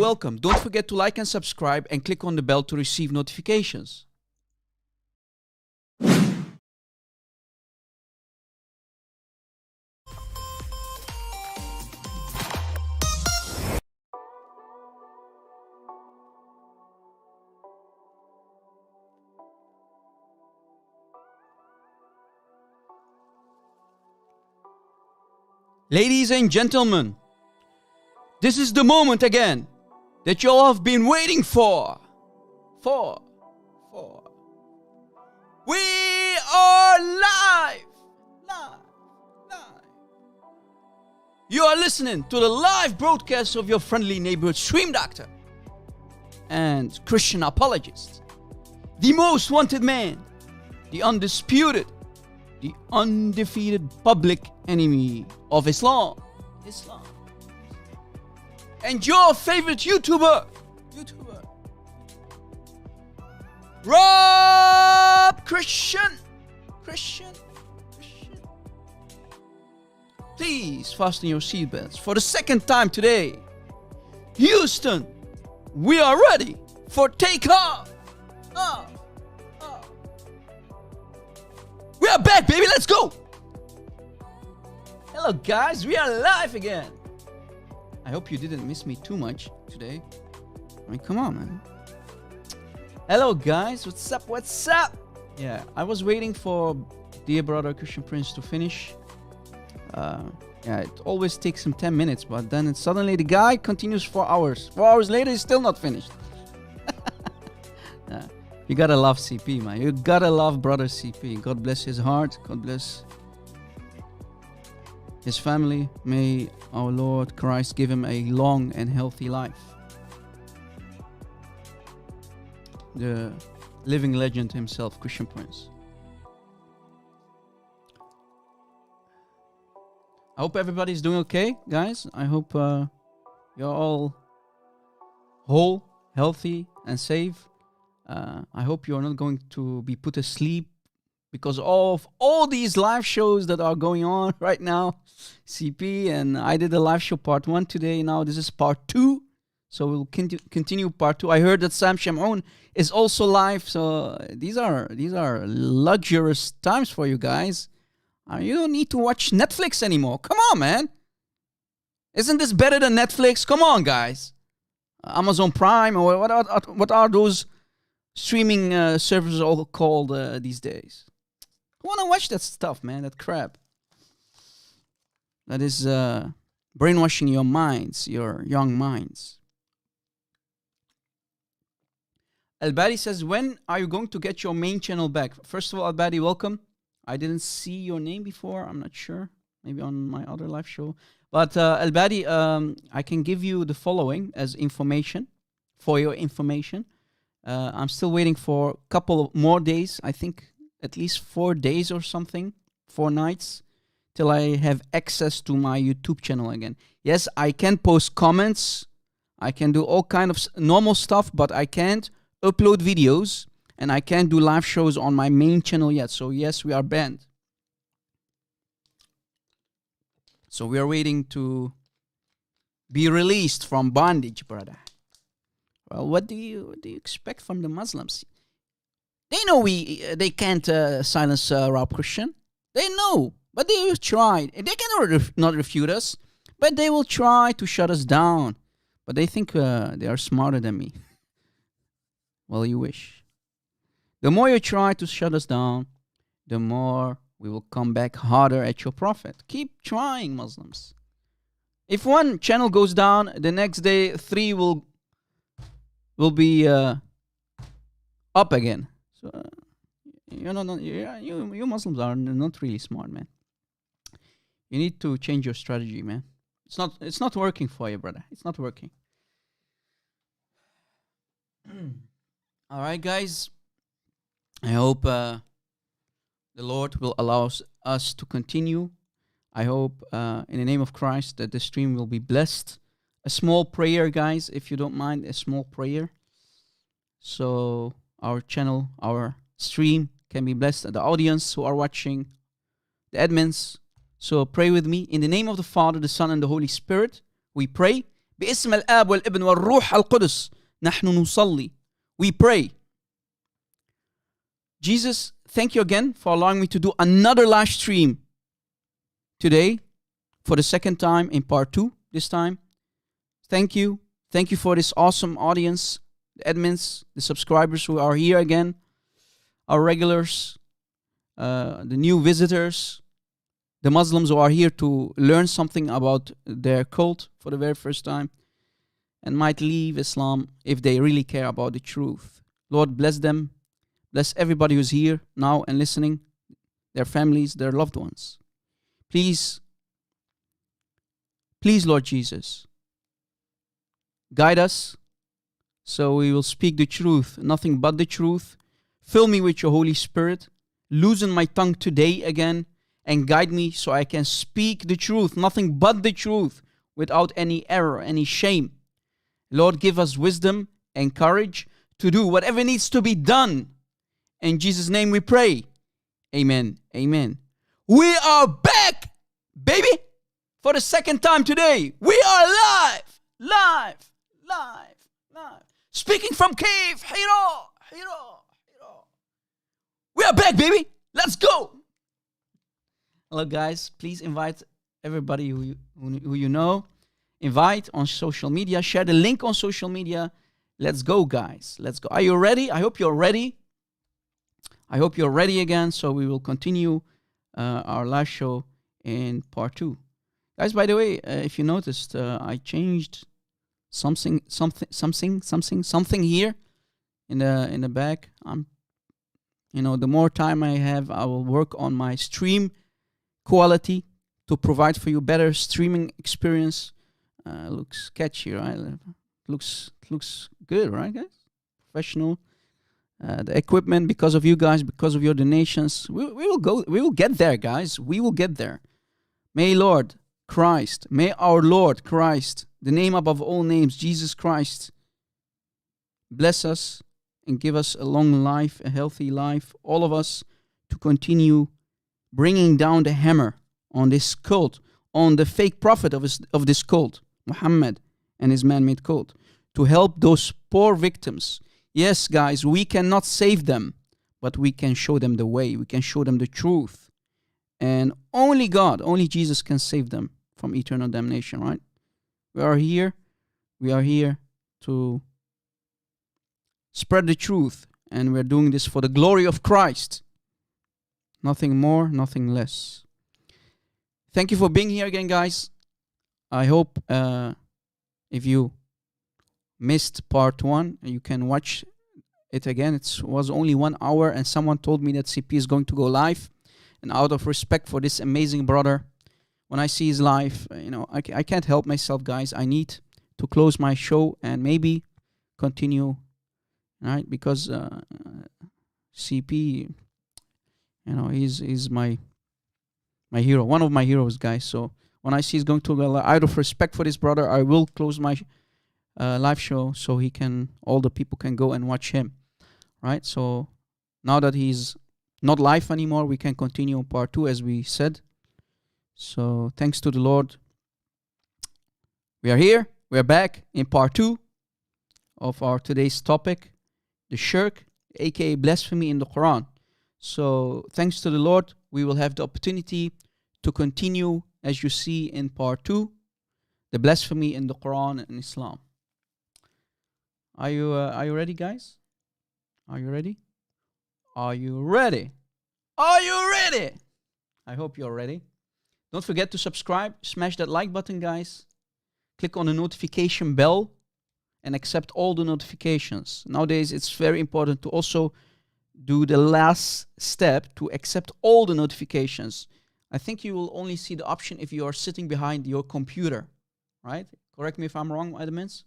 welcome. Don't forget to like and subscribe and click on the bell to receive notifications. Ladies and gentlemen, this is the moment again that you all have been waiting for. We are live. You are listening to the live broadcast of your friendly neighborhood stream doctor and Christian apologist, the most wanted man, the undisputed, the undefeated public enemy of Islam. And your favorite YouTuber, Rob Christian. Please fasten your seatbelts for the second time today. Houston, we are ready for takeoff. We are back, baby. Let's go. Hello, guys. We are live again. I hope you didn't miss me too much today. I mean, come on, man. Hello, guys. What's up? Yeah, I was waiting for dear brother Christian Prince to finish. Yeah, it always takes him 10 minutes, but then suddenly the guy continues 4 hours. 4 hours later, he's still not finished. You gotta love CP, man. You gotta love brother CP. God bless his heart. God bless his family. May our Lord Christ give him a long and healthy life. The living legend himself, Christian Prince. I hope everybody's doing okay, guys. I hope you're all whole, healthy, and safe. I hope you're not going to be put asleep because of all these live shows that are going on right now. CP and I did a live show part 1 today. Now this is part 2. So we'll continue part 2. I heard that Sam Shamoun is also live. So these are luxurious times for you guys. You don't need to watch Netflix anymore. Come on, man. Isn't this better than Netflix? Come on, guys. Amazon Prime or what are those streaming services all called these days? I want to watch that stuff, man. That crap. That is brainwashing your minds, your young minds. Al-Badi says, when are you going to get your main channel back? First of all, Al-Badi, welcome. I didn't see your name before. I'm not sure. Maybe on my other live show. But Al-Badi, I can give you the following as information, for your information. I'm still waiting for a couple of more days. I think at least 4 days or something, 4 nights, till I have access to my YouTube channel again. Yes, I can post comments. I can do all kind of normal stuff, but I can't upload videos. And I can't do live shows on my main channel yet. So yes, we are banned. So we are waiting to be released from bondage, brother. Well, what do you expect from the Muslims? They know they can't silence Rob Christian. They know, but they will try. They cannot not refute us, but they will try to shut us down. But they think they are smarter than me. Well, you wish. The more you try to shut us down, the more we will come back harder at your prophet. Keep trying, Muslims. If one channel goes down, the next day 3 will be up again. So you Muslims are not really smart, man. You need to change your strategy, man. It's not working for you, brother. It's not working. All right, guys. I hope the Lord will allow us to continue. I hope in the name of Christ that the stream will be blessed. A small prayer, guys, if you don't mind, a small prayer. So our channel, our stream can be blessed. The audience who are watching, the admins. So pray with me. In the name of the Father, the Son, and the Holy Spirit, we pray. باسم الآب والابن والروح القدس نحن نصلي. We pray. Jesus, thank you again for allowing me to do another live stream today for the second time in part 2 this time. Thank you. Thank you for this awesome audience, the admins, the subscribers who are here again, our regulars, the new visitors, the Muslims who are here to learn something about their cult for the very first time and might leave Islam if they really care about the truth. Lord, bless them. Bless everybody who's here now and listening, their families, their loved ones. Please, Lord Jesus, guide us so we will speak the truth, nothing but the truth. Fill me with your Holy Spirit. Loosen my tongue today again and guide me so I can speak the truth, nothing but the truth, without any error, any shame. Lord, give us wisdom and courage to do whatever needs to be done. In Jesus' name we pray. Amen. Amen. We are back, baby, for the second time today. We are live. Speaking from Cave, Hiro. We are back, baby. Let's go. Hello, guys. Please invite everybody who you know. Invite on social media. Share the link on social media. Let's go, guys. Let's go. Are you ready? I hope you're ready. I hope you're ready again. So we will continue our live show in part 2. Guys, by the way, if you noticed, I changed something here in the back. The more time I have, I will work on my stream quality to provide for you better streaming experience. Looks catchy, right? Looks good, right, guys? Professional. The equipment, because of you guys, because of your donations, we will get there, guys. We will get there. May our Lord Christ, the name above all names, Jesus Christ, bless us and give us a long life, a healthy life, all of us, to continue bringing down the hammer on this cult, on the fake prophet of this cult, Muhammad and his man-made cult, to help those poor victims. Yes, guys, we cannot save them, but we can show them the way. We can show them the truth. And only God, only Jesus can save them from eternal damnation, right? We are here to spread the truth, and we're doing this for the glory of Christ. Nothing more, nothing less. Thank you for being here again, guys. I hope if you missed part 1, you can watch it again. It was only 1 hour, and someone told me that CP is going to go live. And out of respect for this amazing brother, when I see his live, I can't help myself, guys. I need to close my show and maybe continue, right? Because CP, he's my hero, one of my heroes, guys. So when I see he's going to go, out of respect for this brother, I will close my live show so all the people can go and watch him, right? So now that he's not live anymore, we can continue on part 2 as we said. So thanks to the Lord, we are here. We are back in part 2 of our today's topic, the SHIRK, aka blasphemy in the Quran. So thanks to the Lord, we will have the opportunity to continue, as you see in part 2, the blasphemy in the Quran and Islam. Are you ready, guys? Are you ready? Are you ready? Are you ready? I hope you're ready. Don't forget to subscribe. Smash that like button, guys. Click on the notification bell and accept all the notifications. Nowadays, it's very important to also do the last step to accept all the notifications. I think you will only see the option if you are sitting behind your computer, right? Correct me if I'm wrong, admins.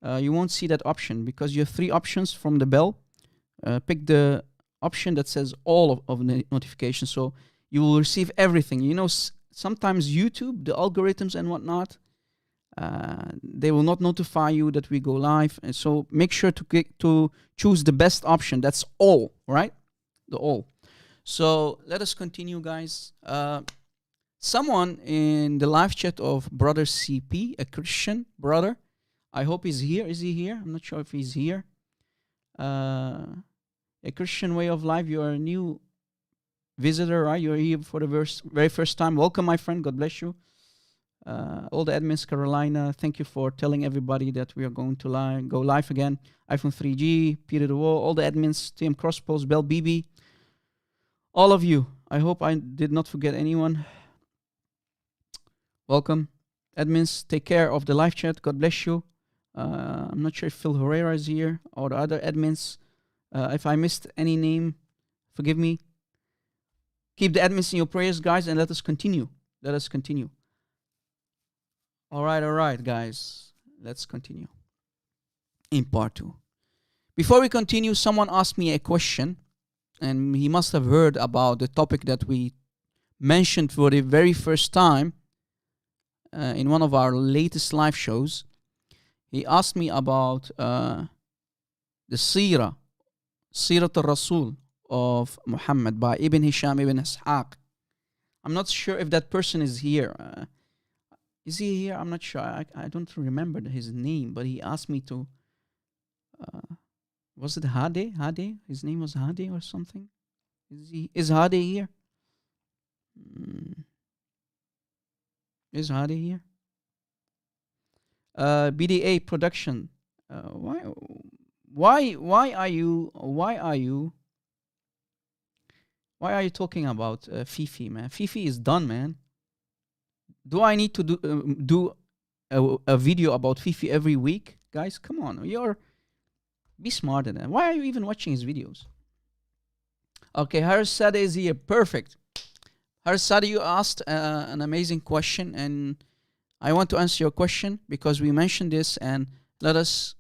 You won't see that option because you have 3 options from the bell. Pick the option that says all of the notifications, so you will receive everything. Sometimes YouTube, the algorithms and whatnot, they will not notify you that we go live, and so make sure to choose the best option. That's all, right? The all. So let us continue, guys. Someone in the live chat of Brother CP, a Christian brother. I hope he's here. Is he here? I'm not sure if he's here. A Christian way of life. You are a new visitor, right? You're here for the very first time. Welcome, my friend. God bless you. All the admins, Carolina, thank you for telling everybody that we are going to go live again. iPhone 3G, Peter the Wall, all the admins, TM Crosspost, Bell BB, all of you. I hope I did not forget anyone. Welcome. Admins, take care of the live chat. God bless you. I'm not sure if Phil Herrera is here or the other admins. If I missed any name, forgive me. Keep the admins in your prayers, guys, and let us continue. Let us continue. All right, guys. Let's continue in part 2. Before we continue, someone asked me a question, and he must have heard about the topic that we mentioned for the very first time in one of our latest live shows. He asked me about the Seerah al-Rasul of Muhammad by Ibn Hisham ibn Ishaq. I'm not sure if that person is here. Is he here? I'm not sure. I don't remember his name, but he asked me to... was it Hadi? Hadi? His name was Hadi or something? Is Hadi here? Is Hadi here? BDA production. Why are you talking about Fifi, man? Fifi is done, man. Do I need to do a video about Fifi every week? Guys, come on. Be smarter than that. Why are you even watching his videos? Okay, Haris Sade is here. Perfect. Haris Sade, you asked an amazing question, and I want to answer your question because we mentioned this, and let us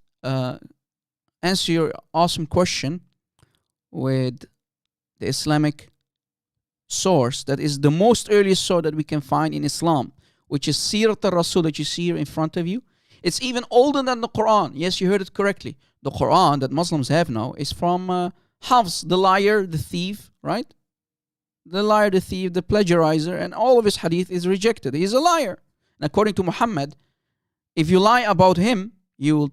answer your awesome question with the Islamic source that is the most earliest source that we can find in Islam, which is Seerah al-Rasul that you see here in front of you. It's even older than the Quran. Yes, you heard it correctly. The Quran that Muslims have now is from Hafs, the liar, the thief, right? The liar, the thief, the plagiarizer, and all of his hadith is rejected. He is a liar. And according to Muhammad, if you lie about him, you will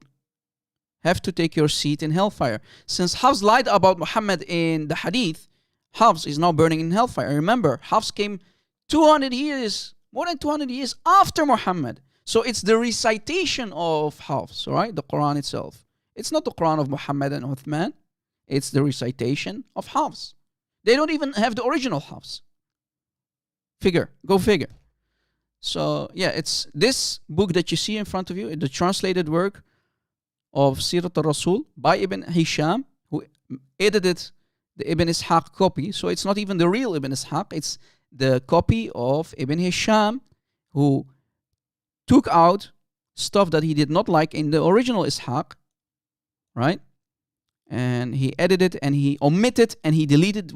have to take your seat in hellfire. Since Hafs lied about Muhammad in the hadith, Hafs is now burning in hellfire. Remember, Hafs came 200 years, more than 200 years after Muhammad. So it's the recitation of Hafs, right? The Quran itself. It's not the Quran of Muhammad and Uthman. It's the recitation of Hafs. They don't even have the original Hafs. Go figure. So, yeah, it's this book that you see in front of you, the translated work of Seerah al-Rasul by Ibn Hisham, who edited the Ibn Ishaq copy. So it's not even the real Ibn Ishaq. It's the copy of Ibn Hisham, who took out stuff that he did not like in the original Ishaq, right? And he edited and he omitted and he deleted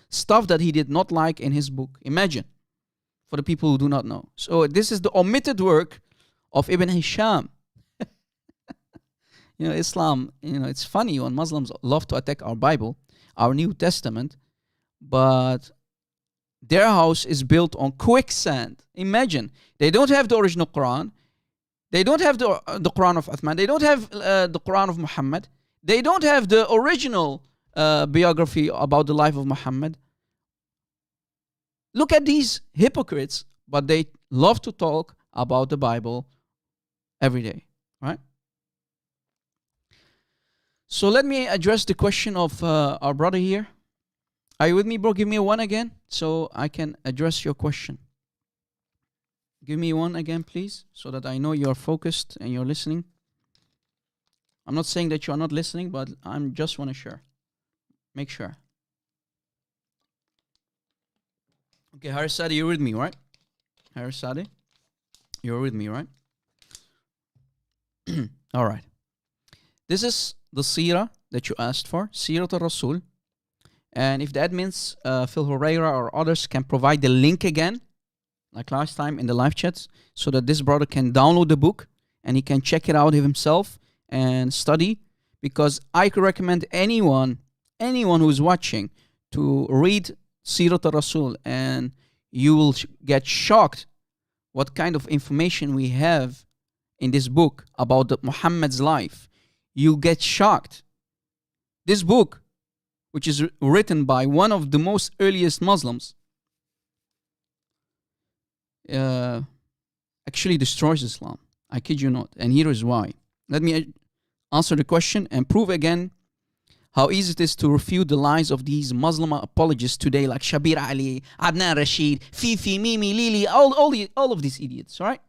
stuff that he did not like in his book. Imagine, for the people who do not know. So this is the omitted work of Ibn Hisham. Islam, it's funny when Muslims love to attack our Bible, our New Testament, but their house is built on quicksand. Imagine, they don't have the original Quran. They don't have the Quran of Uthman. They don't have the Quran of Muhammad. They don't have the original biography about the life of Muhammad. Look at these hypocrites, but they love to talk about the Bible every day, right? So let me address the question of our brother here. Are you with me, bro? Give me a 1 again so I can address your question. Give me 1 again, please, so that I know you're focused and you're listening. I'm not saying that you are not listening, but I just want to share. Make sure. Okay, Haris Sadi, you're with me, right? Haris Sadi, you're with me, right? All right. This is the Seerah that you asked for, Seerah al-Rasul. And if the admins, Phil Herrera or others, can provide the link again, like last time in the live chats, so that this brother can download the book and he can check it out himself and study, because I could recommend anyone who's watching to read Seerah al-Rasul, and you will get shocked what kind of information we have in this book about Muhammad's life. You get shocked. This book, which is written by one of the most earliest Muslims, actually destroys Islam. I kid you not. And here is why. Let me answer the question and prove again how easy it is to refute the lies of these Muslim apologists today, like Shabir Ali, Adnan Rashid, Fifi, Mimi, Lili, all of these idiots, right?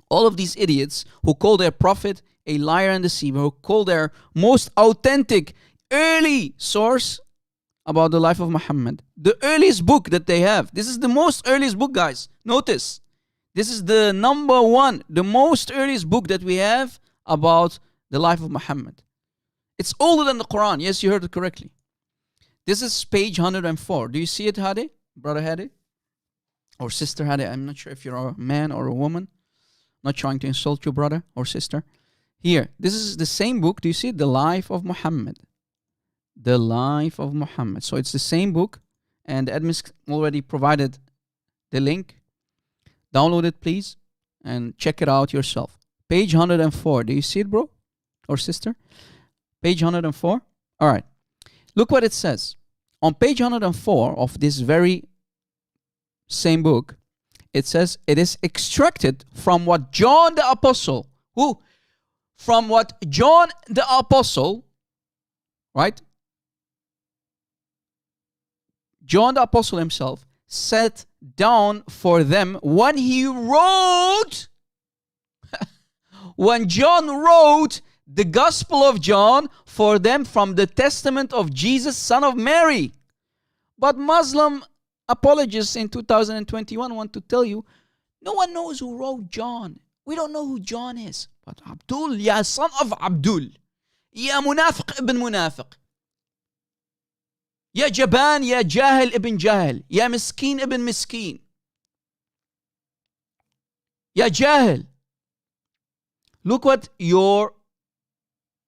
All of these idiots who call their prophet a liar and deceiver, who call their most authentic, early source about the life of Muhammad, the earliest book that they have. This is the most earliest book, guys. Notice. This is the number one, the most earliest book that we have about the life of Muhammad. It's older than the Quran. Yes, you heard it correctly. This is page 104. Do you see it, Hadi? Brother Hadi? Or sister Hadi? I'm not sure if you're a man or a woman. Not trying to insult you, brother or sister. Here, this is the same book. Do you see it? The Life of Muhammad. The Life of Muhammad. So it's the same book. And the admins already provided the link. Download it, please. And check it out yourself. Page 104. Do you see it, bro? Or sister? Page 104. All right. Look what it says. On page 104 of this very same book, it says it is extracted from what John the Apostle, from what John the Apostle, right? John the Apostle himself set down for them when he wrote, when John wrote the Gospel of John for them from the testament of Jesus, son of Mary. But Muslim apologists in 2021 want to tell you, no one knows who wrote John. We don't know who John is. But Abdul, ya son of Abdul, ya munafiq ibn munafiq, ya jaban, ya jahil ibn jahil, ya miskin ibn miskin, ya jahil. Look what your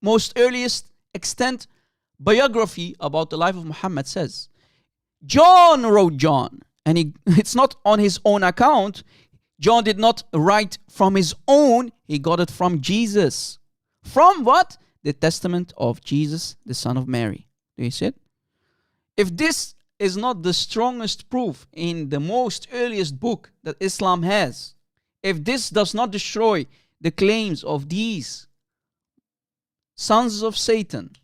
most earliest extant biography about the life of Muhammad says. John wrote John, and it's not on his own account. John did not write from his own. He got it from Jesus. From what? The testament of Jesus, the son of Mary. Do you see it? If this is not the strongest proof in the most earliest book that Islam has, if this does not destroy the claims of these sons of Satan,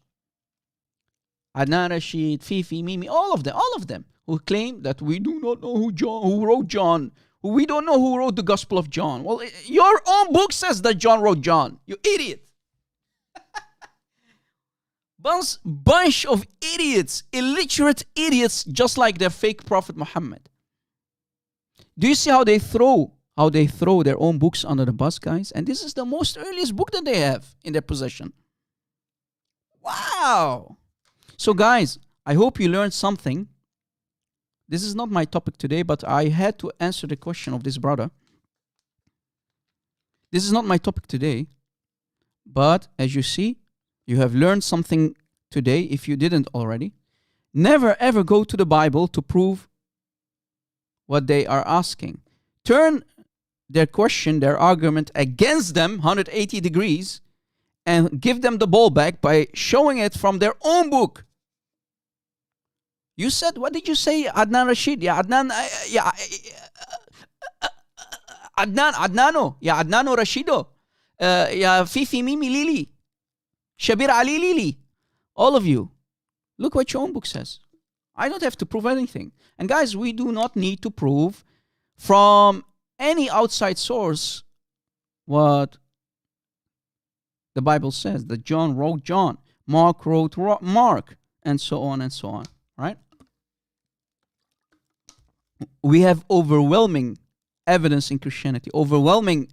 Adnan Rashid, Fifi, Mimi, all of them who claim that we do not know who wrote John, we don't know who wrote the Gospel of John. Well, your own book says that John wrote John. You idiot. Bunch of idiots, illiterate idiots, just like their fake prophet Muhammad. Do you see how they throw their own books under the bus, guys? And this is the most earliest book that they have in their possession. Wow. So guys, I hope you learned something. This is not my topic today, but I had to answer the question of this brother. This is not my topic today, but as you see, you have learned something today if you didn't already. Never ever go to the Bible to prove what they are asking. Turn their question, their argument against them 180 degrees and give them the ball back by showing it from their own book. You said, what did you say, Adnan Rashid? Ya Adnan, Adnano, ya Adnano Rashido, ya Fifi Mimi Lili, Shabir Ali Lili. All of you, look what your own book says. I don't have to prove anything. And guys, we do not need to prove from any outside source what the Bible says, that John wrote John, Mark wrote Mark, and so on and so on, right? We have overwhelming evidence in Christianity, overwhelming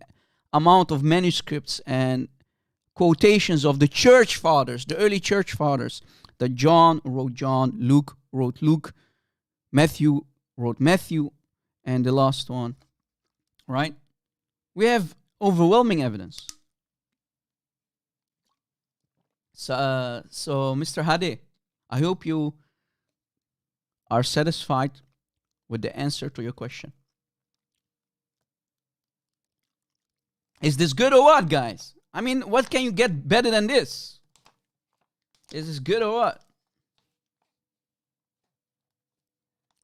amount of manuscripts and quotations of the church fathers, the early church fathers, that John wrote John, Luke wrote Luke, Matthew wrote Matthew, and the last one, right? We have overwhelming evidence. So Mr. Hadi, I hope you are satisfied with the answer to your question. Is this good or what, guys? I mean, what can you get better than this? Is this good or what?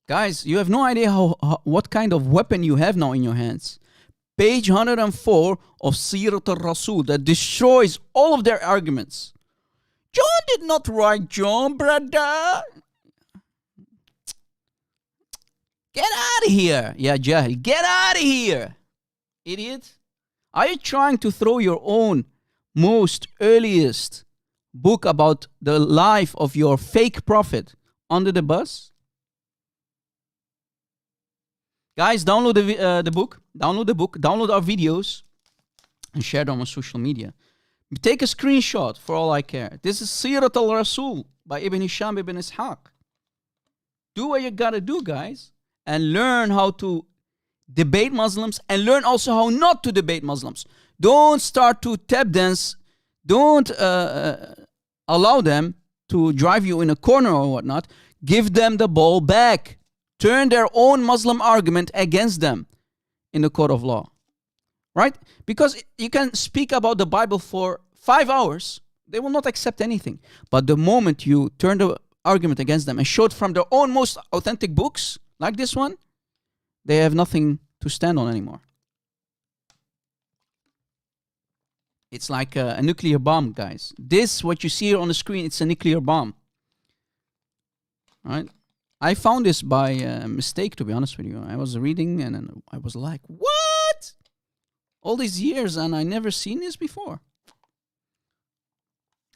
Guys, you have no idea what kind of weapon you have now in your hands. Page 104 of Sirat al-Rasul that destroys all of their arguments. John did not write John, brother. Get out of here. Yeah, Jahil. Get out of here. Idiot. Are you trying to throw your own most earliest book about the life of your fake prophet under the bus? Guys, download the book. Download the book. Download our videos and share them on social media. Take a screenshot for all I care. This is Sirat al-Rasul by Ibn Hisham ibn Ishaq. Do what you gotta do, guys. And learn how to debate Muslims and learn also how not to debate Muslims. Don't start to tap dance. Don't allow them to drive you in a corner or whatnot. Give them the ball back. Turn their own Muslim argument against them in the court of law. Right? Because you can speak about the Bible for 5 hours. They will not accept anything. But the moment you turn the argument against them and show it from their own most authentic books, like this one, they have nothing to stand on anymore. It's like a nuclear bomb, guys. This, what you see here on the screen, it's a nuclear bomb. All right? I found this by mistake, to be honest with you. I was reading and I was like, what? All these years and I never seen this before.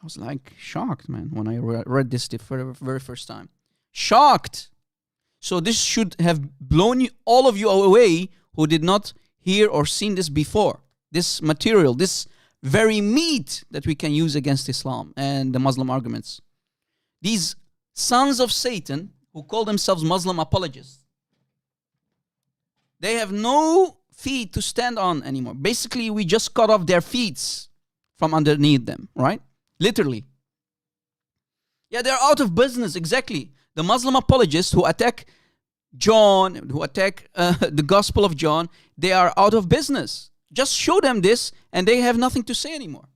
I was like shocked, man, when I read this for the very first time. Shocked. So this should have blown all of you away who did not hear or seen this before. This material, this very meat that we can use against Islam and the Muslim arguments. These sons of Satan who call themselves Muslim apologists, they have no feet to stand on anymore. Basically, we just cut off their feet from underneath them, right? Literally. Yeah, they're out of business, exactly. The Muslim apologists who attack John, who attack the Gospel of John, they are out of business. Just show them this and they have nothing to say anymore.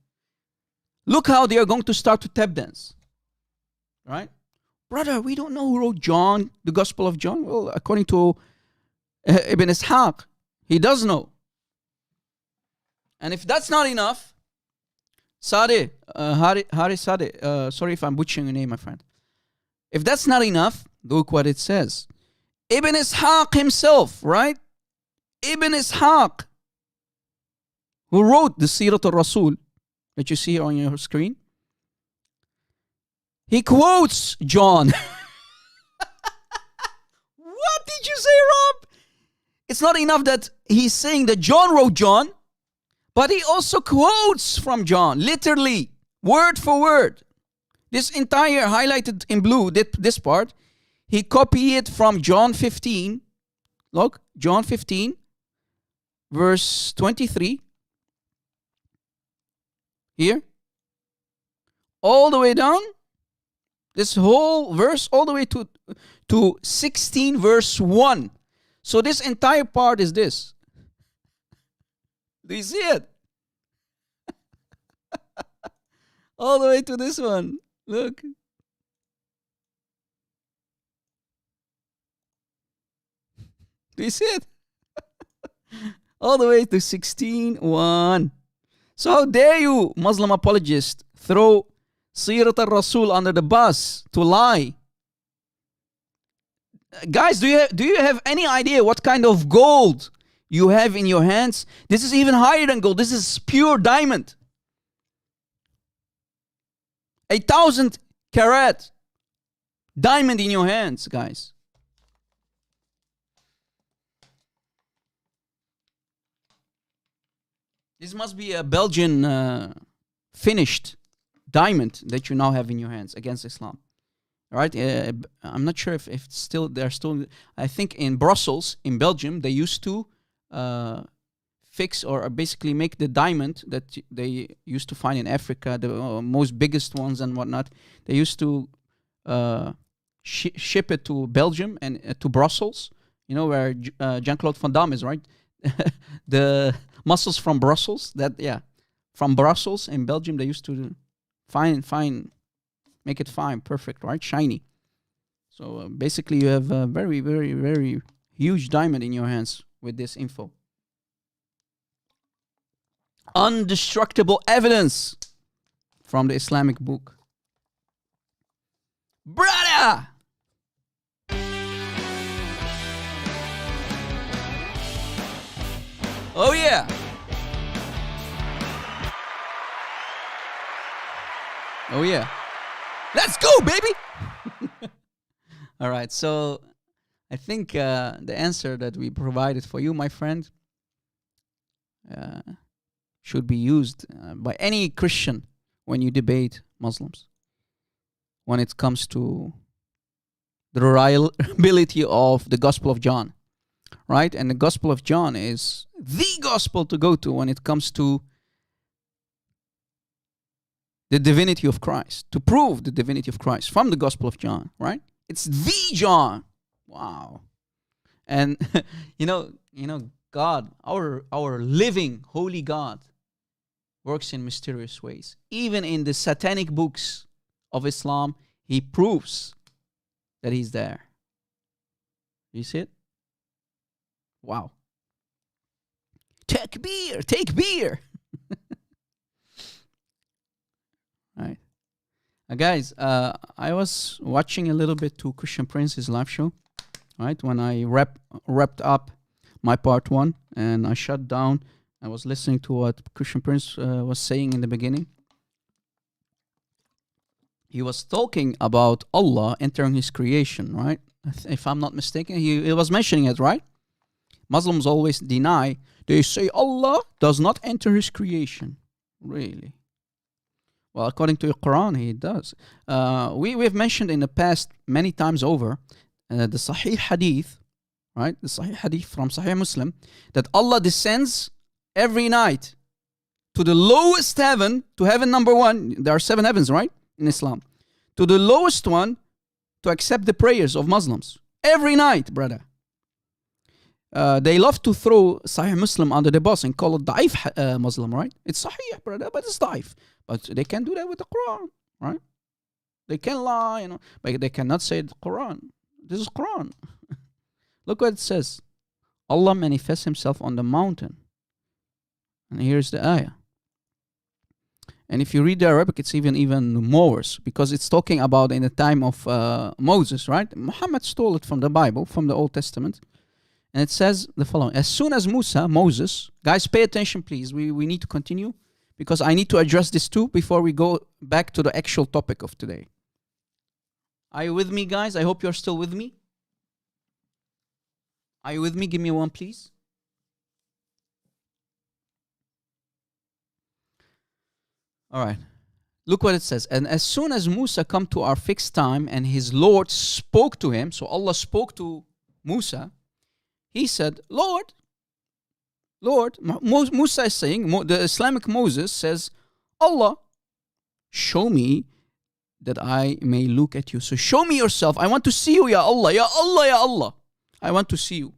Look how they are going to start to tap dance. Right? Brother, we don't know who wrote John, the Gospel of John. Well, according to Ibn Ishaq, he does know. And if that's not enough, Hari Sadeh, sorry if I'm butchering your name, my friend. If that's not enough, look what it says. Ibn Ishaq himself, right? Ibn Ishaq, who wrote the Sirat al-Rasul that you see on your screen, he quotes John. What did you say, Rob? It's not enough that he's saying that John wrote John, but he also quotes from John, literally, word for word. This entire highlighted in blue, this part, he copied it from John 15. Look, John 15, verse 23. Here. All the way down. This whole verse, all the way to 16, verse 1. So this entire part is this. Do you see it? All the way to this one. Look. Do you see it? All the way to 16:1. So how dare you, Muslim apologist, throw Sirat al-Rasul under the bus to lie? Guys, do you have any idea what kind of gold you have in your hands? This is even higher than gold. This is pure diamond. 1,000 carat diamond in your hands, guys. This must be a Belgian finished diamond that you now have in your hands against Islam. All right? I'm not sure if they're still. I think in Brussels, in Belgium, they used to fix or basically make the diamond that they used to find in Africa, the most biggest ones and whatnot. They used to ship it to Belgium and to Brussels, You know where Jean-Claude Van Damme is, right? The muscles from Brussels. From Brussels in Belgium, they used to make it fine, perfect, right? Shiny. So basically, you have a very, very, very huge diamond in your hands with this info. Undestructible evidence from the Islamic book. Brother! Oh yeah! Oh yeah! Let's go, baby! All right, so I think the answer that we provided for you, my friend, should be used by any Christian when you debate Muslims. When it comes to the reliability of the Gospel of John, right? And the Gospel of John is the gospel to go to when it comes to the divinity of Christ, to prove the divinity of Christ from the Gospel of John, right? It's the John. Wow. And you know, God, our living holy God, works in mysterious ways. Even in the satanic books of Islam, he proves that he's there. You see it? Wow. Take beer. Right. Guys, I was watching a little bit to Christian Prince's live show, right? When I wrapped up my part 1 and I shut down, I was listening to what Christian Prince was saying in the beginning. He was talking about Allah entering his creation, right? If I'm not mistaken, he was mentioning it, right? Muslims always deny. They say Allah does not enter his creation. Really? Well, according to the Quran, he does. We've mentioned in the past many times over the Sahih Hadith, right? The Sahih Hadith from Sahih Muslim, that Allah descends every night to the lowest heaven, to heaven number 1. There are 7 heavens, right? In Islam. To the lowest one to accept the prayers of Muslims. Every night, brother. They love to throw Sahih Muslim under the bus and call it Da'if Muslim, right? It's Sahih, brother, but it's Da'if. But they can do that with the Quran, right? They can lie, but they cannot say the Quran. This is Quran. Look what it says. Allah manifests himself on the mountain. And here's the ayah. And if you read the Arabic, it's even more worse, because it's talking about in the time of Moses, right? Muhammad stole it from the Bible, from the Old Testament. And it says the following. As soon as Moses, guys, pay attention, please. We need to continue, because I need to address this too before we go back to the actual topic of today. Are you with me, guys? I hope you're still with me. Are you with me? Give me one, please. All right. Look what it says. And as soon as Musa come to our fixed time and his Lord spoke to him, so Allah spoke to Musa, he said, Lord, Musa is saying, the Islamic Moses says, Allah, show me that I may look at you. So show me yourself. I want to see you, Ya Allah, Ya Allah, Ya Allah. I want to see you.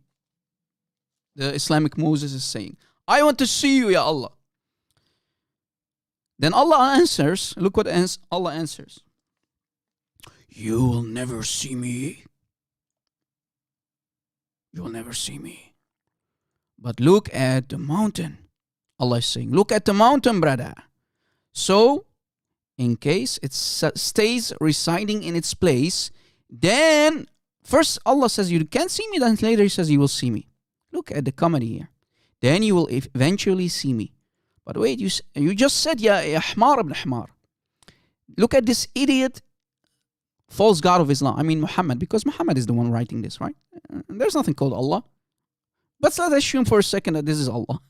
The Islamic Moses is saying, I want to see you, Ya Allah. Then Allah answers, look what Allah answers. You will never see me. You will never see me. But look at the mountain. Allah is saying, look at the mountain, brother. So, in case it stays residing in its place, then first Allah says you can't see me, then later he says you will see me. Look at the comedy here. Then you will eventually see me. But wait, you just said, Ya Ahmar ibn Ahmar. Look at this idiot false god of Islam. I mean Muhammad, because Muhammad is the one writing this, right? There's nothing called Allah. But let's assume for a second that this is Allah.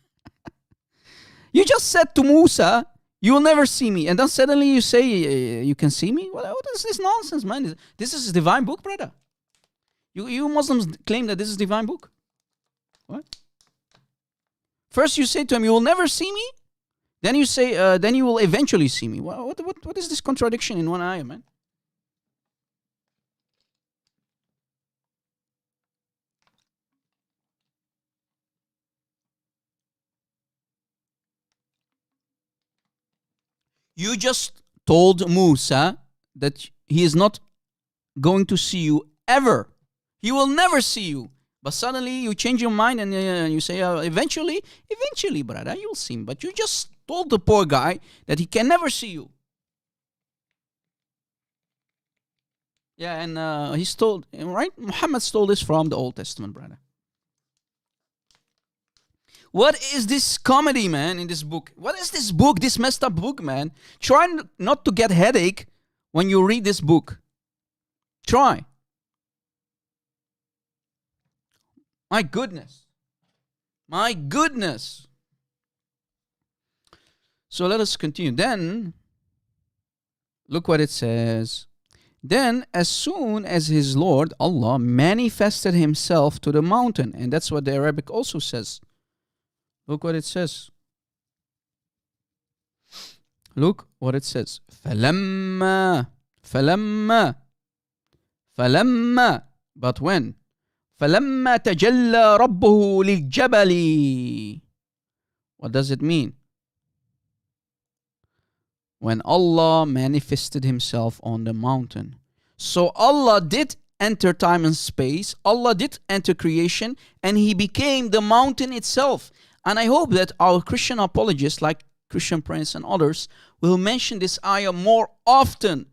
You just said to Musa, you will never see me. And then suddenly you say, you can see me? What is this nonsense, man? This is a divine book, brother. You Muslims claim that this is a divine book. What? First you say to him, you will never see me. Then you say, then you will eventually see me. What is this contradiction in one ayah, man? You just told Musa that he is not going to see you ever. He will never see you. But suddenly you change your mind and you say, eventually, brother, you'll see him. But you just told the poor guy that he can never see you. Yeah, and he stole, right? Muhammad stole this from the Old Testament, brother. What is this comedy, man, in this book? What is this book, this messed up book, man? Try not to get headache when you read this book. Try. My goodness. My goodness. So let us continue. Then, look what it says. Then, as soon as his Lord, Allah, manifested himself to the mountain. And that's what the Arabic also says. Look what it says. Look what it says. فَلَمَّا But when? فَلَمَّا تَجَلَّى رَبُّهُ لِلْجَبَلِ What does it mean? When Allah manifested himself on the mountain. So Allah did enter time and space. Allah did enter creation. And he became the mountain itself. And I hope that our Christian apologists like Christian Prince and others will mention this ayah more often.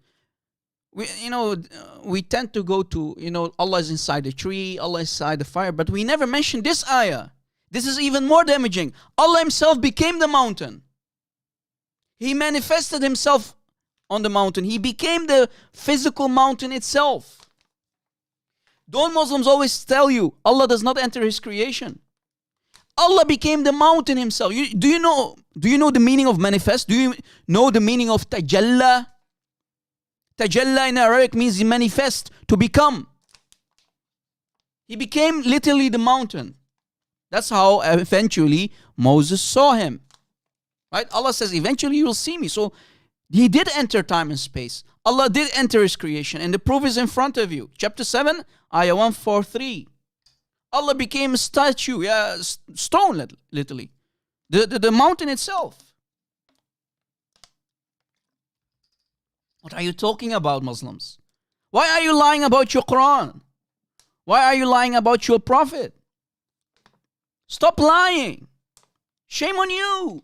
We tend to go to, Allah is inside the tree, Allah is inside the fire, but we never mention this ayah. This is even more damaging. Allah himself became the mountain. He manifested himself on the mountain. He became the physical mountain itself. Don't Muslims always tell you Allah does not enter his creation? Allah became the mountain himself. Do you know the meaning of manifest? Do you know the meaning of tajalla? Tajalla in Arabic means he manifest, to become. He became literally the mountain. That's how eventually Moses saw him. Right? Allah says, eventually you will see me. So he did enter time and space. Allah did enter his creation. And the proof is in front of you. Chapter 7, ayah 143. Allah became a statue, stone, literally. The mountain itself. What are you talking about, Muslims? Why are you lying about your Quran? Why are you lying about your Prophet? Stop lying. Shame on you.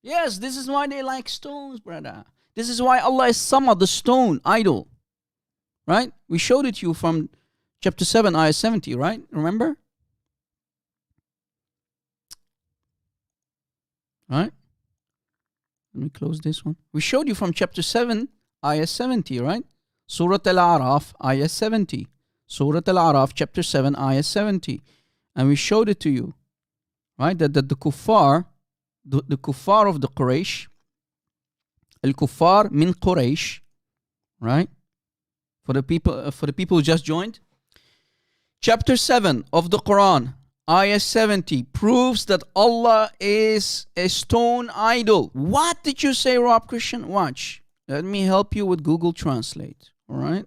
Yes, this is why they like stones, brother. This is why Allah is Samad, the stone, idol. Right? We showed it to you from chapter 7, ayah 70, right? Remember? Right? Let me close this one. We showed you from chapter 7, ayah 70, right? Surah Al-A'raf, ayah 70. Surah Al-A'raf, chapter 7, ayah 70. And we showed it to you, right? That the kuffar, the kuffar of the Quraysh, al-kuffar min Quraysh, right? For the people who just joined. Chapter 7 of the Quran, ayah 70, proves that Allah is a stone idol. What did you say, Rob Christian? Watch. Let me help you with Google Translate. All right?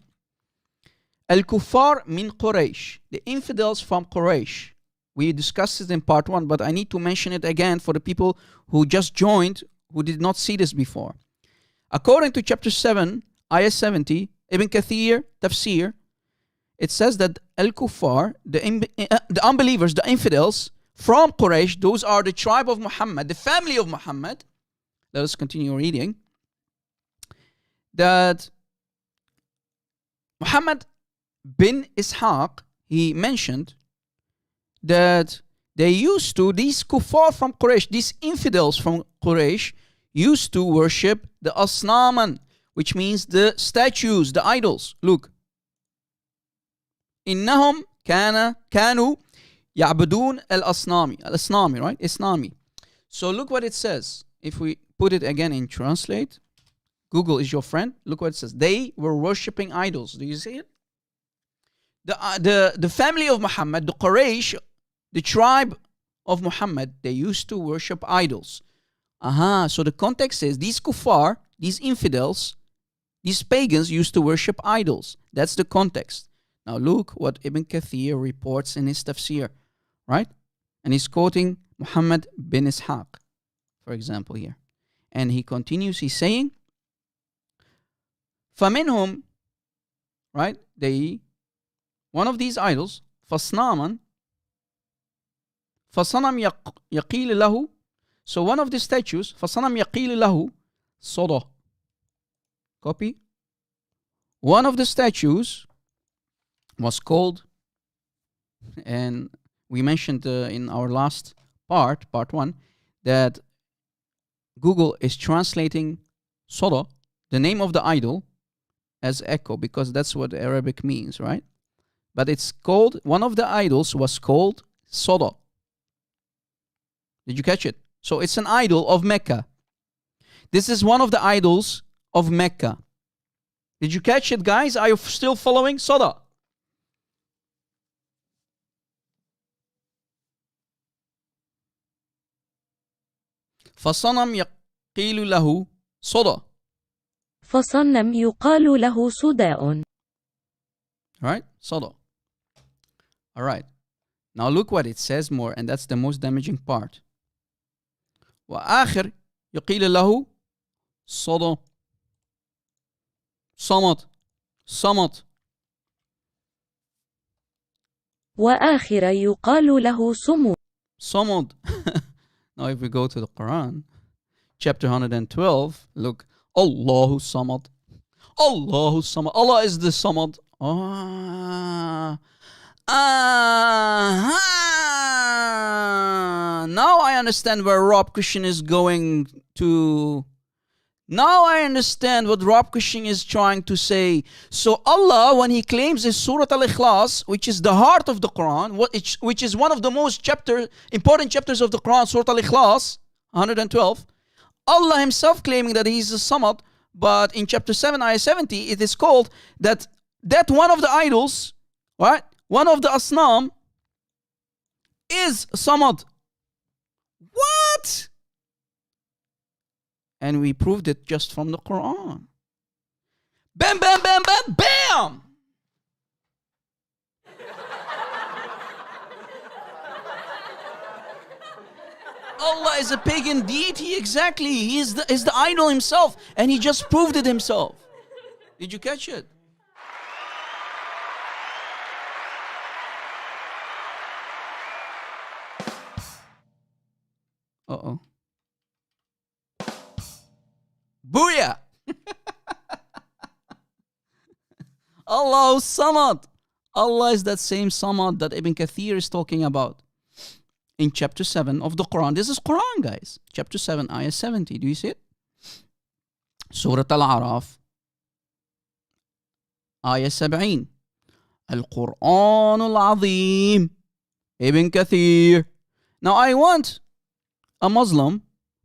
Al-Kuffar min Quraysh. The infidels from Quraysh. We discussed it in part 1, but I need to mention it again for the people who just joined, who did not see this before. According to chapter 7, ayah 70, Ibn Kathir, Tafsir, it says that Al-Kuffar, the unbelievers, the infidels from Quraysh, those are the tribe of Muhammad, the family of Muhammad. Let us continue reading. That Muhammad bin Ishaq, he mentioned that they used to, these kuffar from Quraysh, these infidels from Quraysh, used to worship the asnaman, which means the statues, the idols. Look. إنهم كانوا يعبدون الأصنام, right? Isnami. So look what it says. If we put it again in translate, Google is your friend. Look what it says. They were worshipping idols. Do you see it? The family of Muhammad, the Quraysh, the tribe of Muhammad, they used to worship idols. So the context is these kuffar, these infidels, these pagans used to worship idols. That's the context. Now look what Ibn Kathir reports in his tafsir, right? And he's quoting Muhammad bin Ishaq, for example, here. And he continues, he's saying, فَمِنْهُمْ, right, one of these idols, فَصْنَامًا فَصَنَمْ يَقِيلُ لَهُ. So one of the statues, فَصَنَمْ يَقِيلُ لَهُ صَدَى. Copy. One of the statues was called, and we mentioned in our last part 1, that Google is translating Soda, the name of the idol, as echo, because that's what Arabic means, right? But it's called, one of the idols was called Soda. Did you catch it? So it's an idol of Mecca. This is one of the idols of Mecca. Did you catch it, guys? Are you still following? Soda. فصنم يقيل له صدى. فصنم يقال له صداء. Right? Soda. All right. Now look what it says more, and that's the most damaging part. وآخر يقيل له صدى. صمت. صمت. وآخر يقال له صمود. صمد. Now if we go to the Quran, chapter 112, look, Allahu Samad. Allahu Samad. Allah is the Samad. Now I understand where Rob Christian is going to. Now I understand what Rob Christian is trying to say. So Allah, when he claims his Surah Al-Ikhlas, which is the heart of the Quran, which is one of the most important chapters of the Quran, Surah Al-Ikhlas, 112, Allah himself claiming that he is the Samad, but in chapter 7, ayah 70, it is called that one of the idols, right, one of the Asnam, is Samad. What? And we proved it just from the Quran. Bam, bam, bam, bam, bam! Allah is a pagan deity, exactly. He is the idol himself, and he just proved it himself. Did you catch it? Uh-oh. Booyah! Allahu Samad. Allah is that same Samad that Ibn Kathir is talking about in chapter 7 of the Quran. This is Quran, guys. Chapter 7, ayah 70. Do you see it? Surah Al-Araf, ayah 70. Al-Quran Al-Azim. Ibn Kathir. Now I want a Muslim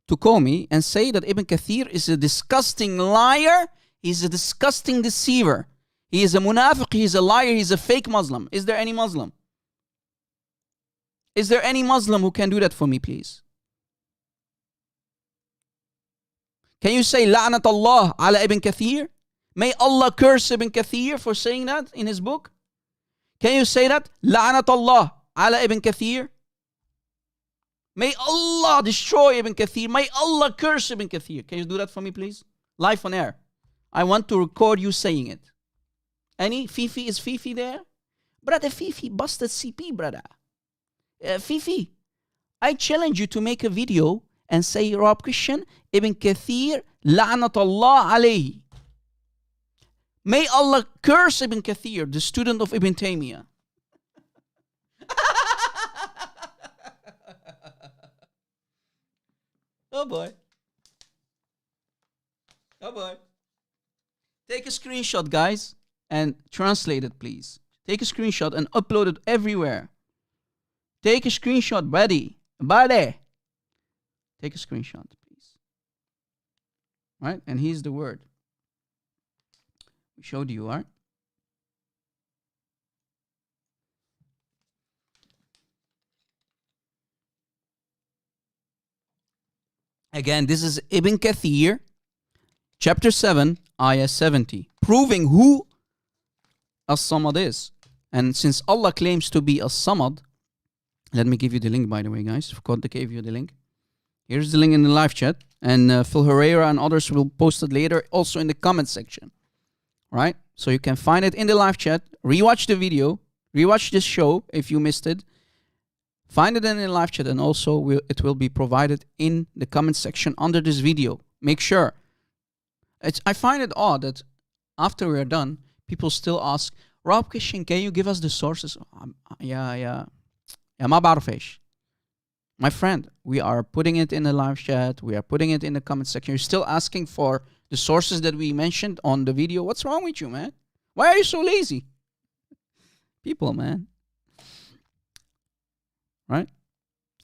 to call me and say that Ibn Kathir is a disgusting liar, he's a disgusting deceiver, he is a munafiq, he's a liar, he's a fake Muslim. Is there any Muslim? Is there any Muslim who can do that for me, please? Can you say La'nat Allah ala Ibn Kathir? May Allah curse Ibn Kathir for saying that in his book? Can you say that? La'nat Allah ala Ibn Kathir? May Allah destroy Ibn Kathir. May Allah curse Ibn Kathir. Can you do that for me, please? Live on air. I want to record you saying it. Any? Fifi? Is Fifi there? Brother Fifi busted CP, brother. Fifi, I challenge you to make a video and say, Rob Christian, Ibn Kathir, La'nat Allah alayhi. May Allah curse Ibn Kathir, the student of Ibn Taymiyyah. Oh boy. Oh boy. Take a screenshot, guys, and translate it, please. Take a screenshot and upload it everywhere. Take a screenshot, buddy. Take a screenshot, please. Right? And here's the word. We showed you, right? Again, this is Ibn Kathir, chapter 7, ayah 70, proving who As-Samad is. And since Allah claims to be As-Samad, let me give you the link, by the way, guys. Forgot to give you the link. Here's the link in the live chat. And Phil Herrera and others will post it later, also in the comment section. Right? So you can find it in the live chat. Rewatch the video. Rewatch this show if you missed it. Find it in the live chat, and also it will be provided in the comment section under this video. Make sure. I find it odd that after we're done, people still ask, Rob Christian, can you give us the sources? Yeah, ما بعرف إيش. My friend, we are putting it in the live chat. We are putting it in the comment section. You're still asking for the sources that we mentioned on the video. What's wrong with you, man? Why are you so lazy? People, man. Right?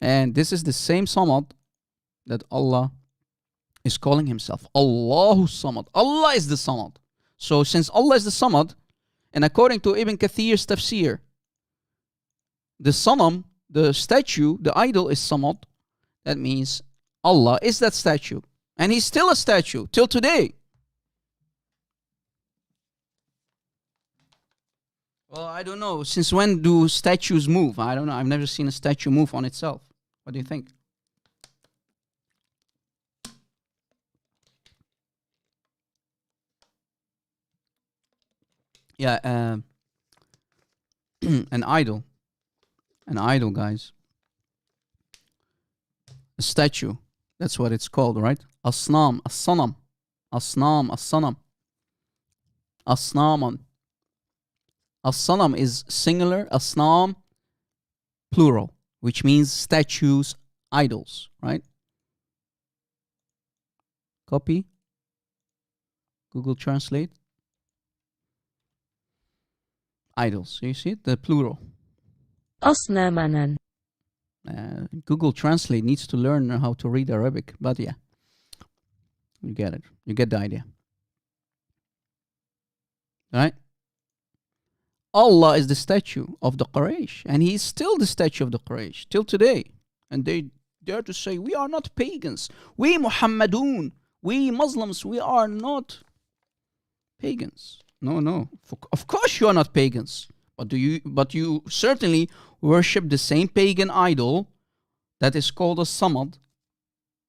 And this is the same Samad that Allah is calling himself. Allahu Samad. Allah is the Samad. So since Allah is the Samad, and according to Ibn Kathir's tafsir, the Sanam, the statue, the idol is Samad. That means Allah is that statue. And he's still a statue till today. Well, I don't know. Since when do statues move? I don't know. I've never seen a statue move on itself. What do you think? Yeah, an idol. An idol, guys. A statue. That's what it's called, right? Asnam, as-sanam. Asnam, as-sanam. Asnaman. As-sanam is singular, asnam plural, which means statues, idols, right? Copy. Google Translate. Idols. You see it? The plural. أصنامنا. Google Translate needs to learn how to read Arabic, but yeah, you get it. You get the idea. Right? Allah is the statue of the Quraysh, and he is still the statue of the Quraysh till today. And they dare to say, we are not pagans. We Muhammadun, we Muslims, we are not pagans. No. Of course you are not pagans. But you certainly worship the same pagan idol that is called a Samad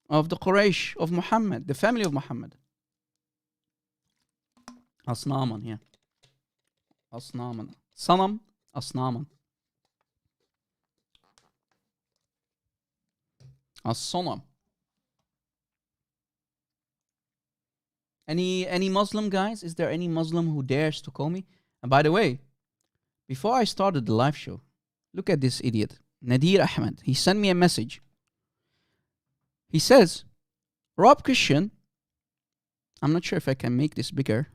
of the Quraysh of Muhammad, the family of Muhammad. Asnaman, yeah. Asnaman. Sanam, Asnaman. As-Sanam. Any Muslim guys? Is there any Muslim who dares to call me? And by the way, before I started the live show, look at this idiot, Nadir Ahmed. He sent me a message. He says, Rob Christian, I'm not sure if I can make this bigger.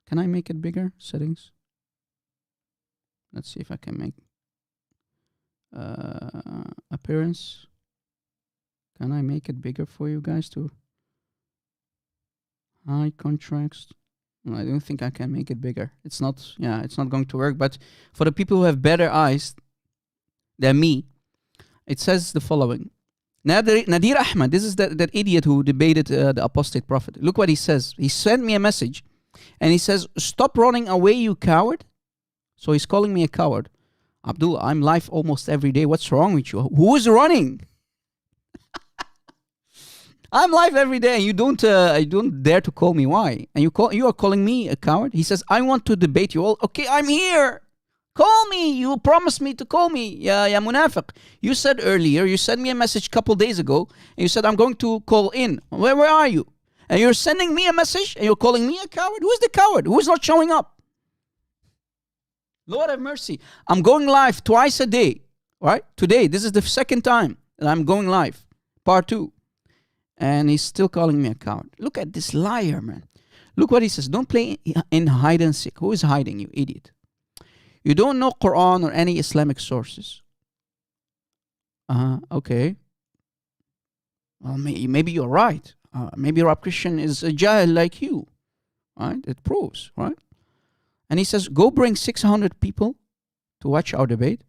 Can I make it bigger? Settings. Let's see if I can make appearance. Can I make it bigger for you guys too? High contrast. I don't think I can make it bigger. It's not going to work. But for the people who have better eyes than me, it says the following. Nadir Ahmad, this is that idiot who debated the apostate prophet. Look what he says. He sent me a message and he says, stop running away, you coward. So he's calling me a coward. Abdullah, I'm live almost every day. What's wrong with you? Who is running? I'm live every day. You don't dare to call me. Why? And you are calling me a coward? He says, I want to debate you all. Okay, I'm here. Call me. You promised me to call me. Ya munafiq. You said earlier, you sent me a message a couple days ago, and you said, I'm going to call in. Where are you? And you're sending me a message, and you're calling me a coward? Who is the coward? Who is not showing up? Lord have mercy. I'm going live twice a day. Right? Today, this is the second time that I'm going live. Part 2. And he's still calling me a coward. Look at this liar, man. Look what he says. Don't play in hide and seek. Who is hiding, you idiot? You don't know Quran or any Islamic sources. Okay. Well, maybe you're right. Maybe Rob Christian is a jahil like you. Right? It proves, right? And he says, go bring 600 people to watch our debate.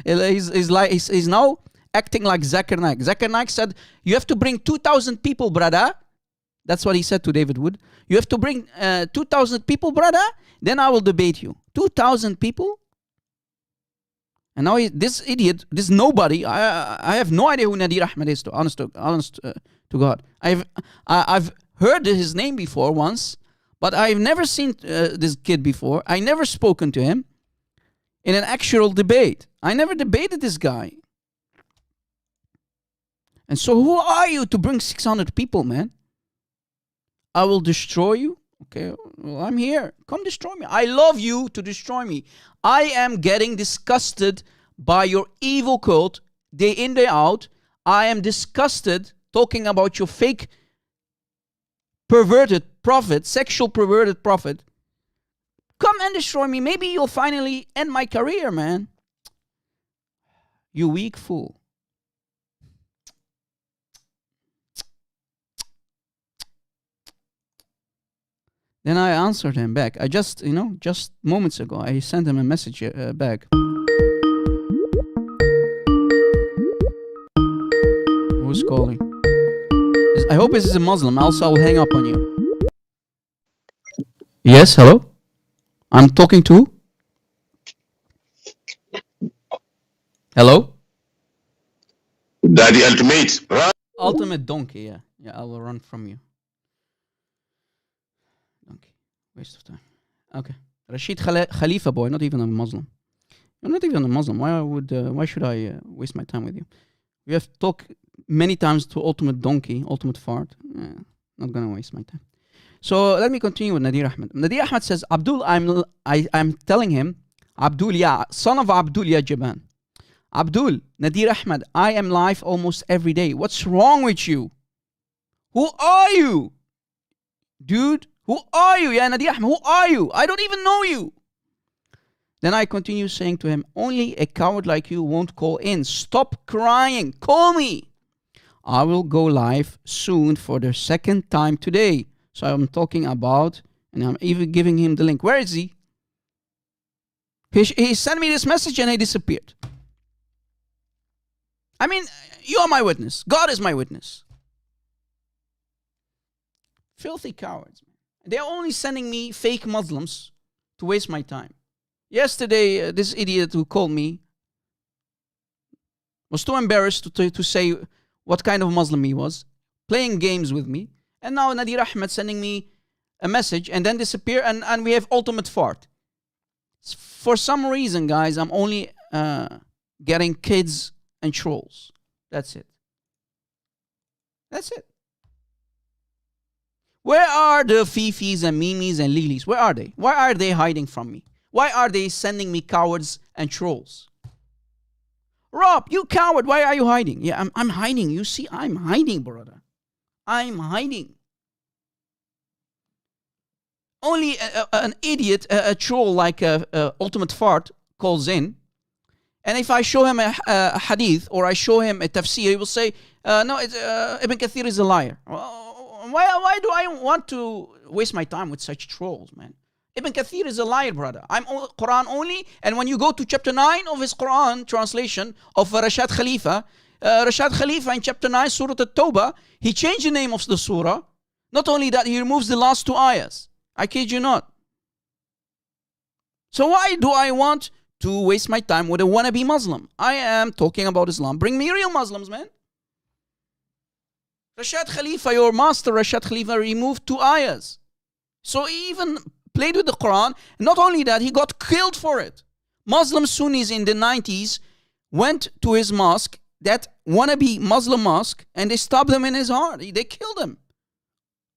He's now acting like Zakir Naik. Zakir Naik said, you have to bring 2,000 people, brother. That's what he said to David Wood. You have to bring 2,000 people, brother. Then I will debate you. 2,000 people? And now this idiot, this nobody, I have no idea who Nadir Ahmed is, honest to God. I've heard his name before once, but I've never seen this kid before. I never spoken to him in an actual debate. I never debated this guy. And so who are you to bring 600 people, man? I will destroy you. Okay, well, I'm here. Come destroy me. I love you to destroy me. I am getting disgusted by your evil cult day in, day out. I am disgusted talking about your fake perverted prophet, sexual perverted prophet. Come and destroy me. Maybe you'll finally end my career, man. You weak fool. Then I answered him back. I just moments ago, I sent him a message back. Who's calling? I hope this is a Muslim, else I will hang up on you. Yes, hello? I'm talking to? Hello? Daddy Ultimate, right? Ultimate donkey, yeah. Yeah, I will run from you. Donkey. Waste of time. Okay. Rashid Khalifa boy, not even a Muslim. You're not even a Muslim. Why should I waste my time with you? We have talked many times to Ultimate Donkey, Ultimate Fart. Not gonna waste my time. So let me continue with Nadir Ahmed. Nadir Ahmed says, Abdul, I'm telling him, Abdul, yeah, son of Abdul, ya Jaban. Abdul, Nadir Ahmed, I am live almost every day. What's wrong with you? Who are you? Dude, who are you? Yeah, Nadir Ahmed, who are you? I don't even know you. Then I continue saying to him, only a coward like you won't call in. Stop crying. Call me. I will go live soon for the second time today. So I'm talking about, and I'm even giving him the link. Where is he? He sent me this message and he disappeared. I mean, you are my witness. God is my witness. Filthy cowards. They're only sending me fake Muslims to waste my time. Yesterday, this idiot who called me was too embarrassed to say what kind of Muslim he was, playing games with me. And now Nadir Ahmed sending me a message and then disappear, and we have ultimate fart. For some reason, guys, I'm only getting kids and trolls. That's it. That's it. Where are the Fifis and Mimis and Lilis? Where are they? Why are they hiding from me? Why are they sending me cowards and trolls? Rob, you coward, why are you hiding? Yeah, I'm hiding. You see, I'm hiding, brother. I'm hiding. Only an idiot, a troll like Ultimate Fart calls in. And if I show him a hadith or I show him a tafsir, he will say, no, Ibn Kathir is a liar. Why do I want to waste my time with such trolls, man? Ibn Kathir is a liar, brother. I'm Quran only. And when you go to chapter 9 of his Quran translation of Rashad Khalifa in chapter 9, Surah At-Tawbah, he changed the name of the surah. Not only that, he removes the last two ayahs. I kid you not. So why do I want to waste my time with a wannabe Muslim? I am talking about Islam. Bring me real Muslims, man. Rashad Khalifa, your master Rashad Khalifa, removed two ayahs. So he even played with the Quran. Not only that, he got killed for it. Muslim Sunnis in the 90s went to his mosque, that wannabe Muslim mosque, and they stabbed him in his heart. They killed him.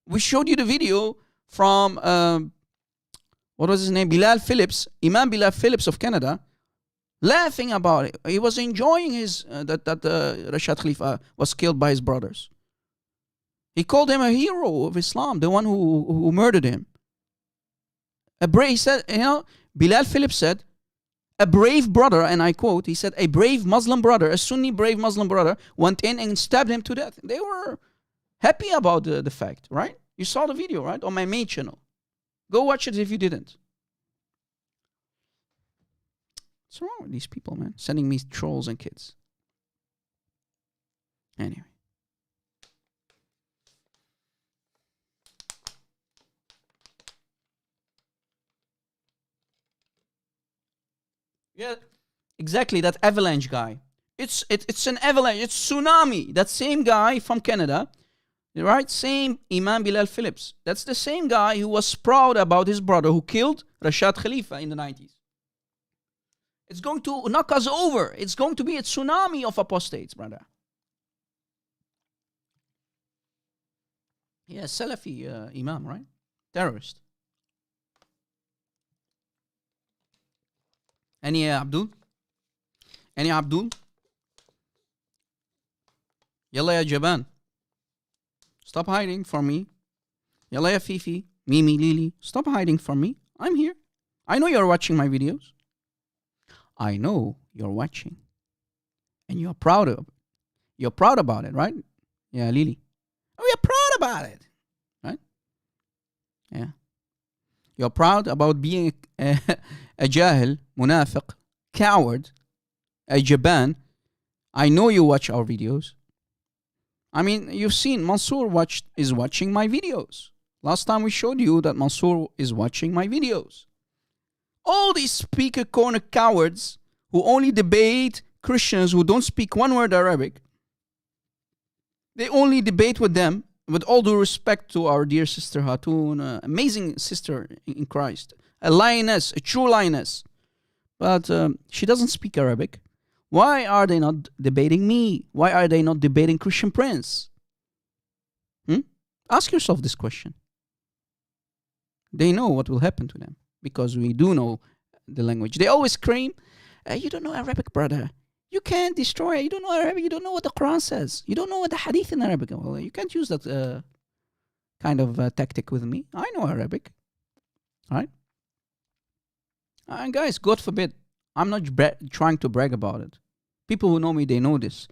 We showed you the video from, what was his name? Imam Bilal Phillips of Canada, laughing about it. He was enjoying that Rashad Khalifa was killed by his brothers. He called him a hero of Islam, the one who murdered him. He said, Bilal Phillips said, a brave brother, and I quote, he said, a brave Muslim brother, a Sunni brave Muslim brother, went in and stabbed him to death. They were happy about the fact, right? You saw the video, right? On my main channel. Go watch it if you didn't. What's wrong with these people, man? Sending me trolls and kids. Anyway. Yeah, Exactly, that avalanche guy. It's an avalanche. It's tsunami. That same guy from Canada, right? Same Imam Bilal Phillips. That's the same guy who was proud about his brother who killed Rashad Khalifa in the 90s. It's going to knock us over. It's going to be a tsunami of apostates, brother. Yeah, Salafi Imam, right? Terrorist. Any Abdul? Any Abdul? Yalla ya Jaban. Stop hiding from me. Yalla ya Fifi. Mimi, Lily. Stop hiding from me. I'm here. I know you're watching my videos. I know you're watching. And you're proud of it. You're proud about it, right? Yeah, Lily. Oh, you're proud about it. Right? Yeah. You're proud about being a jahil, munafiq, coward, a jaban. I know you watch our videos. I mean, you've seen Mansour is watching my videos. Last time we showed you that Mansour is watching my videos. All these speaker corner cowards who only debate Christians who don't speak one word Arabic, they only debate with them, with all due respect to our dear sister Hatun, amazing sister in Christ, a lioness, a true lioness. But she doesn't speak Arabic. Why are they not debating me? Why are they not debating Christian Prince? Ask yourself this question. They know what will happen to them because we do know the language. They always scream, you don't know Arabic, brother. You can't destroy it. You don't know Arabic. You don't know what the Quran says. You don't know what the Hadith in Arabic. Well, you can't use that kind of tactic with me. I know Arabic. Right? And guys, God forbid, I'm not trying to brag about it. People who know me, they know this.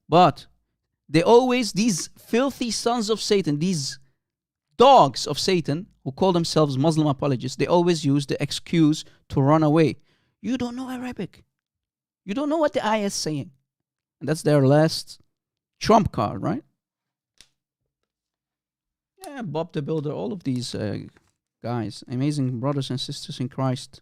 But they always, these filthy sons of Satan, these dogs of Satan who call themselves Muslim apologists, they always use the excuse to run away. You don't know Arabic. You don't know what the ayah is saying. And that's their last trump card, right? Yeah, Bob the Builder, all of these guys, amazing brothers and sisters in Christ,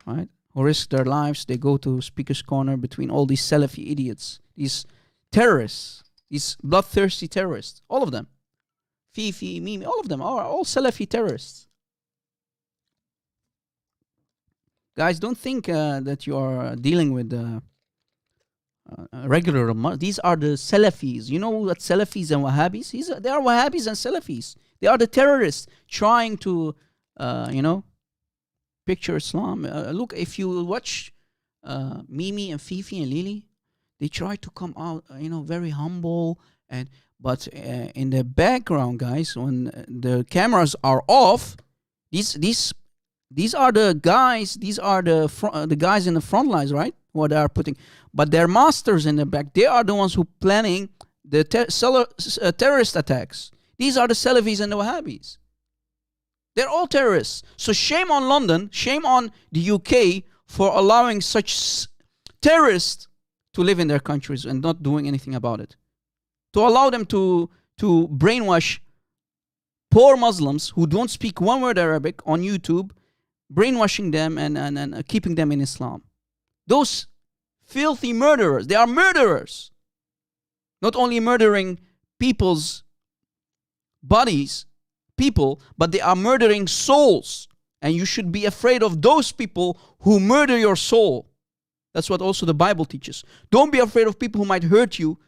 right? Who risk their lives. They go to Speaker's Corner between all these Salafi idiots, these terrorists, these bloodthirsty terrorists, all of them. Fifi, Mimi, all of them are all Salafi terrorists. Guys, don't think that you are dealing with regular. These are the Salafis. You know what Salafis and Wahhabis? They are Wahhabis and Salafis. They are the terrorists trying to, picture Islam. Look, if you watch Mimi and Fifi and Lily, they try to come out, very humble but in the background, guys, when the cameras are off, these are the guys. These are the guys in the front lines, right? What they are putting, but their masters in the back. They are the ones who planning the terrorist attacks. These are the Salafis and the Wahhabis. They're all terrorists. So shame on London, shame on the UK for allowing such terrorists to live in their countries and not doing anything about it. To allow them to brainwash poor Muslims who don't speak one word Arabic on YouTube, brainwashing them and keeping them in Islam. Those filthy murderers, they are murderers. Not only murdering people's bodies, but they are murdering souls. And you should be afraid of those people who murder your soul. That's what also the Bible teaches. Don't be afraid of people who might hurt you,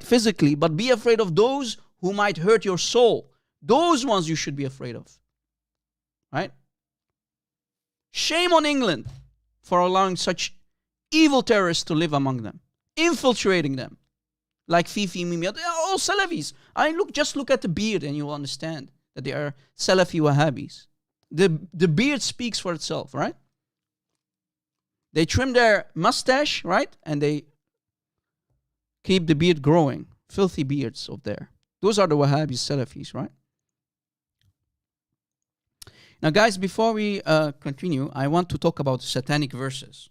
physically, but be afraid of those who might hurt your soul. Those ones you should be afraid of. Right? Shame on England for allowing such evil terrorists to live among them, infiltrating them. Like Fifi, Mimi, they are all Salafis. Just look at the beard and you will understand that they are Salafi Wahhabis. The beard speaks for itself, right? They trim their mustache, right? And they keep the beard growing. Filthy beards of there. Those are the Wahhabis, Salafis, right? Now, guys, before we continue, I want to talk about satanic verses.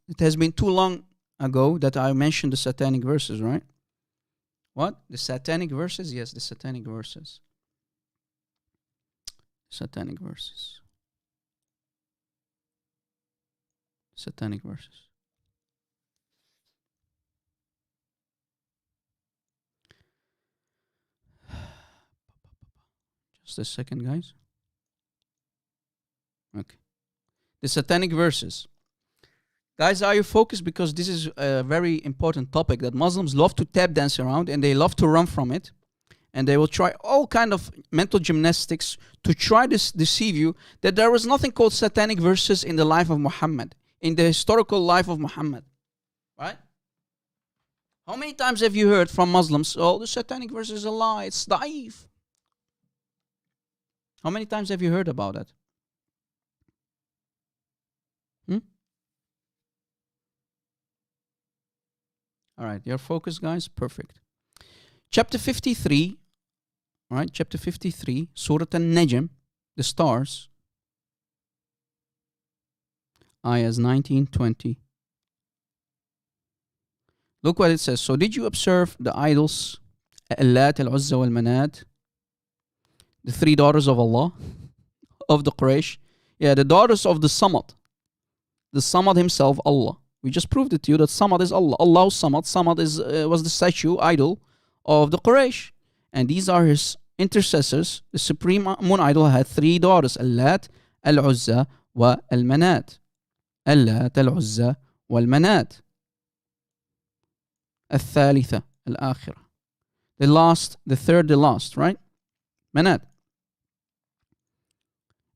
It has been too long ago that I mentioned the satanic verses, right? What? The satanic verses? Yes, the satanic verses. Satanic verses. Satanic verses. Just a second, guys. Okay. The satanic verses. Guys, are you focused? Because this is a very important topic that Muslims love to tap dance around and they love to run from it. And they will try all kind of mental gymnastics to try to deceive you that there was nothing called satanic verses in the life of Muhammad, in the historical life of Muhammad. Right? How many times have you heard from Muslims, oh, the satanic verse is a lie, it's da'if? How many times have you heard about it? All right, you're focused, guys? Perfect. Chapter 53, all right, chapter 53, Surah An-Najm, the stars, ayahs 19, 20. Look what it says. So did you observe the idols, Allat, Al-Uzza, Wal-Manat, the three daughters of Allah, of the Quraysh? Yeah, the daughters of the Samad. The Samad himself, Allah. We just proved it to you that Samad is Allah. Allahu Samad. Samad was the statue, idol of the Quraysh. And these are his intercessors. The supreme moon idol had three daughters. Allat, Al-Uzza, wa Al-Manat. Allat, Al-Uzza, wal-Manat. Al-Thalitha, Al-Akhirah. The last, the third, the last, right? Manat.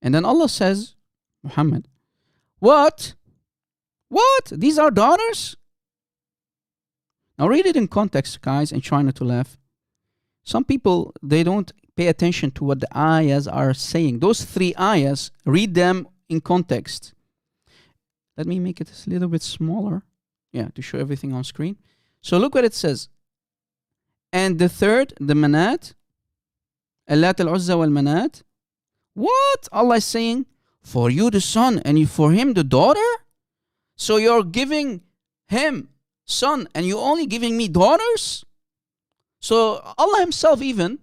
And then Allah says, Muhammad, what? What? These are daughters? Now read it in context, guys, and try not to laugh. Some people, they don't pay attention to what the ayahs are saying. Those three ayahs, read them in context. Let me make it a little bit smaller. Yeah, to show everything on screen. So look what it says. And the third, the Manat, Allat, Al-Uzza, wal-Manat. What? Allah is saying, for you the son and for him the daughter? So you're giving him son and you're only giving me daughters? So Allah himself even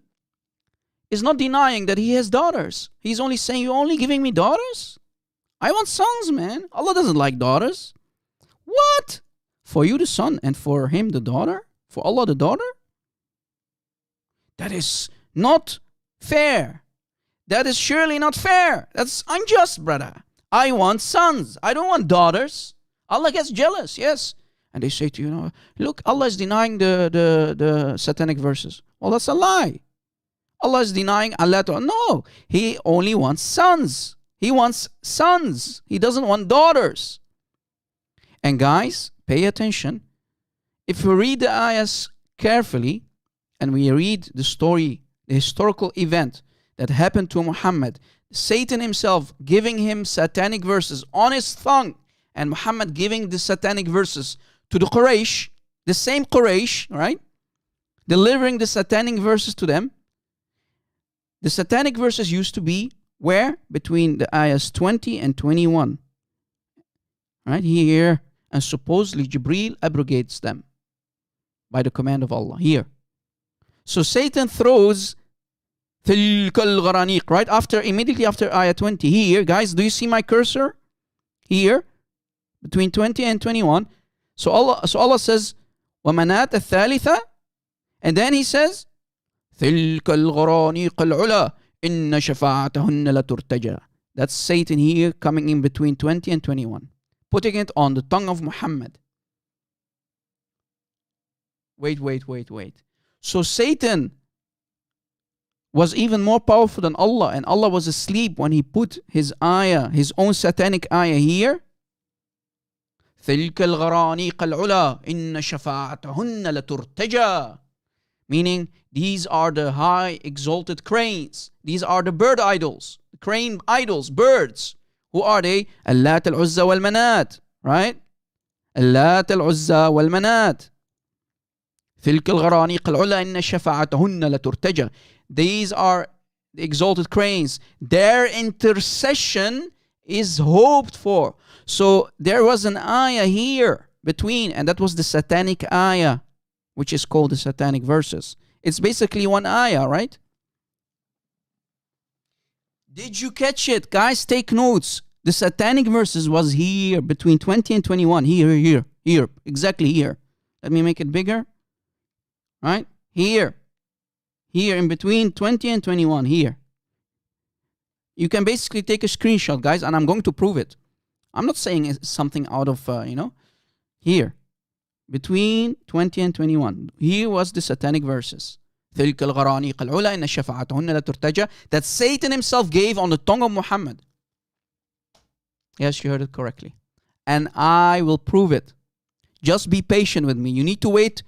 is not denying that he has daughters. He's only saying, you're only giving me daughters? I want sons, man. Allah doesn't like daughters. What? For you the son and for him the daughter? For Allah the daughter? That is not fair. That is surely not fair. That's unjust, brother. I want sons. I don't want daughters. Allah gets jealous, yes. And they say to you, look, Allah is denying the satanic verses. Well, that's a lie. Allah is denying Allah. No, he only wants sons. He wants sons. He doesn't want daughters. And guys, pay attention. If we read the ayahs carefully, and we read the story, the historical event that happened to Muhammad, Satan himself giving him satanic verses on his tongue, and Muhammad giving the satanic verses to the Quraysh, the same Quraysh, right? Delivering the satanic verses to them. The satanic verses used to be where? Between the ayahs 20 and 21. Right here. And supposedly Jibreel abrogates them by the command of Allah. Here. So Satan throws تِلْكَ الْغَرَانِيقِ, right? Immediately after ayah 20. Here, guys, do you see my cursor? Here. Between 20 and 21. So Allah says, وَمَنَاتَ الثَّالِثَةِ, and then he says, تِلْكَ الْغَرَانِيقَ الْعُلَى إِنَّ شَفَاعَتَهُنَّ لَتُرْتَجَى. That's Satan here coming in between 20 and 21. Putting it on the tongue of Muhammad. Wait. So Satan was even more powerful than Allah, and Allah was asleep when he put his ayah, his own satanic ayah here. تِلْكَ الْغَرَانِيقَ الْعُلَى إِنَّ شَفَاعَتَهُنَّ لَتُرْتَجَى. Meaning, these are the high exalted cranes. These are the bird idols. Crane idols, birds. Who are they? Allat, Al-Uzza, wal-Manat. Right? Allat, Al-Uzza, wal-Manat. تِلْكَ الْغَرَانِيقَ الْعُلَى إِنَّ شَفَاعَتَهُنَّ لَتُرْتَجَى. These are the exalted cranes. Their intercession is hoped for. So there was an ayah here between, and that was the satanic ayah, which is called the satanic verses. It's basically one ayah, right? Did you catch it? Guys, take notes. The satanic verses was here between 20 and 21. Here. Exactly here. Let me make it bigger. Right? Here in between 20 and 21. Here. You can basically take a screenshot, guys, and I'm going to prove it. I'm not saying it's something out of, here. Between 20 and 21. Here was the satanic verses. That Satan himself gave on the tongue of Muhammad. Yes, you heard it correctly. And I will prove it. Just be patient with me. You need to wait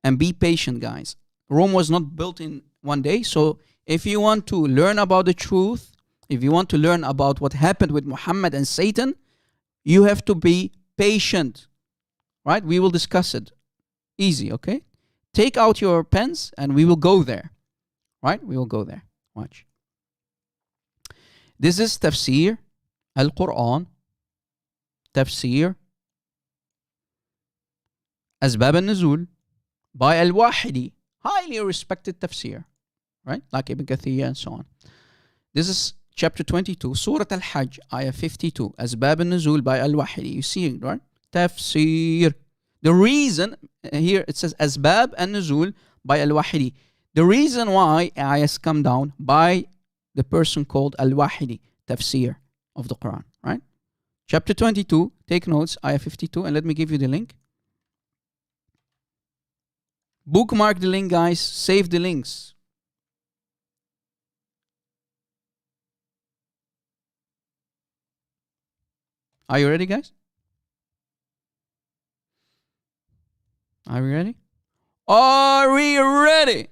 and be patient, guys. Rome was not built in one day. So if you want to learn about the truth, if you want to learn about what happened with Muhammad and Satan, you have to be patient. Right? We will discuss it. Easy, okay? Take out your pens and we will go there. Right? We will go there. Watch. This is Tafsir Al-Quran. Tafsir Asbab al-Nuzul by Al-Wahidi. Highly respected tafsir. Right? Like Ibn Kathir and so on. This is chapter 22, Surah Al-Hajj, ayah 52. Asbab al-Nuzul by Al-Wahidi. You see it, right? Tafsir. The reason, here it says Asbab al-Nuzul by Al-Wahidi. The reason why ayahs come down by the person called Al-Wahidi, tafsir of the Quran, right? Chapter 22, take notes, ayah 52, and let me give you the link. Bookmark the link, guys. Save the links. Are you ready, guys? Are we ready? Are we ready?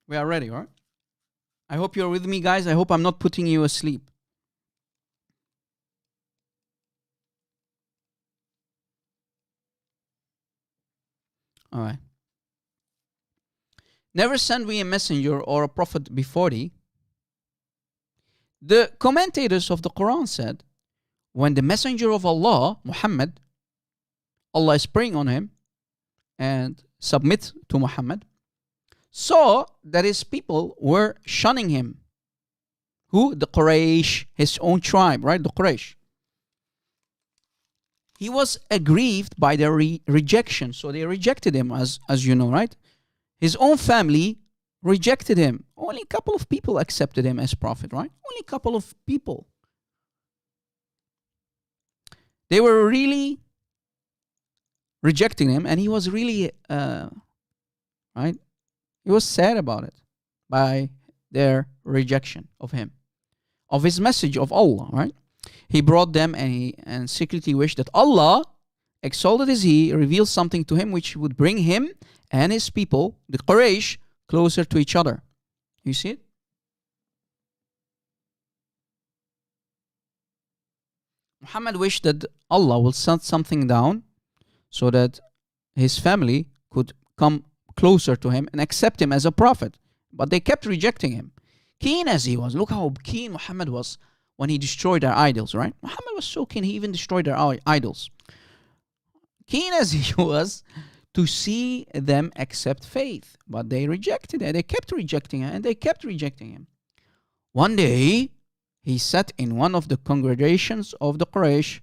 We are ready, right? I hope you're with me, guys. I hope I'm not putting you asleep. All right. Never send me a messenger or a prophet before thee. The commentators of the Quran said, when the messenger of Allah, Muhammad, Allah is praying on him and submit to Muhammad, saw that his people were shunning him. Who? The Quraysh, his own tribe, right? The Quraysh. He was aggrieved by their rejection, so they rejected him, as you know, right? His own family rejected him. Only a couple of people accepted him as prophet, right? Only a couple of people. They were really rejecting him, and he was really, right? He was sad about it, by their rejection of him, of his message of Allah, right? He brought them and secretly wished that Allah, exalted is He, revealed something to him which would bring him and his people, the Quraysh, closer to each other. You see it? Muhammad wished that Allah will send something down so that his family could come closer to him and accept him as a prophet. But they kept rejecting him. Keen as he was, look how keen Muhammad was when he destroyed their idols, right? Muhammad was so keen, he even destroyed their idols. Keen as he was to see them accept faith. But they rejected it. They kept rejecting it, and they kept rejecting him. One day, he sat in one of the congregations of the Quraysh.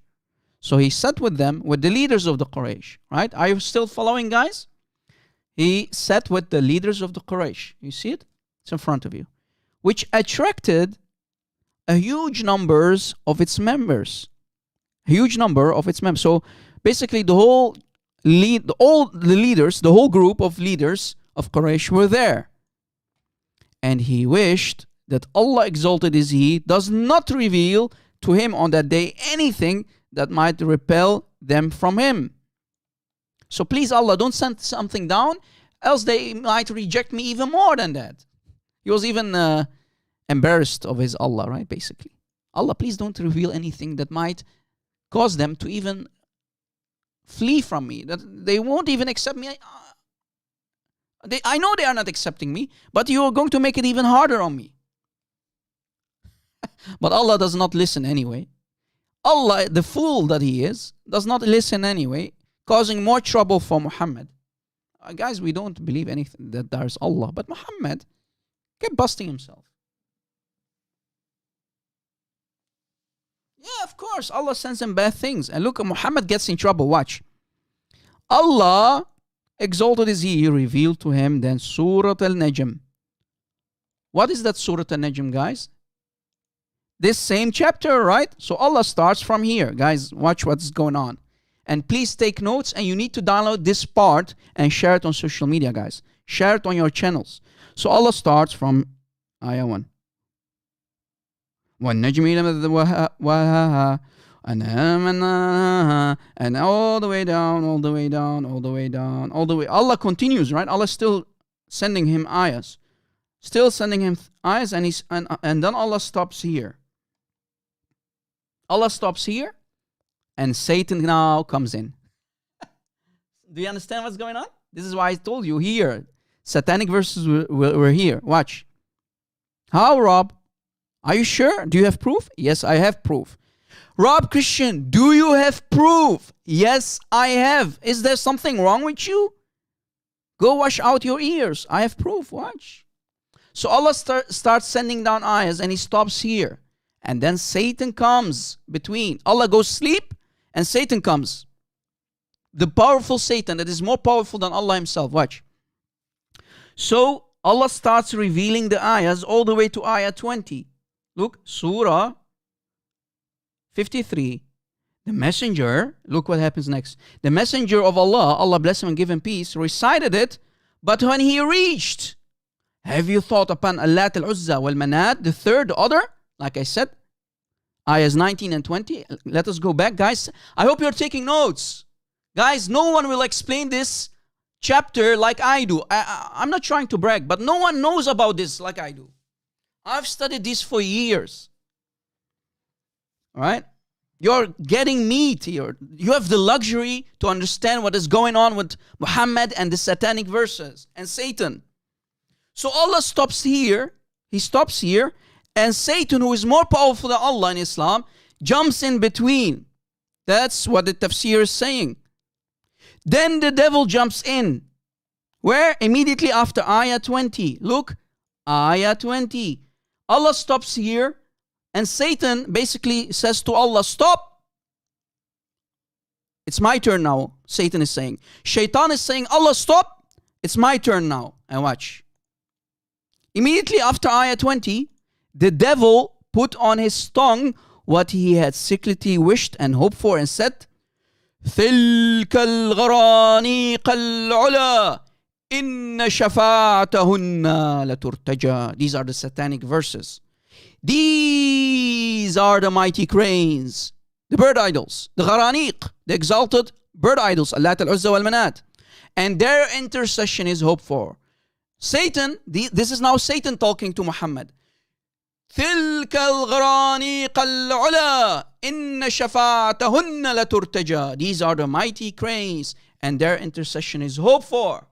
So he sat with them, with the leaders of the Quraysh, right? Are you still following, guys? He sat with the leaders of the Quraysh. You see it? It's in front of you. Which attracted a huge numbers of its members. Huge number of its members. So basically the whole the whole group of leaders of Quraysh were there. And he wished that Allah, exalted is He, does not reveal to him on that day anything that might repel them from him. So please, Allah, don't send something down, else they might reject me even more than that. He was even embarrassed of his Allah, right? Basically. Allah, please don't reveal anything that might cause them to even flee from me. That they won't even accept me. I know they are not accepting me, but you are going to make it even harder on me. But Allah does not listen anyway. Allah, the fool that He is, does not listen anyway, causing more trouble for Muhammad. Guys, we don't believe anything that there's Allah, but Muhammad kept busting himself. Yeah, of course. Allah sends him bad things. And look, Muhammad gets in trouble. Watch. Allah exalted is He revealed to him then Surah Al-Najm. What is that Surah Al-Najm, guys? This same chapter, right? So Allah starts from here. Guys, watch what's going on. And please take notes, and you need to download this part and share it on social media, guys. Share it on your channels. So Allah starts from Ayah 1. وَالنَّجْمِ إِذَا هَوَاهَا and all the way down, all the way down, all the way down, all the way. Allah continues, right? Allah still sending him ayahs. Still sending him ayahs, and then Allah stops here. Allah stops here, and Satan now comes in. Do you understand what's going on? This is why I told you here. Satanic verses were here. Watch. How, Rob? Are you sure? Do you have proof? Yes, I have proof. Rob Christian, do you have proof? Yes, I have. Is there something wrong with you? Go wash out your ears. I have proof. Watch. So Allah starts sending down ayahs, and He stops here. And then Satan comes between. Allah goes sleep, and Satan comes. The powerful Satan that is more powerful than Allah Himself. Watch. So Allah starts revealing the ayahs all the way to ayah 20. Look, Surah 53. The messenger, look what happens next. The messenger of Allah, Allah bless him and give him peace, recited it, but when he reached, have you thought upon Allat al-Uzza wal-Manat, the third, the other? Like I said, ayahs 19 and 20. Let us go back, guys. I hope you're taking notes. Guys, no one will explain this chapter like I do. I'm not trying to brag, but no one knows about this like I do. I've studied this for years. All right? You're getting meat here. You have the luxury to understand what is going on with Muhammad and the satanic verses and Satan. So Allah stops here. He stops here. And Satan, who is more powerful than Allah in Islam, jumps in between. That's what the tafsir is saying. Then the devil jumps in. Where? Immediately after ayah 20. Look, ayah 20. Allah stops here, and Satan basically says to Allah, stop. It's my turn now, Satan is saying. Shaitan is saying, Allah, stop. It's my turn now. And watch. Immediately after ayah 20, the devil put on his tongue what he had secretly wished and hoped for and said, تِلْكَ الْغَرَانِيقَ الْعُلَى إِنَّ شَفَاعَتَهُنَّ لَتُرْتَجَى. These are the satanic verses. These are the mighty cranes, the bird idols, the gharaniq, the exalted bird idols, Allat al-Uzza wal-Manat. And their intercession is hoped for. Satan, this is now Satan talking to Muhammad. تِلْكَ الْغَرَانِيقَ الْعُلَى إِنَّ شَفَاعَتَهُنَّ لَتُرْتَجَى. These are the mighty cranes, and their intercession is hoped for.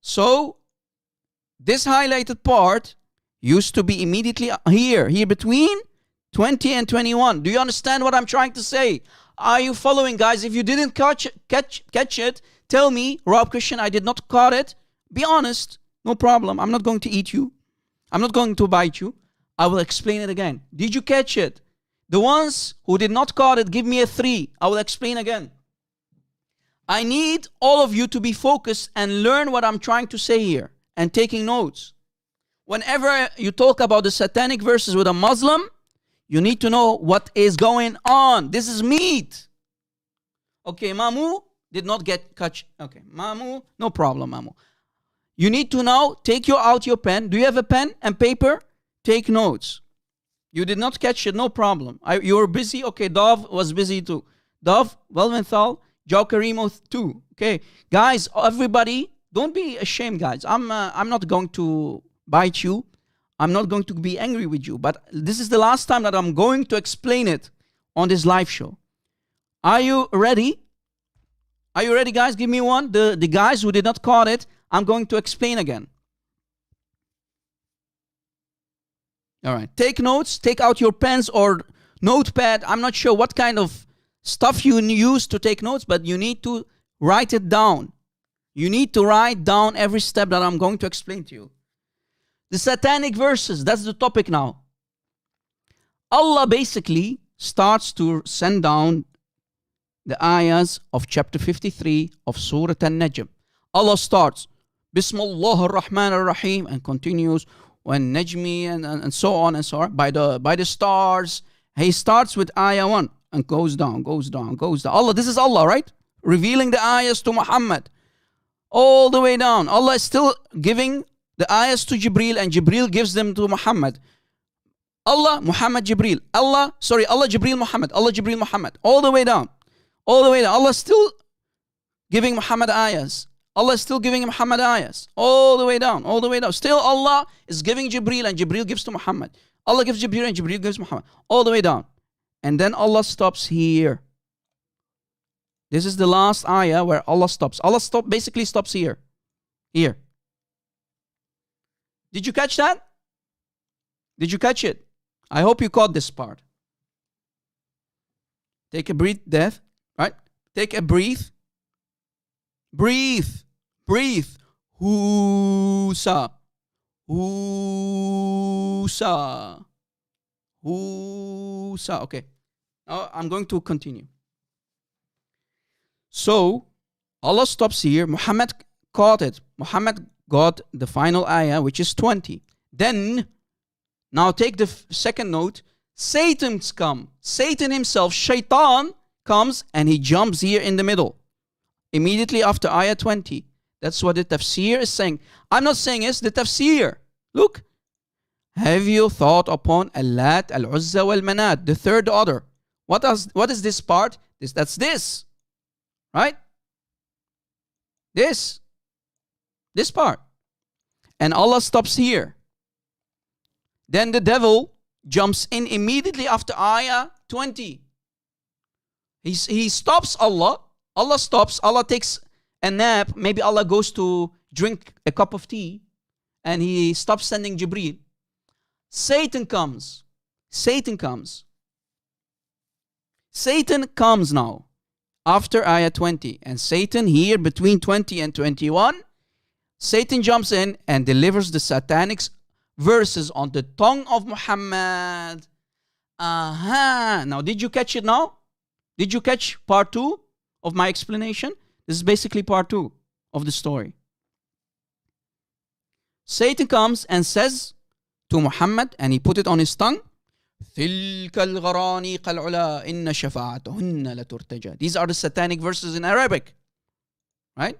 So, this highlighted part used to be immediately here between 20 and 21. Do you understand what I'm trying to say? Are you following, guys? If you didn't catch it, tell me, Rob Christian, I did not catch it. Be honest, no problem. I'm not going to eat you. I'm not going to bite you. I will explain it again. Did you catch it? The ones who did not catch it, give me a 3. I will explain again. I need all of you to be focused and learn what I'm trying to say here and taking notes. Whenever you talk about the satanic verses with a Muslim, you need to know what is going on. This is meat. Okay, Mamu did not get catch. Okay, Mamu, no problem, Mamu. You need to now take out your pen. Do you have a pen and paper? Take notes. You did not catch it, no problem. You were busy. Okay, Dov was busy too. Dov, Welmenthal, Joe Karimo too. Okay, guys, everybody, don't be ashamed, guys. I'm not going to bite you. I'm not going to be angry with you. But this is the last time that I'm going to explain it on this live show. Are you ready? Are you ready, guys? Give me one. The guys who did not catch it, I'm going to explain again. All right. Take notes. Take out your pens or notepad. I'm not sure what kind of stuff you use to take notes, but you need to write it down. You need to write down every step that I'm going to explain to you. The satanic verses, that's the topic now. Allah basically starts to send down the ayahs of chapter 53 of Surah An-Najm. Allah starts, Bismillah ar-Rahman ar-Rahim, and continues, when Najmi, and so on and so on, by the stars. He starts with ayah 1 and goes down. Allah, this is Allah, right? Revealing the ayahs to Muhammad. All the way down. Allah is still giving the ayahs to Jibreel, and Jibreel gives them to Muhammad. Allah, Muhammad, Jibreel. Allah, Jibreel, Muhammad. Allah, Jibreel, Muhammad. All the way down. Allah still giving Muhammad ayahs. Allah is still giving Muhammad ayahs. All the way down. Still Allah is giving Jibreel, and Jibreel gives to Muhammad. Allah gives Jibreel, and Jibreel gives Muhammad. All the way down. And then Allah stops here. This is the last ayah where Allah stops. Basically stops here. Here. Did you catch that? Did you catch it? I hope you caught this part. Take a breath, right? Take a breath. Breathe. Husa. Okay. Now I'm going to continue. So, Allah stops here. Muhammad caught it. Muhammad got the final ayah, which is 20. Then, now take the second note. Satan's come. Satan himself, Shaitan, comes and he jumps here in the middle. Immediately after ayah 20. That's what the tafsir is saying. I'm not saying it's the tafsir. Look. Have you thought upon Al-Lat, Al-Uzza, Wal-Manat, the third order? What is this part? That's this. Right? This part. And Allah stops here. Then the devil jumps in immediately after ayah 20. He stops Allah. Allah stops. Allah takes a nap. Maybe Allah goes to drink a cup of tea. And he stops sending Jibreel. Satan comes now. After ayah 20. And Satan here between 20 and 21. Satan jumps in and delivers the satanic verses on the tongue of Muhammad. Now, did you catch it now? Did you catch part 2 of my explanation? This is basically part 2 of the story. Satan comes and says to Muhammad, and he put it on his tongue, تِلْكَ الْغَرَانِيقَ الْعُلَىٰ إِنَّ شَفَاعَتَهُنَّ لَتُرْتَجَى. These are the satanic verses in Arabic. Right?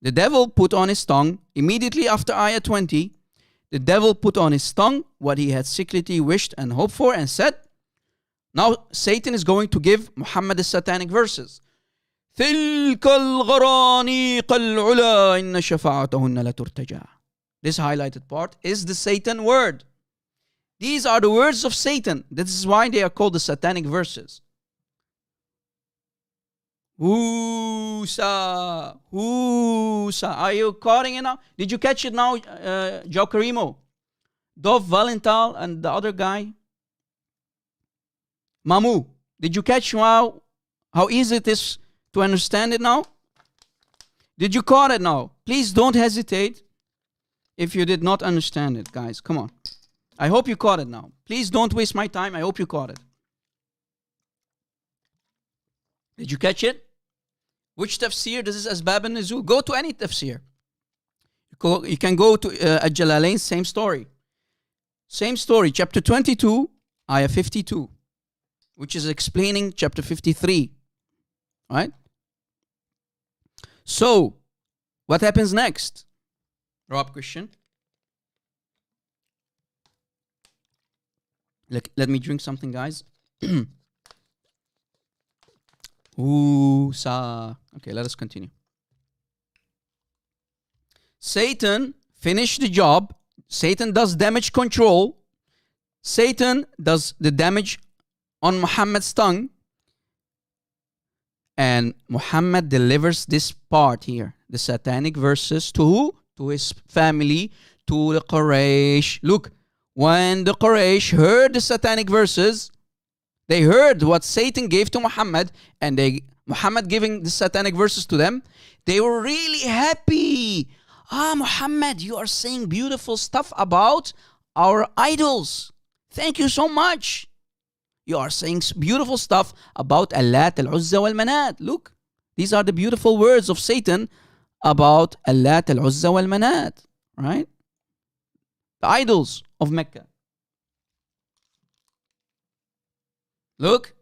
The devil put on his tongue, immediately after ayah 20, the devil put on his tongue what he had secretly wished and hoped for, and said, now Satan is going to give Muhammad the satanic verses. تِلْكَ الْغَرَانِيقَ الْعُلَىٰ إِنَّ شَفَاعَتَهُنَّ لَتُرْتَجَى. This highlighted part is the Satan word. These are the words of Satan. This is why they are called the satanic verses. Husa. Are you caughting it now? Did you catch it now, Joe Karimo? Dov Valental and the other guy? Mamu. Did you catch how easy it is to understand it now? Did you caught it now? Please don't hesitate if you did not understand it, guys. Come on. I hope you caught it now. Please don't waste my time. I hope you caught it. Did you catch it? Which tafsir? This is Asbab al-Nuzul. Go to any tafsir. You can go to Al-Jalalain, same story. Same story, chapter 22, ayah 52, which is explaining chapter 53. Right? So, what happens next? Rob, Christian. Let me drink something, guys. Okay, let us continue. Satan finished the job. Satan does damage control. Satan does the damage on Muhammad's tongue. And Muhammad delivers this part here. The satanic verses to who? To his family, to the Quraysh. Look, when the Quraysh heard the satanic verses, they heard what Satan gave to Muhammad, and Muhammad giving the satanic verses to them, they were really happy. Muhammad, you are saying beautiful stuff about our idols. Thank you so much. You are saying beautiful stuff about Allat, Al-Uzza, wal-Manat. Look, these are the beautiful words of Satan about Allat, Al-Uzza, wal-Manat. Right? The idols of Mecca. Look,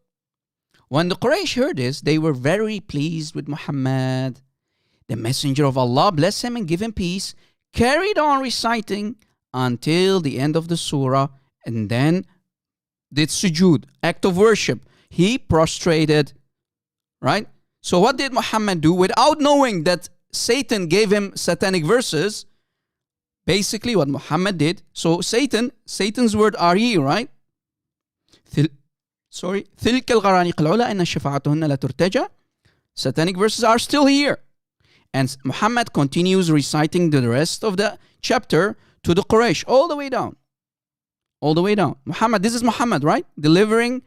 when the Quraysh heard this, they were very pleased with Muhammad. The messenger of Allah, bless him and give him peace, carried on reciting until the end of the surah, and then did sujood, act of worship. He prostrated, right? So what did Muhammad do? Without knowing that Satan gave him satanic verses, basically what Muhammad did, so Satan's word are ye, right? تلك الغرانيق العلا إن شفاعتهن لا ترتجى. Satanic verses are still here. And Muhammad continues reciting the rest of the chapter to the Quraysh, all the way down. All the way down. Muhammad, this is Muhammad, right? Delivering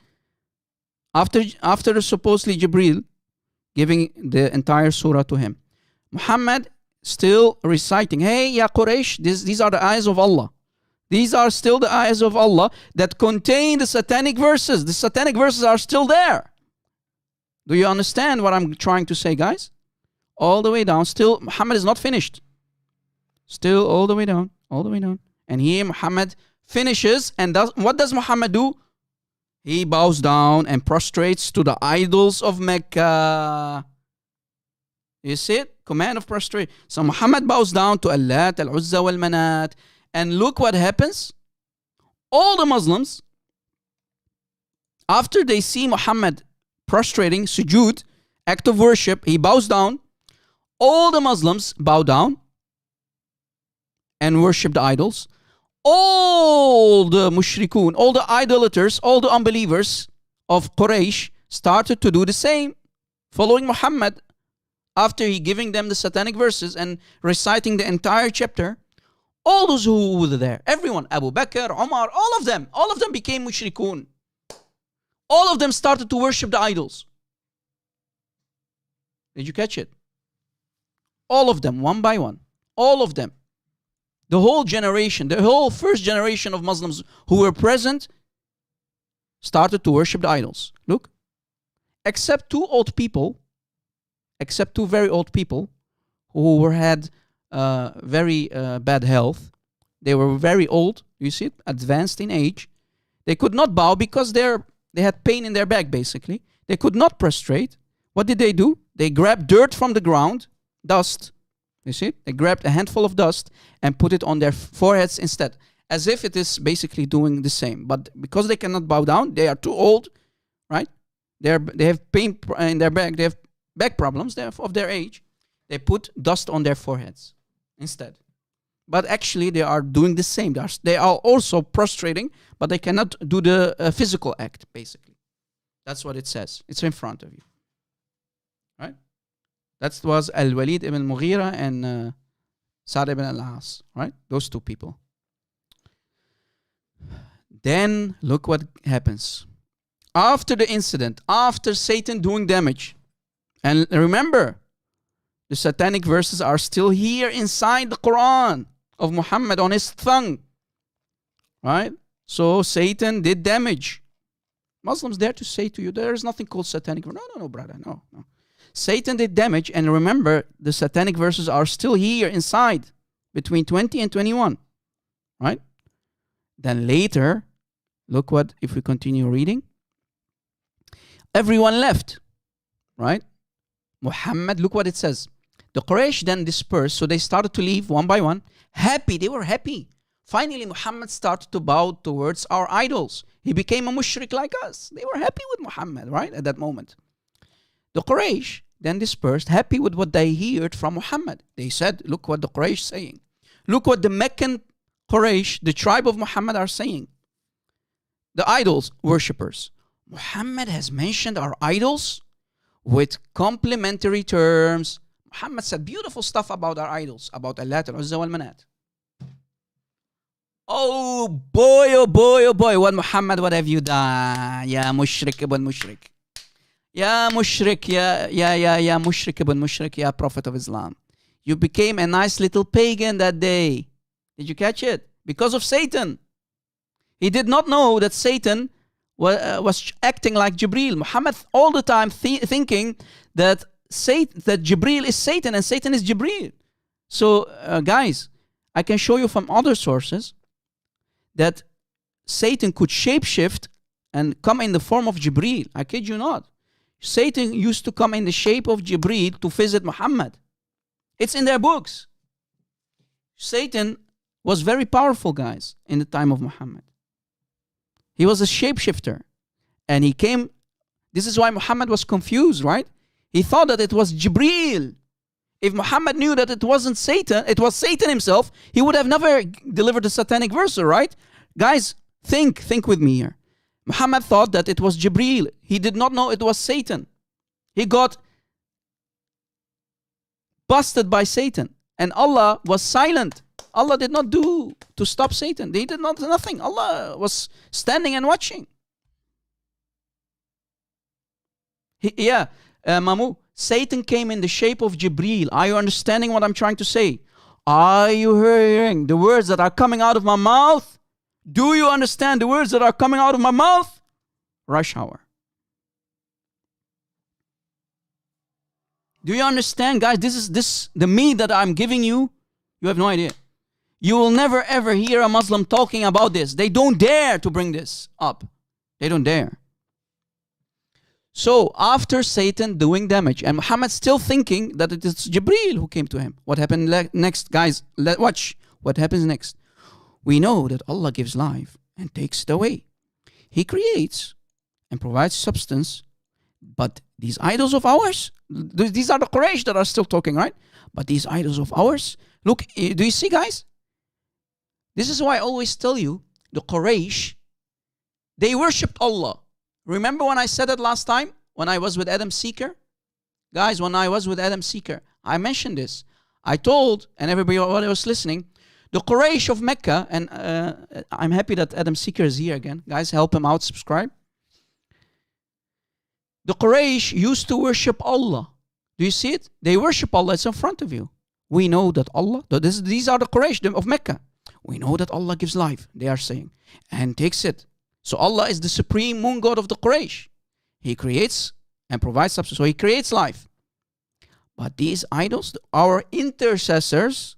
after supposedly Jibreel giving the entire surah to him. Muhammad still reciting, hey, ya Quraysh, these are the eyes of Allah. These are still the eyes of Allah that contain the satanic verses. The satanic verses are still there. Do you understand what I'm trying to say, guys? All the way down. Still, Muhammad is not finished. Still all the way down. All the way down. And here Muhammad finishes. And what does Muhammad do? He bows down and prostrates to the idols of Mecca. You see it? Command of prostrate. So Muhammad bows down to Allat, Al-Uzza, wal-Manat. And look what happens. All the Muslims, after they see Muhammad prostrating, sujood, act of worship, he bows down. All the Muslims bow down and worship the idols. All the mushrikun, all the idolaters, all the unbelievers of Quraysh started to do the same, following Muhammad after he giving them the satanic verses and reciting the entire chapter. All those who were there, everyone, Abu Bakr, Umar, all of them became mushrikun. All of them started to worship the idols. Did you catch it? All of them, one by one. All of them. The whole generation, the whole first generation of Muslims who were present started to worship the idols. Look. Except two very old people who had very bad health. They were very old, you see it, advanced in age. They could not bow because they had pain in their back, basically. They could not prostrate. What did they do? They grabbed dirt from the ground, dust. You see it? They grabbed a handful of dust and put it on their foreheads instead, as if it is basically doing the same. But because they cannot bow down, they are too old, right? They have pain in their back. They have back problems of their age. They put dust on their foreheads instead. But actually, they are doing the same. They are also prostrating, but they cannot do the physical act, basically. That's what it says. It's in front of you. Right? That was Al-Walid ibn Mughira and Sa'd ibn al-As. Right? Those two people. Then, look what happens. After the incident, after Satan doing damage, and remember, the satanic verses are still here inside the Quran of Muhammad on his tongue. Right? So Satan did damage. Muslims dare to say to you, there is nothing called satanic. No, brother, no. Satan did damage, and remember, the satanic verses are still here inside, between 20 and 21. Right? Then later, look what, if we continue reading, everyone left. Right? Muhammad, look what it says. The Quraysh then dispersed, so they started to leave one by one. Happy, they were happy. Finally, Muhammad started to bow towards our idols. He became a mushrik like us. They were happy with Muhammad, right, at that moment. The Quraysh then dispersed, happy with what they heard from Muhammad. They said, look what the Quraysh saying. Look what the Meccan Quraysh, the tribe of Muhammad, are saying. The idols worshippers. Muhammad has mentioned our idols with complimentary terms. Muhammad said beautiful stuff about our idols, about Allat, Al-Uzza, wal-Manat. Oh boy, what have you done? Ya mushrik ibn mushrik. Ya mushrik, ya mushrik ibn mushrik, ya Prophet of Islam. You became a nice little pagan that day. Did you catch it? Because of Satan. He did not know that Satan was acting like Jibreel. Muhammad all the time thinking that Jibreel is Satan and Satan is Jibreel. So guys, I can show you from other sources that Satan could shapeshift and come in the form of Jibreel. I kid you not. Satan used to come in the shape of Jibreel to visit Muhammad. It's in their books. Satan was very powerful, guys, in the time of Muhammad. He was a shapeshifter. And he came. This is why Muhammad was confused, right? He thought that it was Jibreel. If Muhammad knew that it wasn't Satan, it was Satan himself, he would have never delivered the satanic verse, right? Guys, think with me here. Muhammad thought that it was Jibreel. He did not know it was Satan. He got busted by Satan. And Allah was silent. Allah did not do to stop Satan. They did not nothing. Allah was standing and watching. Mamu, Satan came in the shape of Jibreel. Are you understanding what I'm trying to say? Are you hearing the words that are coming out of my mouth? Do you understand the words that are coming out of my mouth? Rush hour. Do you understand, guys? This is the me that I'm giving you. You have no idea. You will never ever hear a Muslim talking about this. They don't dare to bring this up. They don't dare. So after Satan doing damage and Muhammad still thinking that it is Jibreel who came to him. What happened next, guys? Watch what happens next. We know that Allah gives life and takes it away. He creates and provides substance. But these idols of ours, these are the Quraysh that are still talking, right? But these idols of ours, look, do you see, guys? This is why I always tell you, the Quraysh, they worshipped Allah. Remember when I said it last time? When I was with Adam Seeker? Guys, when I was with Adam Seeker, I mentioned this. I told, and everybody was listening, the Quraysh of Mecca, and I'm happy that Adam Seeker is here again. Guys, help him out, subscribe. The Quraysh used to worship Allah. Do you see it? They worship Allah. It's in front of you. We know that Allah, these are the Quraysh of Mecca. We know that Allah gives life, they are saying, and takes it. So Allah is the supreme moon god of the Quraysh. He creates and provides substance. So He creates life. But these idols, our intercessors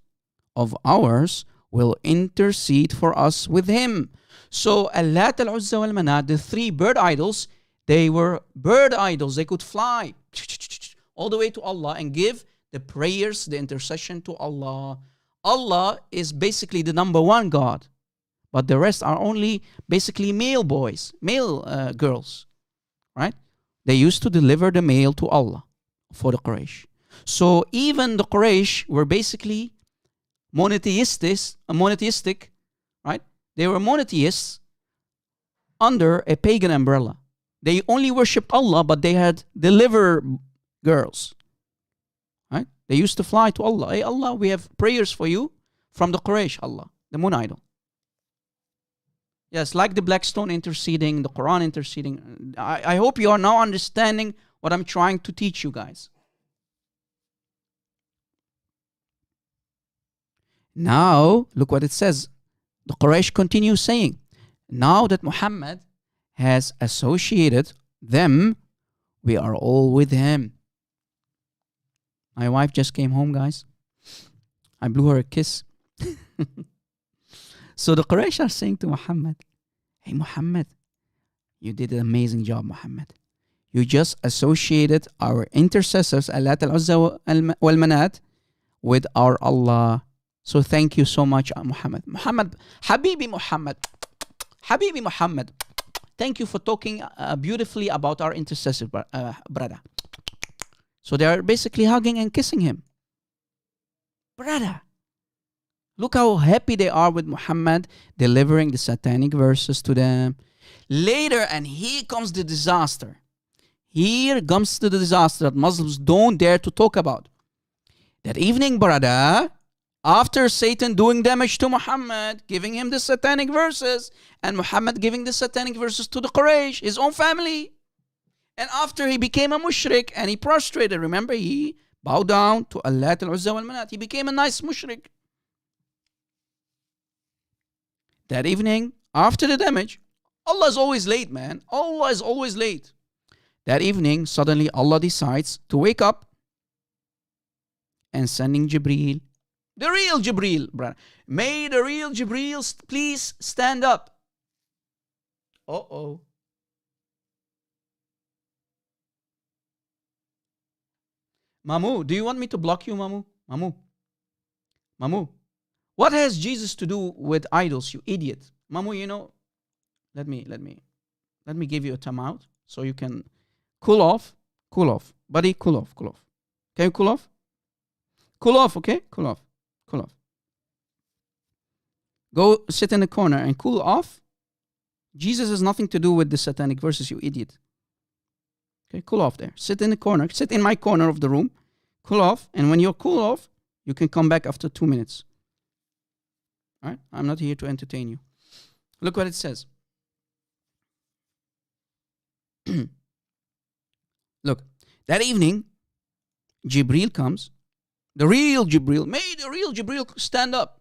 of ours, will intercede for us with Him. So Allat, Al-Uzza, Wal-Manat, the three bird idols, they were bird idols. They could fly all the way to Allah and give the prayers, the intercession to Allah. Allah is basically the number one God. But the rest are only basically male boys, male girls. Right? They used to deliver the mail to Allah for the Quraysh. So even the Quraysh were basically monotheistic, right? They were monotheists under a pagan umbrella. They only worshipped Allah, but they had deliver girls. Right? They used to fly to Allah. Hey Allah, we have prayers for you from the Quraysh, Allah, the moon idol. Yes, like the black stone interceding, the Quran interceding. I hope you are now understanding what I'm trying to teach you guys. Now, look what it says. The Quraysh continue saying, now that Muhammad has associated them, we are all with him. My wife just came home, guys. I blew her a kiss. So the Quraysh are saying to Muhammad, hey Muhammad, you did an amazing job, Muhammad. You just associated our intercessors, Allat, Al-Uzza, Wal-Manat, with our Allah. So thank you so much, Muhammad. Habibi Muhammad. Thank you for talking beautifully about our intercessor, brother. So they are basically hugging and kissing him. Brother. Look how happy they are with Muhammad delivering the satanic verses to them. Later, and here comes the disaster. Here comes the disaster that Muslims don't dare to talk about. That evening, brother, after Satan doing damage to Muhammad, giving him the satanic verses, and Muhammad giving the satanic verses to the Quraysh, his own family. And after he became a mushrik and he prostrated, remember, he bowed down to Allat, Al-Uzza, Wal-Manat. He became a nice mushrik. That evening, After the damage, Allah is always late, man. Allah is always late. That evening, suddenly Allah decides to wake up and sending Jibreel, the real Jibreel, brother. May the real Jibreel please stand up. Uh-oh. Mamu, do you want me to block you, Mamu? Mamu. What has Jesus to do with idols, you idiot? Mamu, you know, let me give you a timeout so you can cool off. Cool off. Buddy, cool off. Can you cool off? Cool off, okay? Cool off. Go sit in the corner and cool off. Jesus has nothing to do with the satanic verses, you idiot. Okay, cool off there. Sit in the corner. Sit in my corner of the room. Cool off. And when you're cool off, you can come back after 2 minutes. All right? I'm not here to entertain you. Look what it says. Look, that evening, Jibreel comes. The real Jibreel. May the real Jibreel stand up.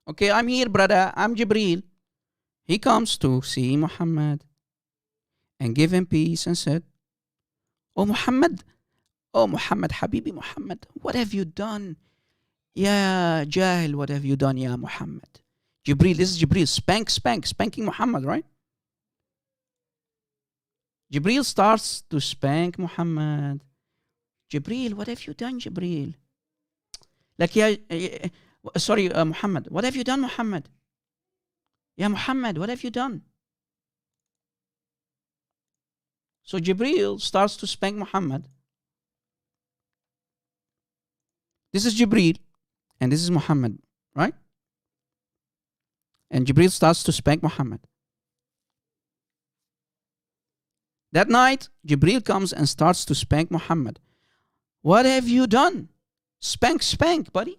Okay, I'm here, brother. I'm Jibreel. He comes to see Muhammad and give him peace and said, Oh Muhammad, Habibi Muhammad, what have you done? Ya Jahil, what have you done, Ya Muhammad? Jibreel, this is Jibreel, spanking Muhammad, right? Jibreel starts to spank Muhammad. Jibreel, what have you done, Jibreel? Like, Muhammad, what have you done, Muhammad? Ya Muhammad, what have you done? So Jibreel starts to spank Muhammad. This is Jibreel, and this is Muhammad, right? And Jibreel starts to spank Muhammad. That night, Jibreel comes and starts to spank Muhammad. What have you done? Spank, buddy.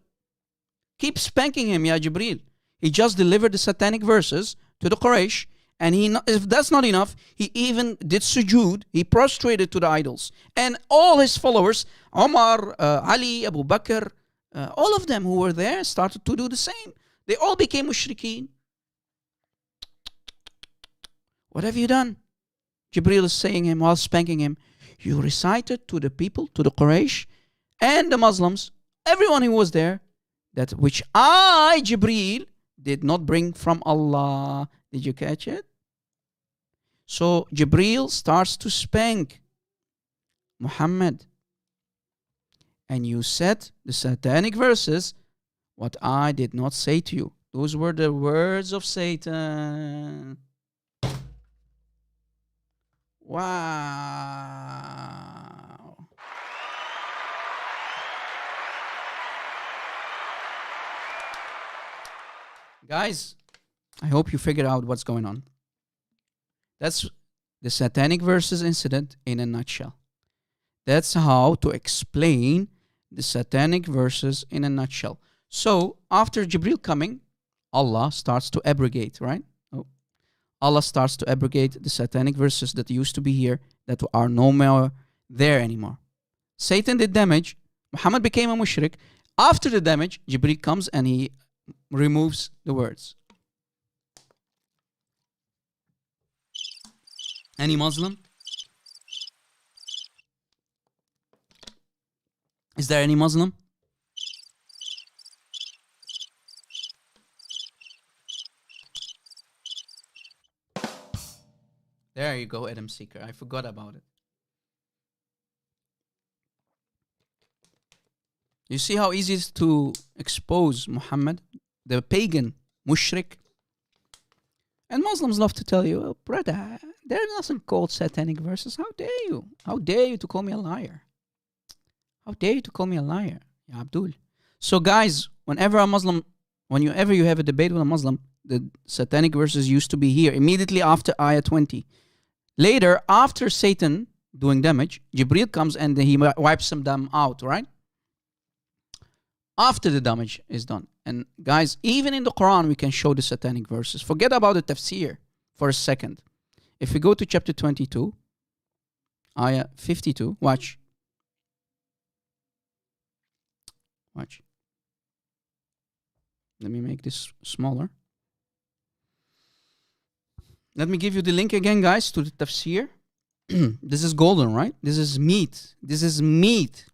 Keep spanking him, Ya Jibreel. He just delivered the satanic verses to the Quraysh, and if that's not enough, he even did sujood. He prostrated to the idols. And all his followers, Omar, Ali, Abu Bakr, all of them who were there started to do the same. They all became mushrikeen. What have you done? Jibreel is saying him while spanking him, you recited to the people, to the Quraysh, and the Muslims, everyone who was there, that which I, Jibreel, did not bring from Allah. Did you catch it? So Jibreel starts to spank Muhammad. And you said the satanic verses, what I did not say to you. Those were the words of Satan. Wow. Guys, I hope you figured out what's going on. That's the satanic verses incident in a nutshell. That's how to explain the satanic verses in a nutshell. So, after Jibreel coming, Allah starts to abrogate, right? Allah starts to abrogate the satanic verses that used to be here, that are no more there anymore. Satan did damage. Muhammad became a mushrik. After the damage, Jibreel comes and he removes the words. Any Muslim? Is there any Muslim? There you go, Adam Seeker. I forgot about it. You see how easy it is to expose Muhammad, the pagan mushrik? And Muslims love to tell you, oh, brother, there are nothing called satanic verses. How dare you? How dare you to call me a liar? How dare you to call me a liar, Ya Abdul? So guys, whenever you have a debate with a Muslim, the satanic verses used to be here immediately after Ayah 20. Later, after Satan doing damage, Jibreel comes and he wipes them out, right? After the damage is done. And guys, even in the Quran, we can show the satanic verses. Forget about the tafsir for a second. If we go to chapter 22, Ayah 52, watch. Let me make this smaller. Let me give you the link again, guys, to the tafsir. This is golden, right? This is meat. This is meat.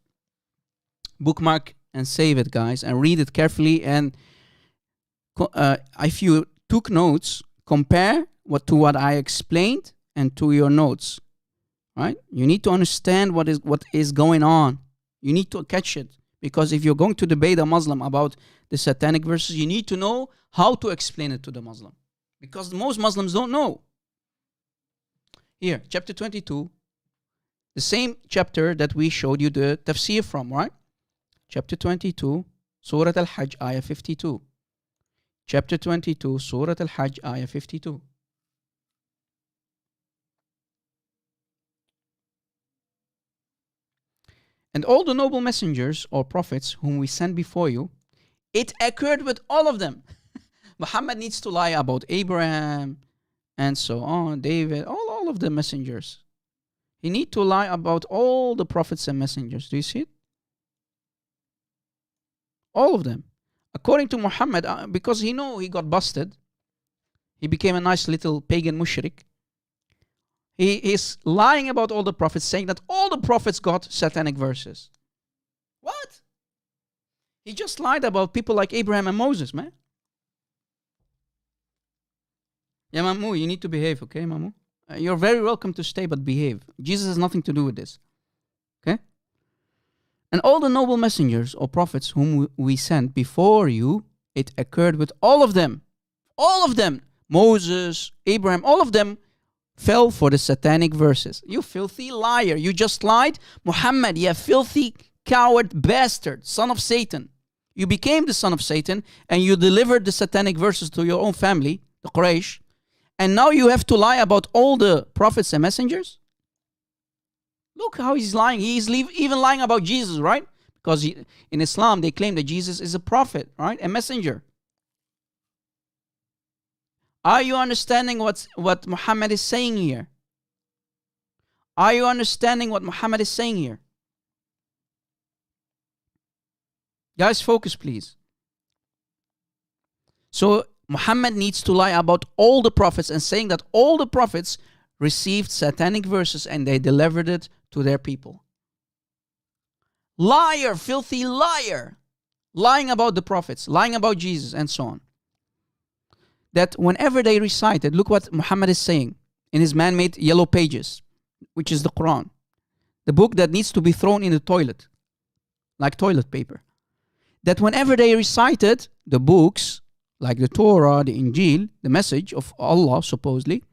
Bookmark and save it, guys, and read it carefully. And if you took notes, compare to what I explained and to your notes, right? You need to understand what is going on. You need to catch it. Because if you're going to debate a Muslim about the satanic verses, you need to know how to explain it to the Muslim. Because most Muslims don't know. Here, chapter 22, the same chapter that we showed you the tafsir from, right? Chapter 22, Surah Al-Hajj, ayah 52. Chapter 22, Surah Al-Hajj, ayah 52. And all the noble messengers or prophets whom we sent before you, it occurred with all of them. Muhammad needs to lie about Abraham and so on, David, all of the messengers. He needs to lie about all the prophets and messengers. Do you see it? All of them. According to Muhammad, because he got busted, he became a nice little pagan mushrik. He is lying about all the prophets, saying that all the prophets got satanic verses. What? He just lied about people like Abraham and Moses, man. Yeah, Mamu, you need to behave, okay, Mamu? You're very welcome to stay, but behave. Jesus has nothing to do with this. Okay? And all the noble messengers or prophets whom we sent before you, it occurred with all of them. All of them. Moses, Abraham, all of them fell for the satanic verses. You filthy liar. You just lied. Muhammad, you filthy coward bastard, son of Satan. You became the son of Satan and you delivered the satanic verses to your own family, the Quraysh. And now you have to lie about all the prophets and messengers? Look how he's lying. He's even lying about Jesus, right? Because in Islam, they claim that Jesus is a prophet, right? A messenger. Are you understanding what Muhammad is saying here? Are you understanding what Muhammad is saying here? Guys, focus, please. So, Muhammad needs to lie about all the prophets and saying that all the prophets received satanic verses and they delivered it to their people. Liar, filthy liar. Lying about the prophets, lying about Jesus, and so on. That whenever they recited, look what Muhammad is saying in his man-made yellow pages, which is the Quran. The book that needs to be thrown in the toilet, like toilet paper. That whenever they recited the books, like the Torah, the Injil, the message of Allah, supposedly,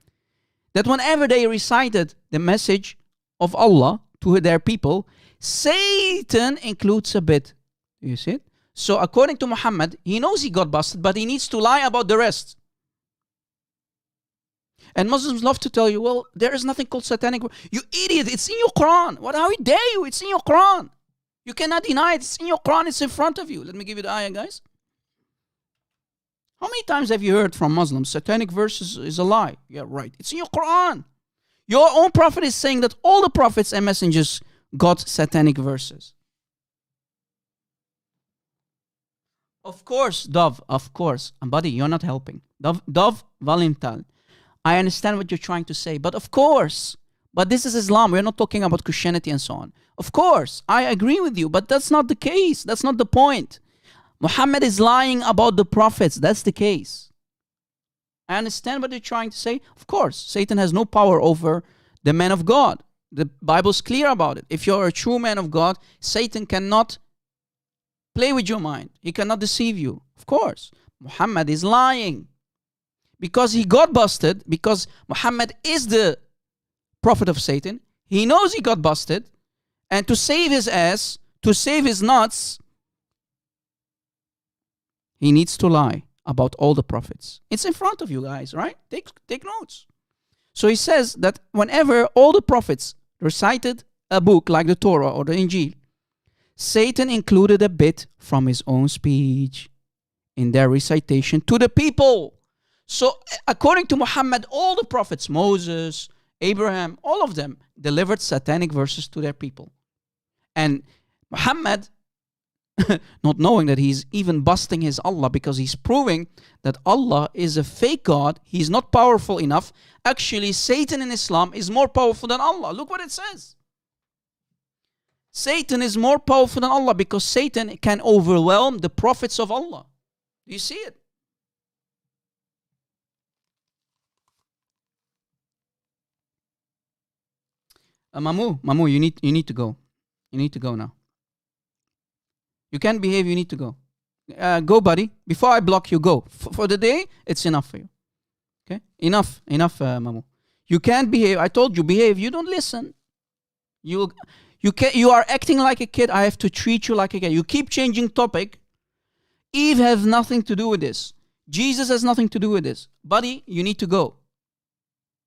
that whenever they recited the message of Allah to their people, Satan includes a bit. Do you see it? So according to Muhammad, he knows he got busted, but he needs to lie about the rest. And Muslims love to tell you, well, there is nothing called satanic. You idiot, it's in your Quran. How dare you? It's in your Quran. You cannot deny it. It's in your Quran. It's in front of you. Let me give you the ayah, guys. How many times have you heard from Muslims, satanic verses is a lie? Yeah, right. It's in your Quran. Your own prophet is saying that all the prophets and messengers got satanic verses. Of course, Dov, of course. And buddy, you're not helping. Dov Valental. I understand what you're trying to say, but of course. But this is Islam. We're not talking about Christianity and so on. Of course, I agree with you, but that's not the case. That's not the point. Muhammad is lying about the prophets. That's the case. I understand what you're trying to say. Of course, Satan has no power over the man of God. The Bible's clear about it. If you're a true man of God, Satan cannot play with your mind. He cannot deceive you. Of course, Muhammad is lying. Because he got busted, because Muhammad is the prophet of Satan, he knows he got busted, and to save his ass, to save his nuts, he needs to lie about all the prophets. It's in front of you guys, right? Take notes. So he says that whenever all the prophets recited a book like the Torah or the Injil, Satan included a bit from his own speech in their recitation to the people. So according to Muhammad, all the prophets, Moses, Abraham, all of them delivered satanic verses to their people. And Muhammad not knowing that he's even busting his Allah, because he's proving that Allah is a fake God. He's not powerful enough. Actually, Satan in Islam is more powerful than Allah. Look what it says. Satan is more powerful than Allah because Satan can overwhelm the prophets of Allah. Do you see it? Mamu, you need to go. You need to go now. You can't behave, you need to go. Go, buddy. Before I block you, go. For the day, it's enough for you. Okay? Enough, Mamu. You can't behave. I told you, behave. You don't listen. You are acting like a kid. I have to treat you like a kid. You keep changing topic. Eve has nothing to do with this. Jesus has nothing to do with this. Buddy, you need to go.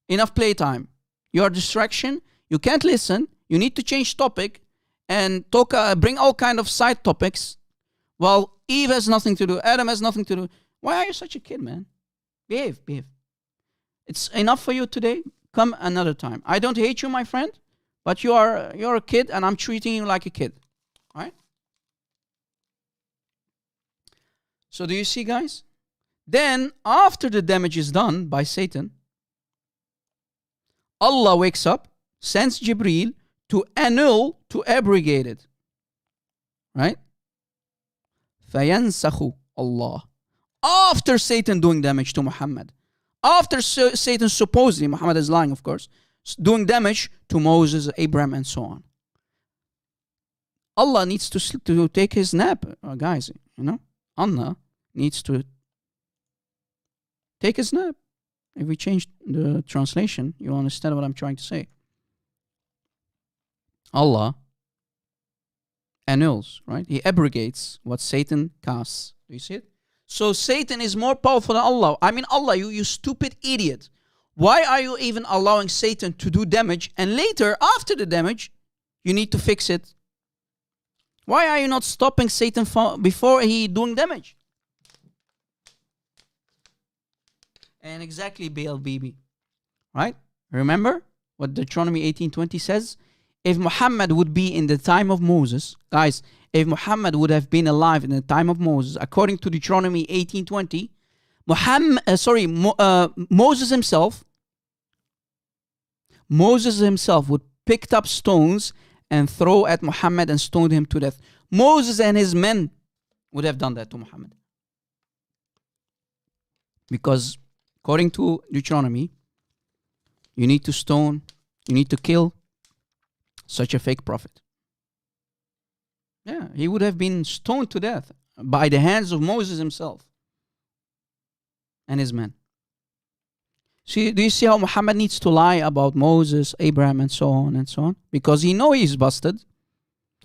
Enough playtime. You are distraction. You can't listen. You need to change topic and talk. Bring all kind of side topics. Well, Eve has nothing to do. Adam has nothing to do. Why are you such a kid, man? Behave. It's enough for you today. Come another time. I don't hate you, my friend, but you're a kid, and I'm treating you like a kid. All right? So do you see, guys? Then, after the damage is done by Satan, Allah wakes up, sends Jibreel to annul, to abrogate it. Right? فَيَنْسَخُ Allah. After Satan doing damage to Muhammad, after Satan supposedly, Muhammad is lying of course, doing damage to Moses, Abraham and so on. Allah needs to take his nap, guys, you know. Allah needs to take his nap. If we change the translation, you understand what I'm trying to say. Allah annuls, right? He abrogates what Satan casts. Do you see it? So Satan is more powerful than Allah. I mean, Allah, you stupid idiot. Why are you even allowing Satan to do damage? And later, after the damage, you need to fix it. Why are you not stopping Satan before he doing damage? And exactly BLBB. Right? Remember what Deuteronomy 18:20 says? If Muhammad would be in the time of Moses, guys, if Muhammad would have been alive in the time of Moses, according to Deuteronomy 18:20, Moses himself would pick up stones and throw at Muhammad and stoned him to death. Moses and his men would have done that to Muhammad. Because according to Deuteronomy, you need to stone, you need to kill such a fake prophet. Yeah, he would have been stoned to death by the hands of Moses himself and his men. See, do you see how Muhammad needs to lie about Moses, Abraham, and so on and so on? Because he knows he's busted.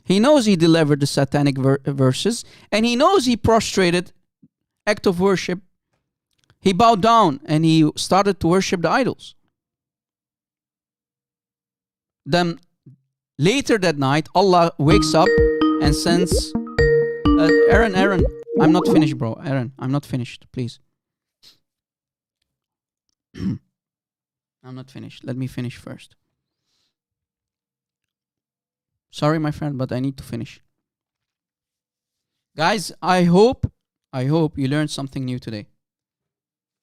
He knows he delivered the satanic verses, and he knows he prostrated, act of worship. He bowed down and he started to worship the idols. Then later that night, Allah wakes up and sends... Aaron, I'm not finished, bro. Aaron, I'm not finished, please. I'm not finished. Let me finish first. Sorry, my friend, but I need to finish. Guys, I hope you learned something new today.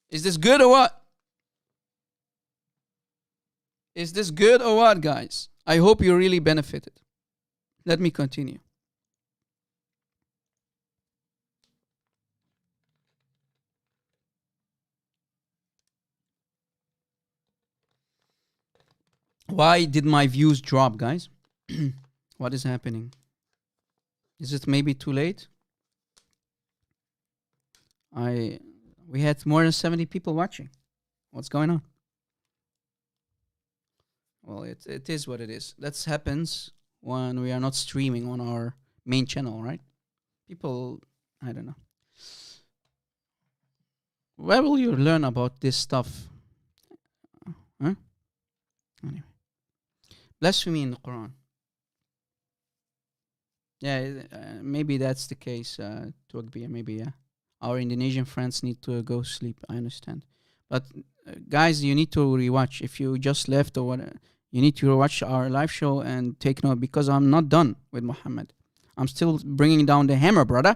Is this good or what? Is this good or what, guys? I hope you really benefited. Let me continue. Why did my views drop, guys? What is happening? Is it maybe too late? We had more than 70 people watching. What's going on? Well, it is what it is. That happens when we are not streaming on our main channel, right? People, I don't know. Where will you learn about this stuff? Huh? Anyway. Blasphemy in the Quran. Yeah, maybe that's the case, Tuakbir, maybe, yeah. Our Indonesian friends need to go sleep, I understand. But, guys, you need to rewatch. If you just left or what, you need to watch our live show and take note, because I'm not done with Muhammad. I'm still bringing down the hammer, brother.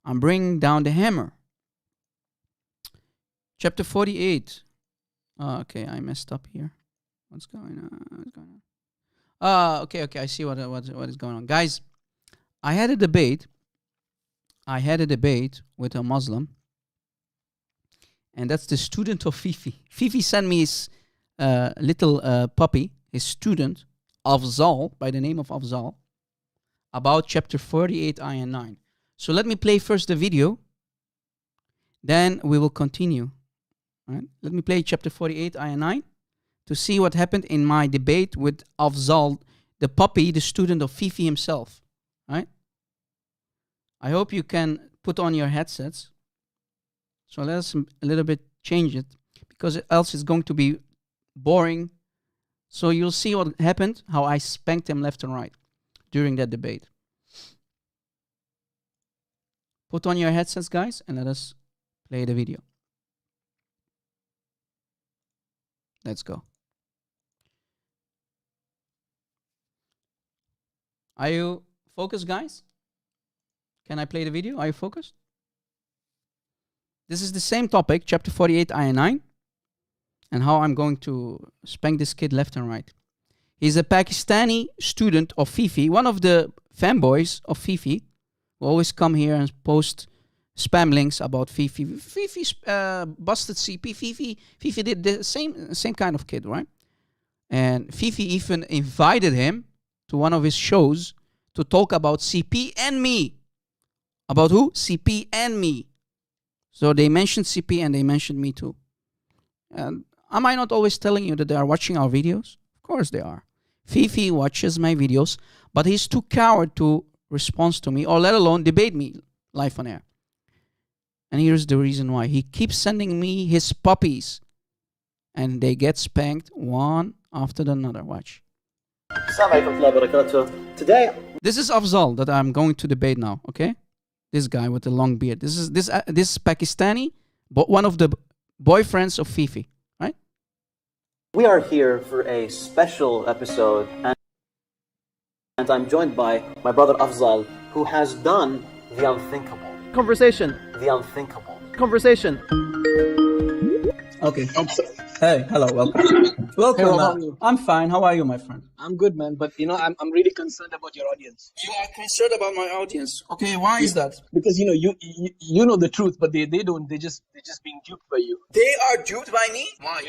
I'm bringing down the hammer. Chapter 48. Okay, I messed up here. What's going on? Okay. I see what is going on. Guys, I had a debate with a Muslim, and that's the student of Fifi. Fifi sent me his little puppy, his student, Afzal, by the name of Afzal, about chapter 48, ayah 9. So let me play first the video, then we will continue. All right? Let me play chapter 48, ayah 9, to see what happened in my debate with Afzal, the puppy, the student of Fifi himself. All right? I hope you can put on your headsets. So let us a little bit change it, because else it's going to be boring. So you'll see what happened, how I spanked him left and right during that debate. Put on your headsets, guys, and let us play the video. Let's go. Are you focused, guys? Can I play the video? Are you focused? This is the same topic, chapter 48, ayah 9, and how I'm going to spank this kid left and right. He's a Pakistani student of Fifi, one of the fanboys of Fifi, who always come here and post spam links about Fifi. Fifi busted CP. Fifi did the same kind of kid, right? And Fifi even invited him to one of his shows to talk about CP and me. About who? CP and me. So they mentioned CP and they mentioned me too. And am I not always telling you that they are watching our videos? Of course they are. Fifi watches my videos, but he's too coward to respond to me, or let alone debate me live on air. And here's the reason why. He keeps sending me his puppies, and they get spanked one after another. Watch. Today, this is Afzal that I'm going to debate now, okay? This guy with the long beard. This is Pakistani, but one of the boyfriends of Fifi, right? we are here for a special episode, and I'm joined by my brother Afzal, who has done the unthinkable. Conversation. The unthinkable. Conversation. Okay. Hey, hello, welcome. Welcome. Hey, how are you? I'm fine. How are you, my friend? I'm good, man. But I'm really concerned about your audience You are concerned about my audience. Okay, why is that? because you know the truth, but they don't. They're just being duped by you. They are duped by me. Why?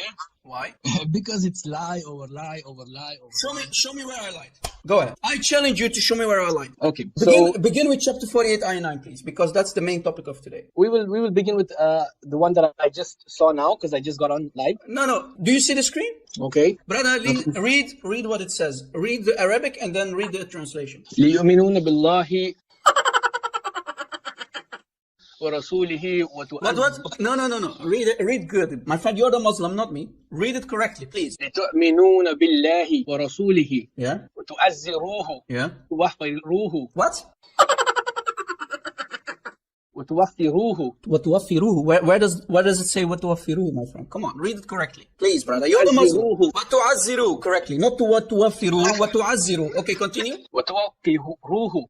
Why? Because it's lie over lie over lie over. Show me where I lied. Go ahead. I challenge you to show me where I lied. Okay, so Begin with chapter 48, ayah 9, please, because that's the main topic of today. we will begin with the one that I just saw now because I just got on live. No. Do you see the screen? Okay. Brother, read what it says. Read the Arabic and then read the translation. ليؤمنون بالله ورسوله What? No. Read good. My friend, you're the Muslim, not me. Read it correctly, please. لتؤمنون بالله ورسوله Yeah? وتعزروه Yeah? وتوقروه What? وتوقروه وتوفروه. Where does it say وتوفروه, my friend? Come on, read it correctly. Please, brother. You're the Muslim. وتعزروه. Correctly. Not to وتوفروه. وتعزروه. Okay, continue. وتوقروه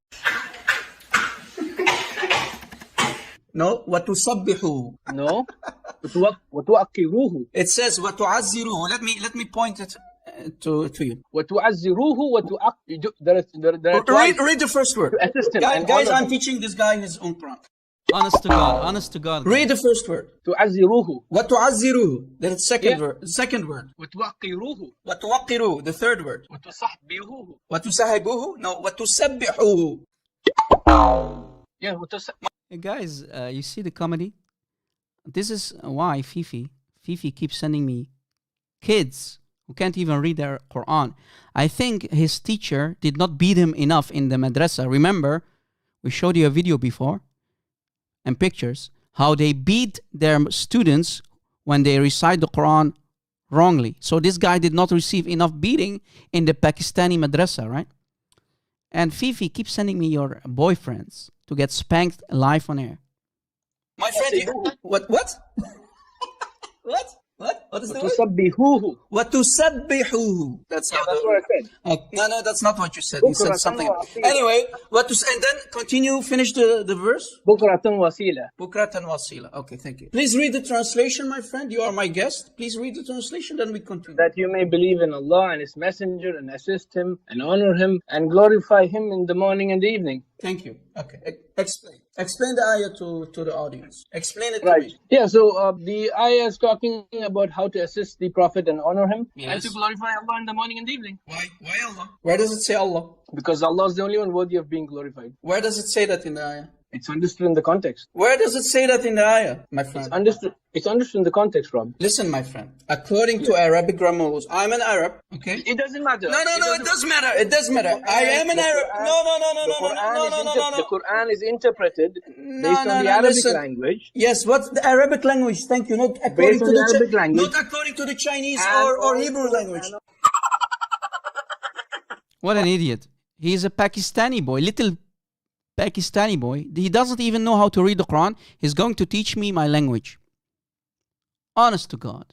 No, وتصبحوه. No. وتوقروه It says وتعزروه. Let me point it to you. وتعزروه Read the first word. assist him Guys, I'm teaching this guy his own Quran. Honest to God. Read the first word. تعزروه وتعزروه. Then the second Yeah. word. The second word. وتوقروه وتوقروه. The third word. وتصحبوه. وتسهبوه. No, وتسبحوه. Yeah, Hey guys, you see the comedy? This is why Fifi keeps sending me kids who can't even read their Quran. I think his teacher did not beat him enough in the madrasa. Remember, we showed you a video before and pictures how they beat their students when they recite the Quran wrongly. So this guy did not receive enough beating in the Pakistani madrasa, right? And Fifi keeps sending me your boyfriends to get spanked live on air. My friend, what? What? What? What is the word? وَتُسَبِّحُوهُ. وَتُسَبِّحُوهُ. That's how That's what I said. no, that's not what you said. You said بُكْرَةً something. وَأَصِيلًا. Anyway, and then continue, finish the verse. بُكْرَةً وَأَصِيلًا. Bukratan wasila. Okay, thank you. Please read the translation, my friend. You are my guest. Please read the translation, then we continue. That you may believe in Allah and His Messenger and assist Him and honor Him and glorify Him in the morning and the evening. Thank you. Okay, explain. Explain the ayah to the audience. Explain it to Right. me. Yeah, so the ayah is talking about how to assist the Prophet and honor him and Yes. to glorify Allah in the morning and the evening. Why Allah? Where does it say Allah? Because Allah is the only one worthy of being glorified. Where does it say that in the ayah? It's understood in the context. Where does it say that in the ayah, my friend? It's understood in the context, Rob. Listen, my friend. According to Arabic grammar rules, I'm an Arab. Okay. It doesn't matter. No, it does matter. It does matter. I am an Arab. No. The Quran is interpreted based on the Arabic language. Yes, what's the Arabic language? Thank you. Not according Based to on the the Arabic language. Not according to the Chinese And or Hebrew language. What an idiot. He's a Pakistani boy, little Pakistani boy. He doesn't even know how to read the Quran. He's going to teach me my language. Honest to God.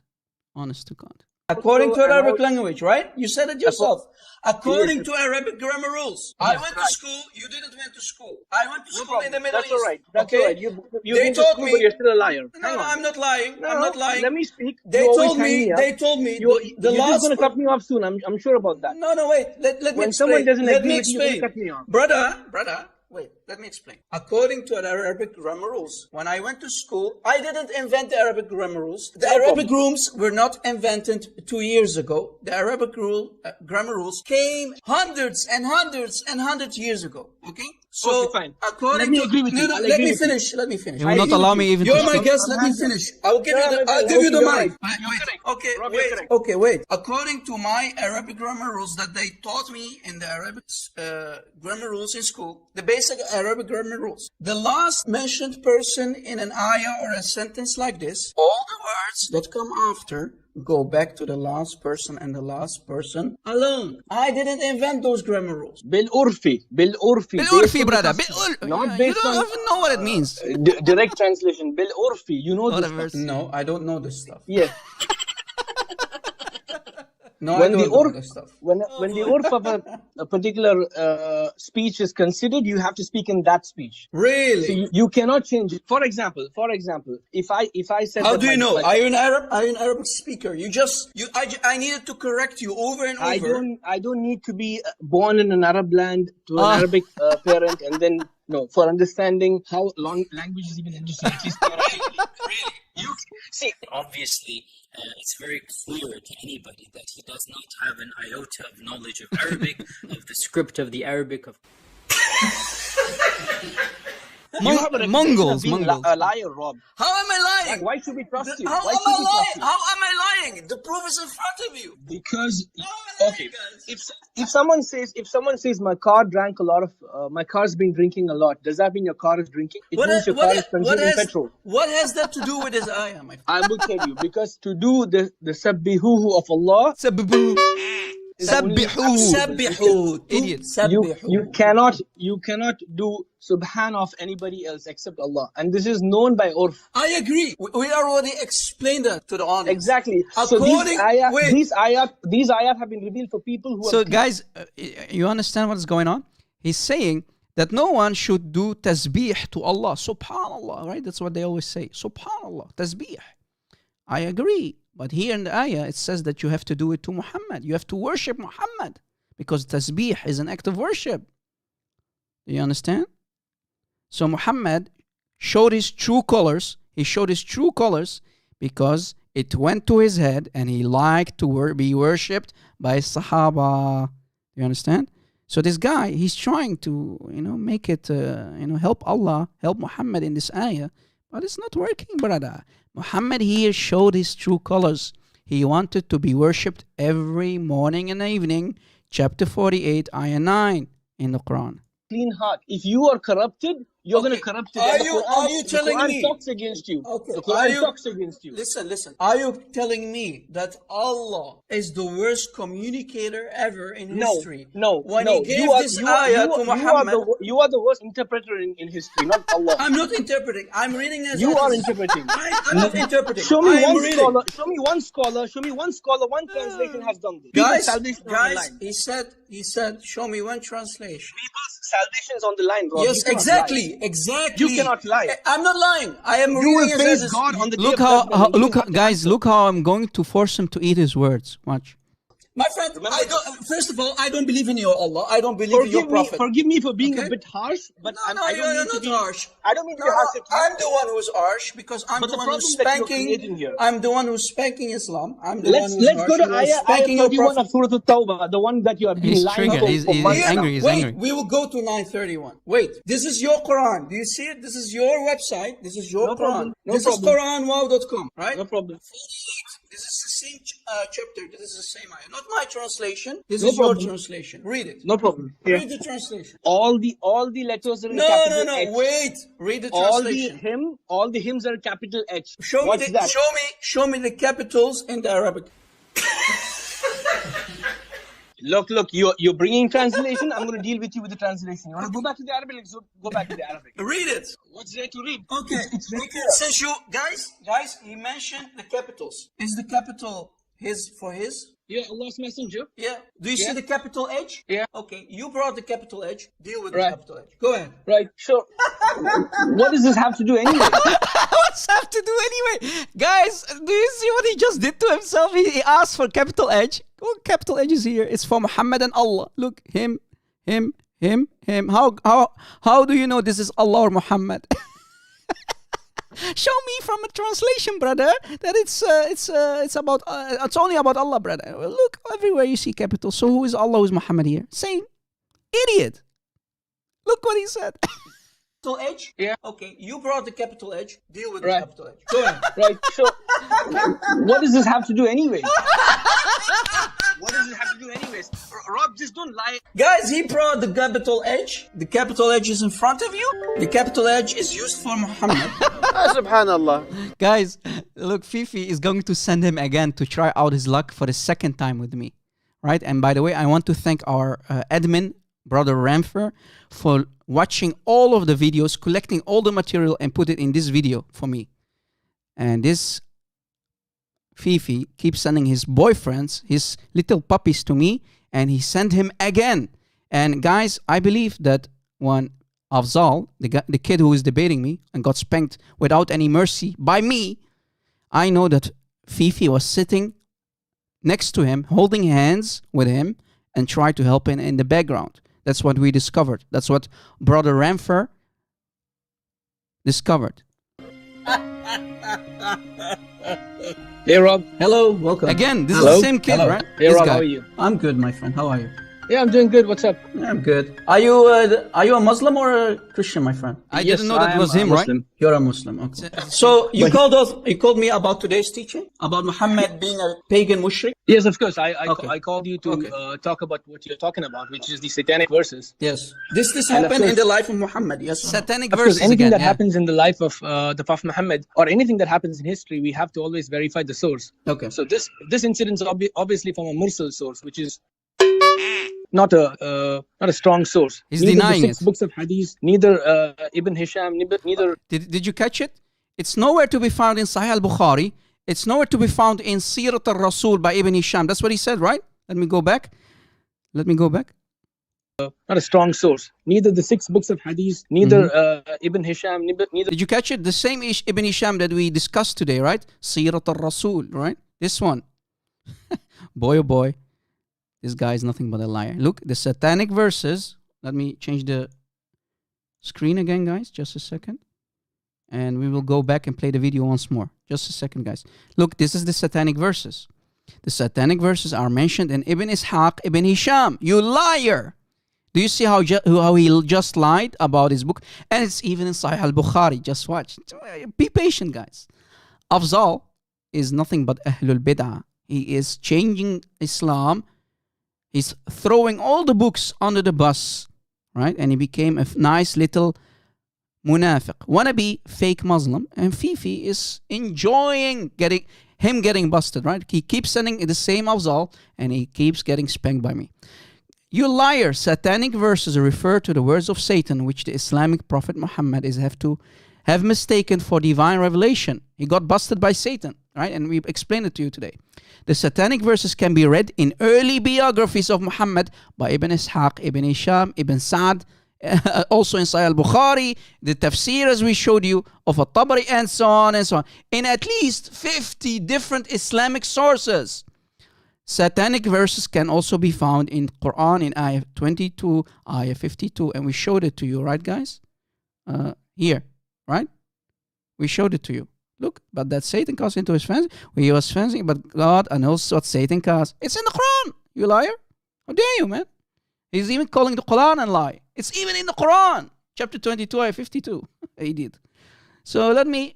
Honest to God. According to Arabic language, right? You said it yourself. According to Arabic grammar rules. I went to school. You didn't went to school. I went to school in the Middle East. That's all right. That's okay? all right. You They been to told school, me. but you're still a liar. No, I'm not lying. I'm not lying. Let me speak. They You always told hang me. up. They told me. You're The just last. going to cut me off soon. I'm sure about that. No, wait. Let me When explain. someone doesn't Let agree me with you, you're explain. gonna cut me off. Brother, wait, let me explain. According to the Arabic grammar rules, when I went to school, I didn't invent the Arabic grammar rules. The Arabic rules were not invented 2 years ago. The Arabic grammar rules came hundreds and hundreds and hundreds years ago. Okay? So, Okay, fine. according Let me to... agree with you. No, I'll let agree me with you. finish. Let me finish. He will not allow me even You're to my speak. guest. Let me finish. I'll give you the mic. Okay, Rob, you're wait. correct. Okay, wait. According to my Arabic grammar rules that they taught me in the Arabic grammar rules in school, the basic Arabic grammar rules, the last mentioned person in an ayah or a sentence like this, all the words that come after go back to the last person and the last person alone. I didn't invent those grammar rules. بالعرفي بالعرفي, brother. Not You based don't on even know what it means. direct translation. بالعرفي. You know this Whatever. stuff. No, I don't know this stuff. Yes. No, When I the don't know urf, this stuff. when the urf of a particular speech is considered, you have to speak in that speech. Really? So you cannot change it. For example, if I said How that do you know? my- Are you an Arab? Are you an Arabic speaker? I needed to correct you over and over. I don't need to be born in an Arab land to an Arabic parent and then no for understanding how long language is even understood. At least theoretically. Really? You See, Obviously, it's very clear to anybody that he does not have an iota of knowledge of Arabic, of the script of the Arabic, of you have a reputation Mongols, of being Mongols. a liar, Rob. How am I lying? Why should we trust you? How Why am should I we trust lying? you? How am I lying? The proof is in front of you. Because How am I lying, okay, guys? if someone says my car drank a lot of my car's been drinking a lot, does that mean your car is drinking? It means your car is consuming petrol. What has that to do with this ayah, my friend? I will tell you because to do the sabbihuhu of Allah, Sabbihu. Sabbihu. Sabbihu. Idiot. you cannot do subhan of anybody else except Allah, and this is known by urf. I agree. We already explained that to the audience. Exactly. So these ayat have been revealed for people who So are guys, you understand what's going on? He's saying that no one should do tasbih to Allah. Subhanallah, right? That's what they always say. Subhanallah, tasbih. I agree. But here in the ayah, it says that you have to do it to Muhammad. You have to worship Muhammad. Because tasbih is an act of worship. Do you understand? So Muhammad showed his true colors. He showed his true colors because it went to his head and he liked to be worshipped by Sahaba. You understand? So this guy, he's trying to, make it, help Allah, help Muhammad in this ayah. But it's not working, brother. Muhammad here showed his true colors. He wanted to be worshipped every morning and evening. Chapter 48, ayah 9 in the Quran. clean heart. If you are corrupted, you're going to corrupt it. Are And the you- Quran, are you the telling Quran me- talks against you. Okay, The are Quran you- talks against you. Listen. Are you telling me that Allah is the worst communicator ever in history? When he gave this ayah to Muhammad, you are the worst interpreter in history, not Allah. I'm not interpreting. I'm reading as You it are is. interpreting. I'm not interpreting. Show me I am one reading. scholar. Show me one scholar. One translation has done this. People's salvation on the Guys, line. he said, show me one translation. People's salvation is on the line, Rob. Yes, You cannot exactly. lie. You cannot lie. I'm not lying. I am You reading will as face it is. God on the day Look of how, judgment. You look, will have to guys, answer. look how I'm going to force him to eat his words. Watch. My friend, first of all, I don't believe in your Allah. I don't believe in your prophet. Forgive me for being Okay? a bit harsh, but No, I don't you're mean to not be harsh. I don't mean to No, be harsh at you. I'm the one who's harsh because I'm But the the one who's problem that you're spanking. creating here. I'm the one who's spanking Islam. I'm the one Let's who's go to harsh. You're ayah spanking your 31 prophet. of Surah At-Tawbah, the one that you have been He's lying triggered. for He's months now. angry. He's Wait, angry. we will go to 931. Wait, this is your Quran. Do you see it? This is your website. This is your No Quran. problem. No This problem. is QuranWow.com, right? No problem. 48. This is the same chapter. This is the same ayah. Not my translation. This No is problem. your translation. Read it. No problem. Yeah. Read the translation. All the letters are in No, capital no, H. no. Wait. Read the All translation. the hymns are capital H. Show What's me, that? show me the capitals in the Arabic. Look, you're bringing translation. I'm going to deal with you with the translation. You want to go back to the Arabic? Let's go back to the Arabic. Read it. What's there to read? Okay. It's very Okay. clear. Since you guys, he mentioned the capitals. Is the capital his for his? Yeah, Allah's messenger. Yeah. Do you see Yeah. the capital H? Yeah. Okay. You brought the capital H. Deal with Right. the capital H. Go ahead. Right, sure. What does this have to do anyway? What's have to do anyway? Guys, do you see what he just did to himself? He asked for capital H. What capital H is here? It's for Muhammad and Allah. Look, him. How do you know this is Allah or Muhammad? Show me from a translation, brother, that it's about it's only about Allah, brother. Look, everywhere you see capital. So who is Allah? Who is Muhammad here? Same. Idiot. Look what he said. Capital H? Yeah. Okay. You brought the capital H. Deal with Right. the capital H. Go ahead. Right, sure. What does this have to do anyway? What does it have to do anyways? Rob, just don't lie. Guys, he brought the capital H. The capital H is in front of you. The capital H is used for Muhammad. Subhanallah. Guys, look, Fifi is going to send him again to try out his luck for the second time with me, right? And by the way, I want to thank our admin, Brother Ramfer, for watching all of the videos, collecting all the material and put it in this video for me. And this Fifi keeps sending his boyfriends, his little puppies to me, and he sent him again. And guys, I believe that when Afzal, the kid who is debating me and got spanked without any mercy by me, I know that Fifi was sitting next to him, holding hands with him, and tried to help him in the background. That's what we discovered. That's what Brother Ramfer discovered. Hey, Rob. Hello, welcome. Again, this Hello? is the same kid, Hello. right? Hey, This Rob, guy. how are you? I'm good, my friend. How are you? Yeah, I'm doing good. What's up? I'm good. Are you a Muslim or a Christian, my friend? I Yes, didn't know that I was am a him, right? Muslim. You're a Muslim. Okay. So you called me about today's teaching about Muhammad being a pagan mushrik. Yes, of course. I called you to Okay. Talk about what you're talking about, which is the satanic verses. Yes. This And of happened in course- the life of Muhammad. Yes. Satanic Of course, verses anything again. that yeah. happens in the life of the Prophet Muhammad or anything that happens in history, we have to always verify the source. Okay. So this incident is obviously from a mursal source, which is not a strong source. He's Neither denying the six it. books of hadith, neither Ibn Hisham, neither. Did you catch it? It's nowhere to be found in Sahih al-Bukhari. It's nowhere to be found in Sirat al-Rasul by Ibn Hisham. That's what he said, right? Let me go back. Not a strong source. Neither the six books of hadith, neither Ibn Hisham, neither. Did you catch it? The same Ibn Hisham that we discussed today, right? Sirat al-Rasul, right? This one. Boy, oh boy. This guy is nothing but a liar. Look, the satanic verses. Let me change the screen again, guys. Just a second. And we will go back and play the video once more. Just a second, guys. Look, this is the satanic verses. The satanic verses are mentioned in Ibn Ishaq, Ibn Hisham. You liar! Do you see how he just lied about his book? And it's even in Sahih al-Bukhari. Just watch. Be patient, guys. Afzal is nothing but Ahlul Bid'ah. He is changing Islam. He's throwing all the books under the bus, right? And he became a nice little munafiq, wannabe fake Muslim. And Fifi is enjoying getting busted, right? He keeps sending the same Afzal and he keeps getting spanked by me. You liar, satanic verses refer to the words of Satan, which the Islamic Prophet Muhammad is have mistaken for divine revelation. He got busted by Satan, right? And we explained it to you today. The satanic verses can be read in early biographies of Muhammad by Ibn Ishaq, Ibn Hisham, Ibn Sa'd, also in Sahih al-Bukhari, the tafsir as we showed you of At-Tabari, and so on and so on. In at least 50 different Islamic sources. Satanic verses can also be found in Quran in ayah 22, ayah 52, and we showed it to you, right guys? Here, right? We showed it to you. Look, but that Satan caused into his fancy. He was fancy, but God knows what Satan caused. It's in the Quran, you liar. How dare you, man? He's even calling the Quran a lie. It's even in the Quran. Chapter 22, ayah 52. He did. So let me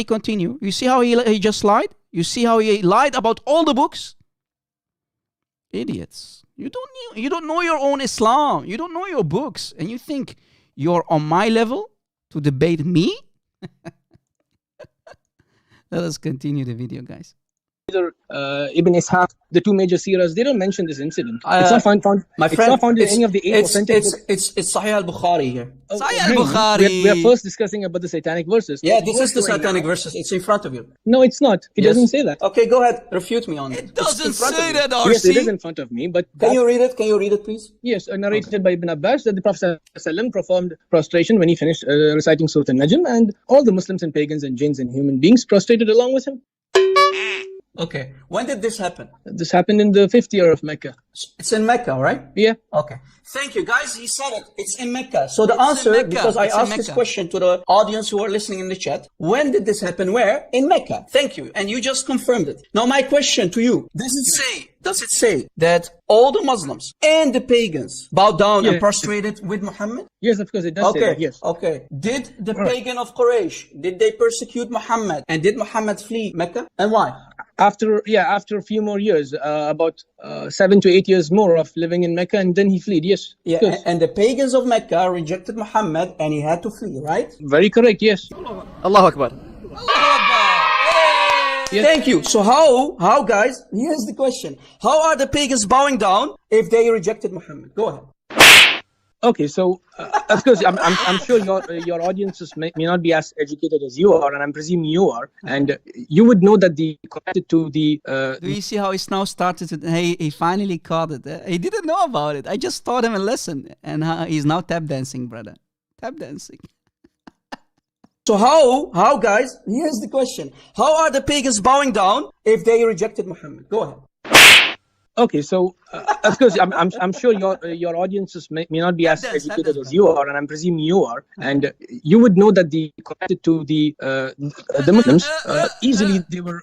continue. You see how he just lied? You see how he lied about all the books? Idiots. You don't know your own Islam. You don't know your books. And you think you're on my level to debate me? Let us continue the video, guys. Ibn Ishaq, the two major seerahs, they don't mention this incident. It's not found. My it's friend, not found in any of the 8 authentic books. It's Sahih al-Bukhari here. Sahih Again, al-Bukhari. we are first discussing about the satanic verses. Yeah, this is the satanic verses. It's in front of you. No, it's not. It Yes. doesn't say that. Okay, go ahead. Refute me on it. It doesn't say that, RC. Yes, it is in front of me. But Can you read it? Can you read it, please? yes, narrated by Ibn Abbas that the Prophet ﷺ performed prostration when he finished reciting Surah An-Najm, and all the Muslims and pagans and jinns and human beings prostrated along with him. Okay. When did this happen? This happened in the 5th year of Mecca. It's in Mecca, right? Yeah. Okay. Thank you, guys. He said it. It's in Mecca. So the answer, because I asked this question to the audience who are listening in the chat, when did this happen? Where? In Mecca. Thank you. And you just confirmed it. Now my question to you, does it say that all the Muslims and the pagans bowed down and prostrated with Muhammad? Yes, of course, it does say that, yes. Okay. Did the pagan of Quraysh, did they persecute Muhammad? And did Muhammad flee Mecca? And why? After a few more years, about 7 to 8 years more of living in Mecca, and then he fled, yes. Yeah, and the pagans of Mecca rejected Muhammad and he had to flee, right? Very correct, yes. Allahu Akbar. Yes. Thank you. So how guys, here's the question. How are the pagans bowing down if they rejected Muhammad? Go ahead. Okay, so of course, I'm sure your audiences may not be as educated as you are, and I'm presuming you are, and you would know that connected to the. Do you see how it's now started? He finally caught it. He didn't know about it. I just taught him a lesson, and he's now tap dancing, brother. Tap dancing. So how guys? Here's the question. How are the pagans bowing down if they rejected Muhammad? Go ahead. Okay, so of course, I'm sure your audiences may not be as educated as you are, and I'm presuming you are, and you would know that connected to the Muslims easily they were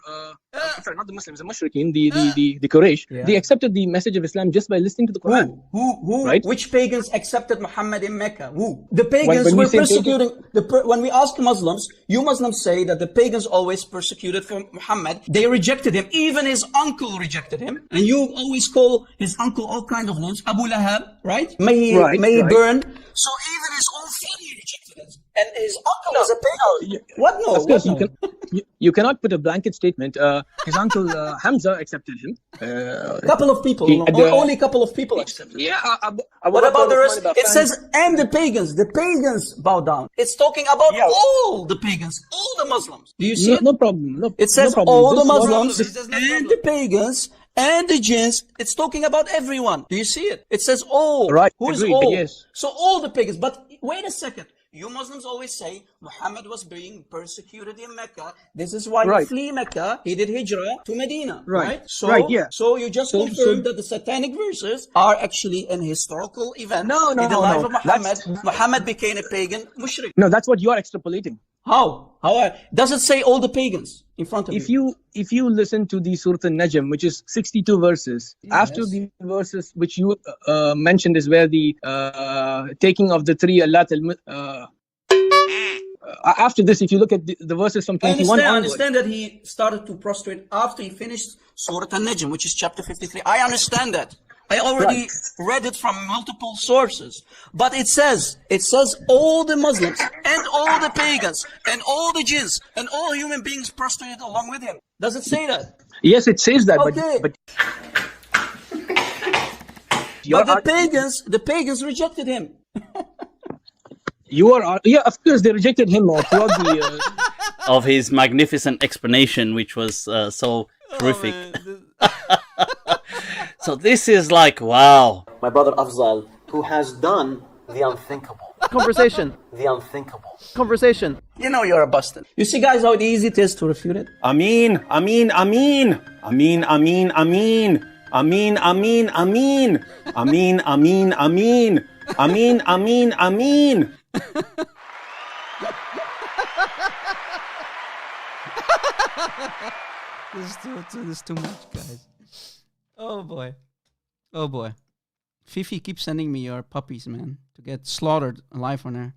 sorry, not the Muslims, the Mushrikeen, the Quraysh, they accepted the message of Islam just by listening to the Quran. Who? Right? Which pagans accepted Muhammad in Mecca? Who? The pagans were persecuting. When we ask Muslims, you Muslims say that the pagans always persecuted for Muhammad. They rejected him. Even his uncle rejected him, and you always call his uncle all kind of names. Abu Lahab, right? May he burn. So even his own family rejected him, and his uncle is a pagan. What? No. Of course, you cannot put a blanket statement. His uncle Hamza accepted him. Couple of people. Only a couple of people accepted him. Yeah. What about the rest? It says, and the pagans. The pagans bow down. It's talking about all the pagans, all the Muslims. Do you see it? No problem. It says no problem. all the Muslims and the pagans and the jinns. It's talking about everyone. Do you see it? It says all. Right. Who is agreed, all? Yes. So all the pagans. But wait a second. You Muslims always say Muhammad was being persecuted in Mecca. This is why he flee Mecca. He did hijrah to Medina. Right? So you just confirmed that the satanic verses are actually an historical event in the life of Muhammad. Muhammad became a pagan mushrik. No, that's what you are extrapolating. How? Does it say all the pagans in front of you? If you listen to the Surah An-Najm, which is 62 verses, after the verses which you mentioned is where the taking of the 3 Allah after this, if you look at the verses from 21 I understand that he started to prostrate after he finished Surah An-Najm, which is chapter 53. I understand that. I already read it from multiple sources. But it says all the Muslims and all the pagans and all the jinns and all human beings prostrated along with him. Does it say that? Yes, it says that, Okay. but the pagans rejected him. you are, yeah, of course, they rejected him throughout the. Of his magnificent explanation, which was so terrific. So this is like, wow. My brother Afzal, who has done the unthinkable. Conversation. The unthinkable. Conversation. You know you're a bastard. You see, guys, how easy it is to refute it? Ameen, Ameen, Ameen. Ameen, Ameen, Ameen. Ameen, Ameen, Ameen. Ameen, Ameen, Ameen. Ameen, Ameen, Ameen. This is too much, guys. Oh boy. Oh boy. Fifi keeps sending me your puppies, man, to get slaughtered alive on air.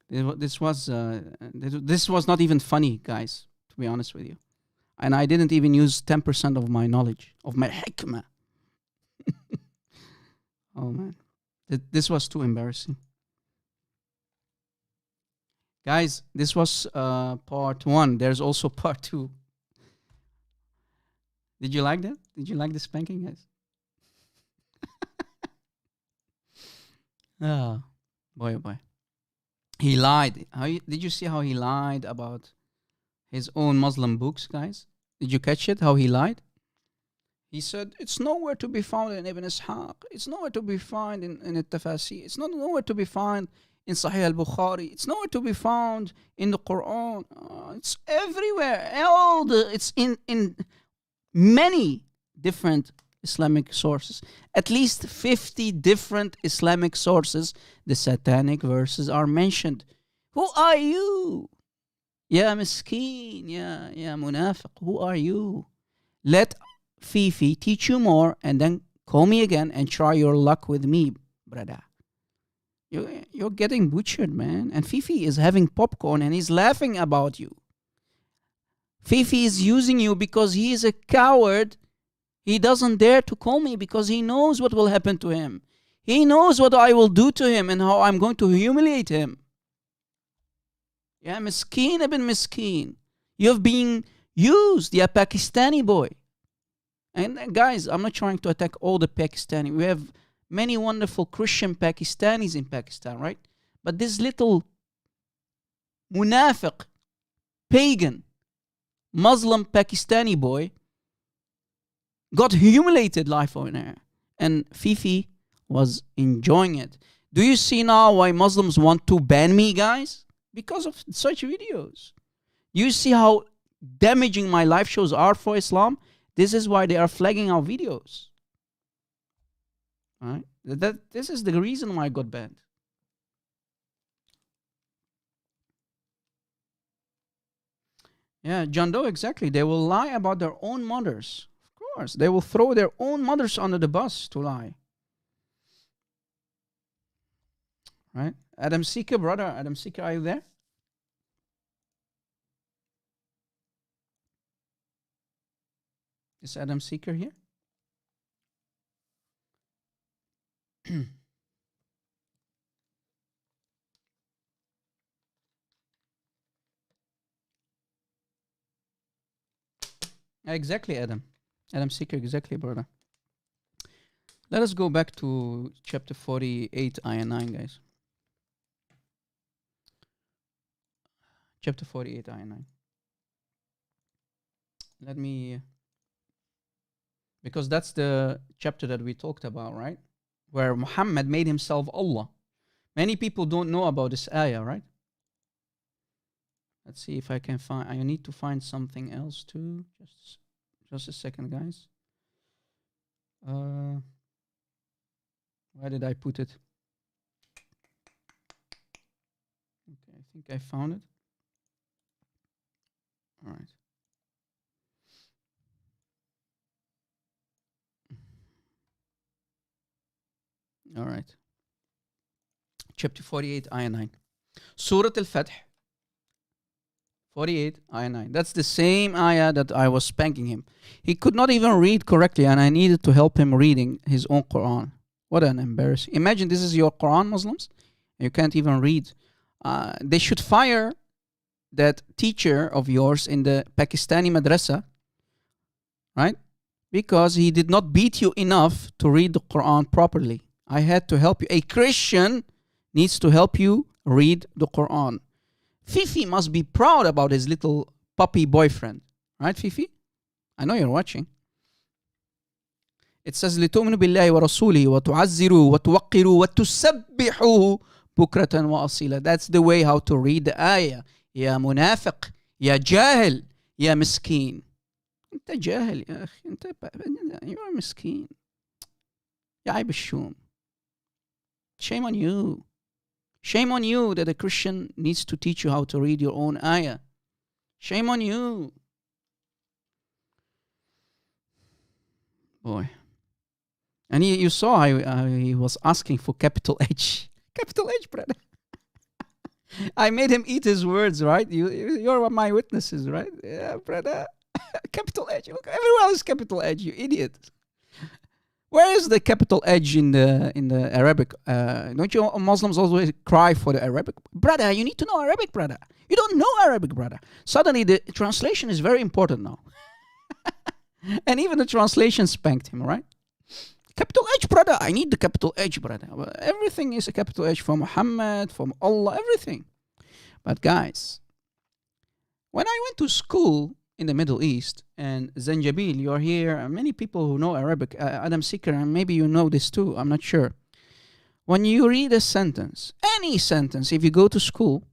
This was not even funny, guys, to be honest with you. And I didn't even use 10% of my knowledge, of my hikmah. Oh man. This was too embarrassing. Guys, this was part 1. There's also part 2. Did you like that? Did you like the spanking, guys? Oh, boy, oh boy. He lied. Did you see how he lied about his own Muslim books, guys? Did you catch it, how he lied? He said, it's nowhere to be found in Ibn Ishaq. It's nowhere to be found in Al-Tafasir. It's nowhere to be found in Sahih al-Bukhari. It's nowhere to be found in the Quran. It's everywhere. It's in many different Islamic sources. At least 50 different Islamic sources, the satanic verses are mentioned. Who are you? Ya miskeen, ya munafiq. Who are you? Let Fifi teach you more and then call me again and try your luck with me, brother. You're getting butchered, man. And Fifi is having popcorn and he's laughing about you. Fifi is using you because he is a coward. He doesn't dare to call me because he knows what will happen to him. He knows what I will do to him and how I'm going to humiliate him. Yeah, miskeen ibn miskeen. You've been used, yeah, Pakistani boy. And guys, I'm not trying to attack all the Pakistani. We have many wonderful Christian Pakistanis in Pakistan, right? But this little munafiq, pagan, Muslim Pakistani boy got humiliated live on air. And Fifi was enjoying it. Do you see now why Muslims want to ban me, guys? Because of such videos. You see how damaging my live shows are for Islam? This is why they are flagging our videos. All right? This is the reason why I got banned. Yeah, John Doe, exactly. They will lie about their own mothers. Of course. They will throw their own mothers under the bus to lie. Right? Adam Seeker, brother. Adam Seeker, are you there? Is Adam Seeker here? Exactly, Adam. Adam Seeker, exactly, brother. Let us go back to chapter 48, ayah 9, guys. Chapter 48, ayah 9. Let me... Because that's the chapter that we talked about, right? Where Muhammad made himself Allah. Many people don't know about this ayah, right? Let's see if I can find... I need to find something else too. Just a second, guys. Where did I put it? Okay, I think I found it. All right. All right. Chapter 48, ayah 9. Surah Al-Fath 48, ayah 9. That's the same ayah that I was spanking him. He could not even read correctly, and I needed to help him reading his own Quran. What an embarrassing. Imagine this is your Quran, Muslims. You can't even read. They should fire that teacher of yours in the Pakistani madrasa, right? Because he did not beat you enough to read the Quran properly. I had to help you. A Christian needs to help you read the Quran. Fifi must be proud about his little puppy boyfriend. Right, Fifi? I know you're watching. It says, لِتُؤْمِنُوا بِاللَّهِ وَرَسُولِهِ وَتُعَزِّرُوا وَتُوَقِّرُوا وَتُسَبِّحُوهُ بُكْرَةً وَأَصِيلًا. That's the way how to read the ayah. يا منافق, يا جاهل, يا مسكين. أنت جاهل يا أخي. أنت you're مسكين. يا عيب الشوم. Shame on you. Shame on you that a Christian needs to teach you how to read your own ayah. Shame on you. Boy. And you saw he was asking for capital H. Capital H, brother. I made him eat his words, right? You're my witnesses, right? Yeah, brother. Capital H. Look, everyone is capital H, you idiot. Where is the capital H in the Arabic? Don't you Muslims always cry for the Arabic? Brother, you need to know Arabic, brother. You don't know Arabic, brother. Suddenly the translation is very important now. And even the translation spanked him, right? Capital H, brother. I need the capital H, brother. Well, everything is a capital H for Muhammad, from Allah, everything. But guys, when I went to school in the Middle East, and Zanjabil, you're here, many people who know Arabic, Adam Seeker, and maybe you know this too, I'm not sure. When you read a sentence, any sentence, if you go to school,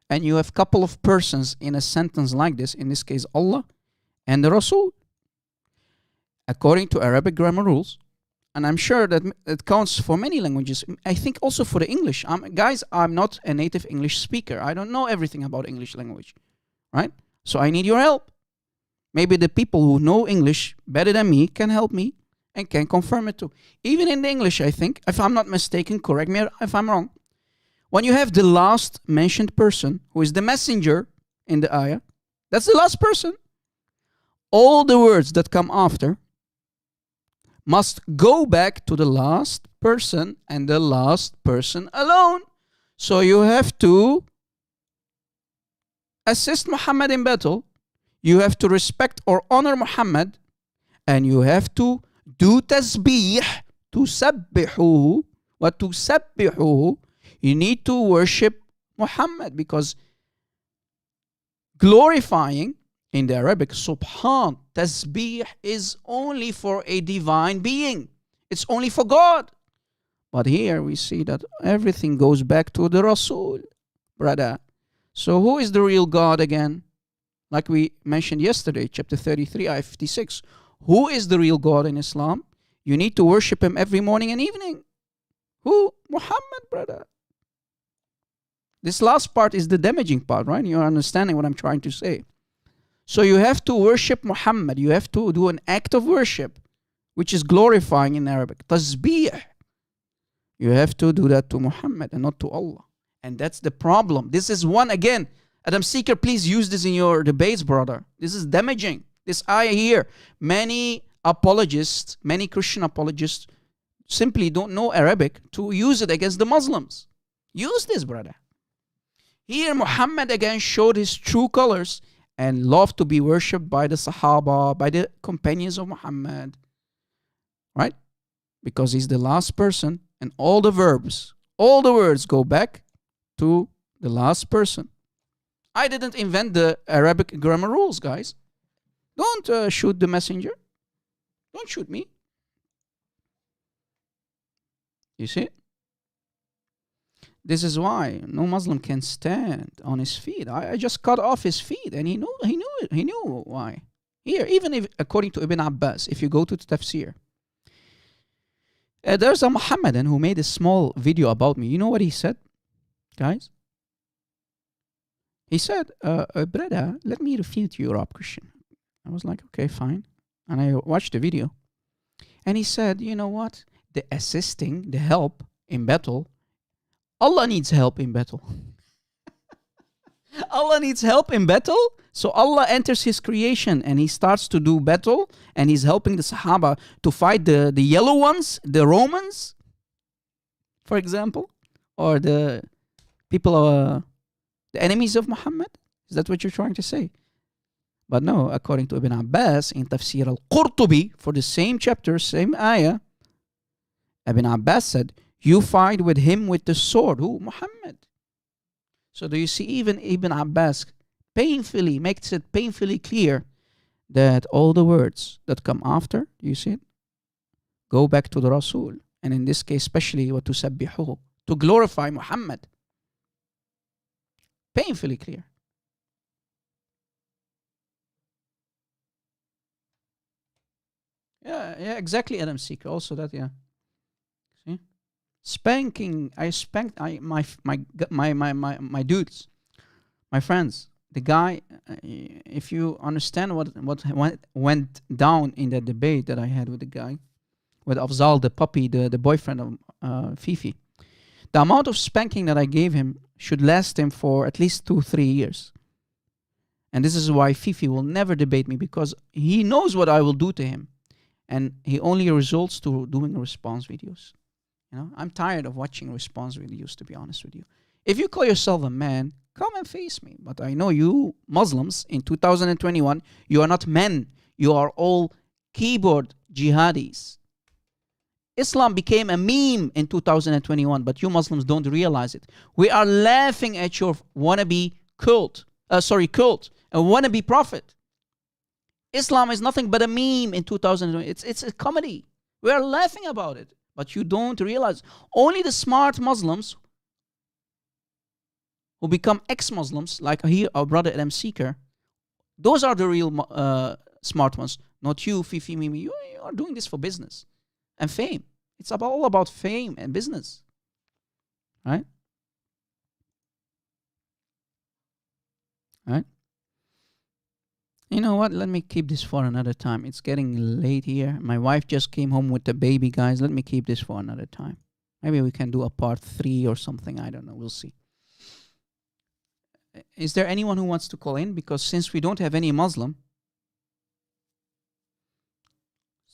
and you have a couple of persons in a sentence like this, in this case Allah and the Rasul, according to Arabic grammar rules, and I'm sure that it counts for many languages. I think also for the English. Guys, I'm not a native English speaker. I don't know everything about English language, right? So I need your help. Maybe the people who know English better than me can help me and can confirm it too. Even in the English, I think, if I'm not mistaken, correct me if I'm wrong. When you have the last mentioned person, who is the messenger in the ayah, that's the last person. All the words that come after must go back to the last person and the last person alone. So you have to assist Muhammad in battle. You have to respect or honor Muhammad. And you have to do tasbih, tusabbihuhu, wa tusabbihuhu. You need to worship Muhammad, because glorifying in the Arabic, subhan, tasbih is only for a divine being. It's only for God. But here we see that everything goes back to the Rasul, brother. So who is the real God again? Like we mentioned yesterday, chapter 33, ayah 56. Who is the real God in Islam? You need to worship him every morning and evening. Who? Muhammad, brother. This last part is the damaging part, right? You're understanding what I'm trying to say. So you have to worship Muhammad. You have to do an act of worship, which is glorifying in Arabic. Tasbih. You have to do that to Muhammad and not to Allah. And that's the problem. This is one, again, Adam Seeker, please use this in your debates, brother. This is damaging. This ayah here. Many apologists, many Christian apologists simply don't know Arabic to use it against the Muslims. Use this, brother. Here Muhammad again showed his true colors and loved to be worshipped by the Sahaba, by the companions of Muhammad. Right? Because he's the last person, and all the verbs, all the words go back to the last person. I didn't invent the Arabic grammar rules, guys. Don't shoot the messenger. Don't shoot me. You see? This is why no Muslim can stand on his feet. I just cut off his feet, and he knew it. He knew why. Here, even if, according to Ibn Abbas, if you go to the tafsir, there's a Muhammadan who made a small video about me. You know what he said, guys? He said, brother, let me refute you, Arab Christian. I was like, okay, fine. And I watched the video. And he said, you know what? The assisting, the help in battle, Allah needs help in battle. Allah needs help in battle, so Allah enters his creation and he starts to do battle, and he's helping the Sahaba to fight the yellow ones, the Romans, for example, or the people, the enemies of Muhammad. Is that what you're trying to say? But no, according to Ibn Abbas in Tafsir al-Qurtubi, for the same chapter, same ayah, Ibn Abbas said, you fight with him with the sword. Who? Muhammad. So do you see, even Ibn Abbas painfully makes it painfully clear that all the words that come after, you see it, go back to the Rasul. And in this case, especially وَتُسَبِّحُهُ, to glorify Muhammad. Painfully clear. Yeah, exactly, Adam Seeker. Also that, yeah. See? Spanking. I spanked my dudes, my friends. The guy, if you understand what went down in that debate that I had with the guy, with Afzal, the puppy, the boyfriend of Fifi, the amount of spanking that I gave him should last him for at least 2-3 years. And this is why Fifi will never debate me, because he knows what I will do to him. And he only resorts to doing response videos. You know, I'm tired of watching response videos, to be honest with you. If you call yourself a man, come and face me. But I know you Muslims in 2021, you are not men. You are all keyboard jihadis. Islam became a meme in 2021, but you Muslims don't realize it. We are laughing at your wannabe cult, a wannabe prophet. Islam is nothing but a meme in 2020. It's a comedy. We are laughing about it, but you don't realize. Only the smart Muslims who become ex-Muslims, like here our brother Adam Seeker, those are the real smart ones. Not you, Fifi, Mimi. You are doing this for business and fame. It's all about fame and business, right? Right? You know what? Let me keep this for another time. It's getting late here. My wife just came home with the baby, guys. Let me keep this for another time. Maybe we can do a part 3 or something. I don't know. We'll see. Is there anyone who wants to call in? Because since we don't have any Muslim,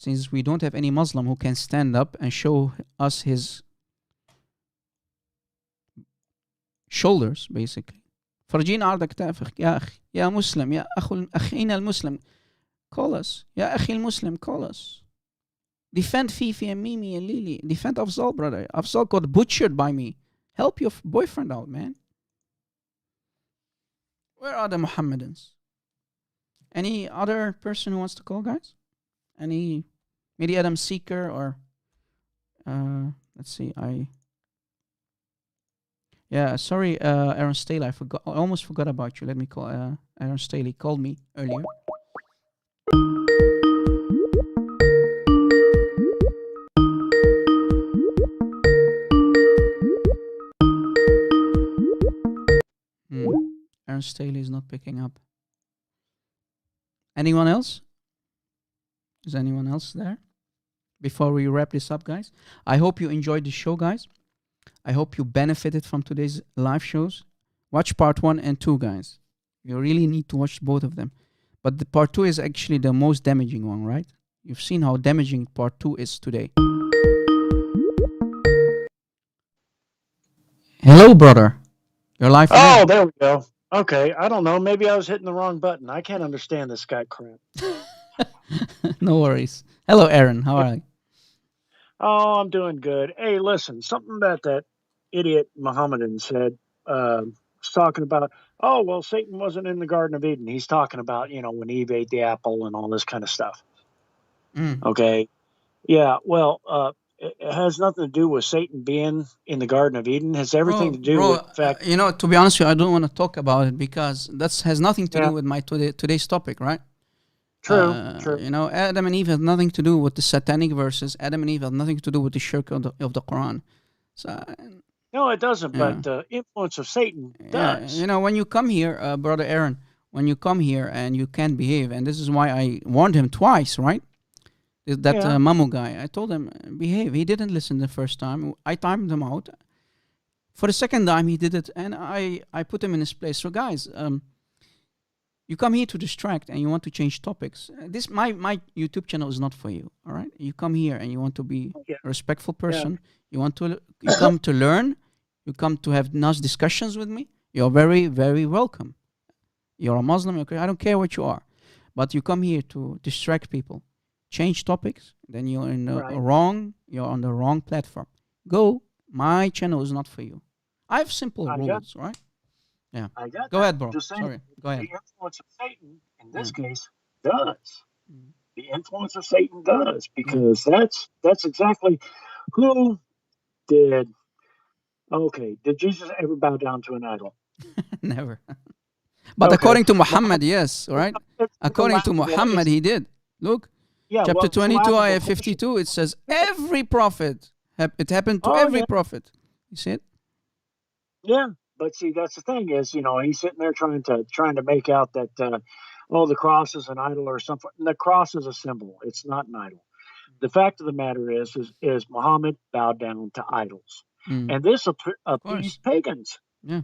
who can stand up and show us his shoulders, basically. فرجينا عرض كتافك يا أخي يا مسلم يا أخينا المسلم. Call us. يا أخي المسلم, call us. Defend Fifi and Mimi and Lily. Defend Afzal, brother. Afzal got butchered by me. Help your boyfriend out, man. Where are the Mohammedans? Any other person who wants to call, guys? Maybe Adam Seeker or let's see. Sorry, Aaron Staley. I almost forgot about you. Let me call Aaron Staley. Called me earlier. Aaron Staley is not picking up. Anyone else? Is anyone else there? Before we wrap this up, guys, I hope you enjoyed the show, guys. I hope you benefited from today's live shows. Watch part 1 and 2, guys. You really need to watch both of them. But the part 2 is actually the most damaging one, right? You've seen how damaging part 2 is today. Hello, brother. You're live. Oh, there we go. Okay, I don't know. Maybe I was hitting the wrong button. I can't understand this guy crap. No worries. Hello, Aaron. How are you? Oh, I'm doing good. Hey, listen, something that idiot Mohammedan said, was talking about, oh, well, Satan wasn't in the Garden of Eden. He's talking about, when Eve ate the apple and all this kind of stuff. Okay. Yeah, well, it has nothing to do with Satan being in the Garden of Eden. It has everything to do with the fact... to be honest with you, I don't want to talk about it because that has nothing to do with my today's topic, right? True. Adam and Eve have nothing to do with the satanic verses. Adam and Eve have nothing to do with the shirk of the Quran. So, no, it doesn't, but the influence of Satan does. When you come here, Brother Aaron, when you come here and you can't behave, and this is why I warned him twice, right? That Mamu guy, I told him, behave. He didn't listen the first time. I timed him out. For the second time, he did it, and I put him in his place. So, guys, you come here to distract, and you want to change topics. This my YouTube channel is not for you. All right, you come here and you want to be a respectful person. You come to learn. You come to have nice discussions with me. You're very, very welcome. You're a Muslim. Okay, I don't care what you are, but you come here to distract people, change topics. Then you're in the wrong. You're on the wrong platform. Go. My channel is not for you. I have simple rules, right? Yeah. I got Go that. ahead, bro. Just saying, Sorry. Go ahead. the influence of Satan in this case does. The influence of Satan does, because that's exactly who did. Okay, did Jesus ever bow down to an idol? Never. But according to Muhammad, yes, right? According to Muhammad, he did. Look, chapter 22, ayah 52, it says every prophet, it happened to every prophet. You see it? Yeah, but see, that's the thing is, he's sitting there trying to make out that, the cross is an idol or something. The cross is a symbol. It's not an idol. The fact of the matter is Muhammad bowed down to idols. And this appeased pagans. Yeah.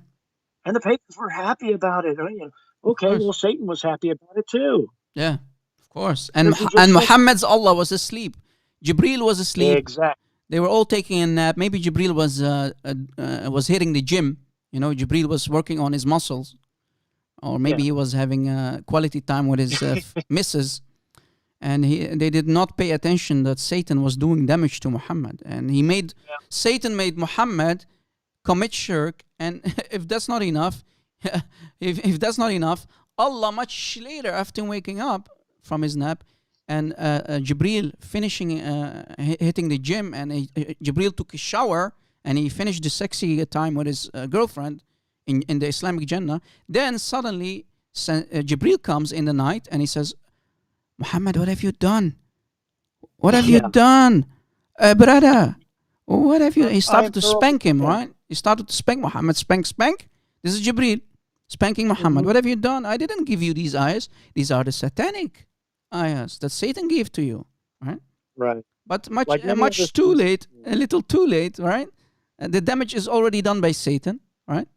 And the pagans were happy about it. Okay, well, Satan was happy about it too. Yeah, of course. And Muhammad's Allah was asleep. Jibreel was asleep. Exactly. They were all taking a nap. Maybe Jibreel was hitting the gym. Jibreel was working on his muscles. Or maybe he was having quality time with his missus. And they did not pay attention that Satan was doing damage to Muhammad. And Satan made Muhammad commit shirk. And if that's not enough, if that's not enough, Allah much later, after waking up from his nap, and Jibreel finishing hitting the gym, and Jibreel took a shower, and he finished the sexy time with his girlfriend in the Islamic Jannah. Then suddenly Jibreel comes in the night, and he says, Muhammad, what have you done? What have you done? Brother, what have you... He started to spank him, right? He started to spank Muhammad. Spank. This is Jibreel spanking Muhammad. What have you done? I didn't give you these ayahs. These are the satanic ayahs that Satan gave to you, right? Right. But much too late, a little too late, right? And the damage is already done by Satan, right?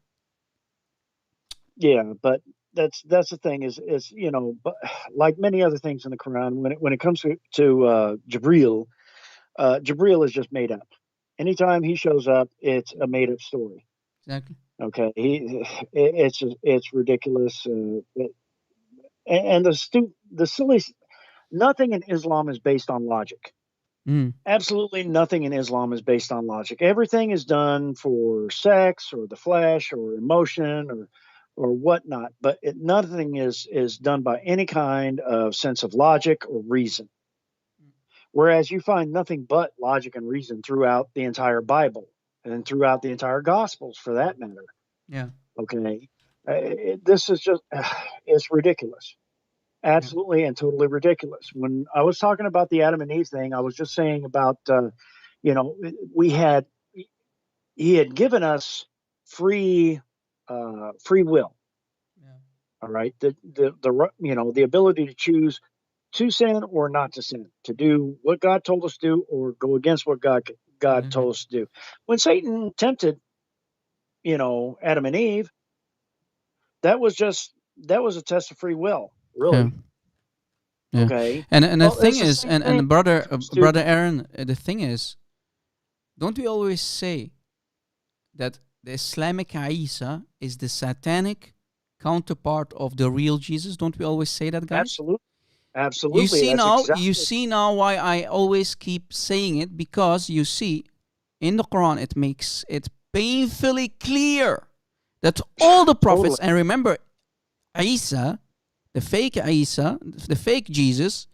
Yeah, but that's the thing is but like many other things in the Quran, when it comes to Jibreel, Jibreel is just made up. Anytime he shows up, it's a made up story. Exactly. Okay, it's ridiculous, and the silly. Nothing in Islam is based on logic. Absolutely nothing in Islam is based on logic. Everything is done for sex or the flesh or emotion or whatnot, but nothing is done by any kind of sense of logic or reason. Whereas you find nothing but logic and reason throughout the entire Bible and throughout the entire Gospels, for that matter. Yeah. Okay. This is just, it's ridiculous. Absolutely and totally ridiculous. When I was talking about the Adam and Eve thing, I was just saying about, he had given us free will. Yeah. All right. The ability to choose to sin or not to sin, to do what God told us to do or go against what God told us to do. When Satan tempted, Adam and Eve, that was a test of free will, really. Yeah. Okay. And the thing is, and brother Aaron, the thing is, don't we always say that the Islamic Isa is the satanic counterpart of the real Jesus? Don't we always say that, guys? Absolutely. You see now why I always keep saying it, because you see in the Quran it makes it painfully clear that all the prophets, and remember Isa, the fake Jesus,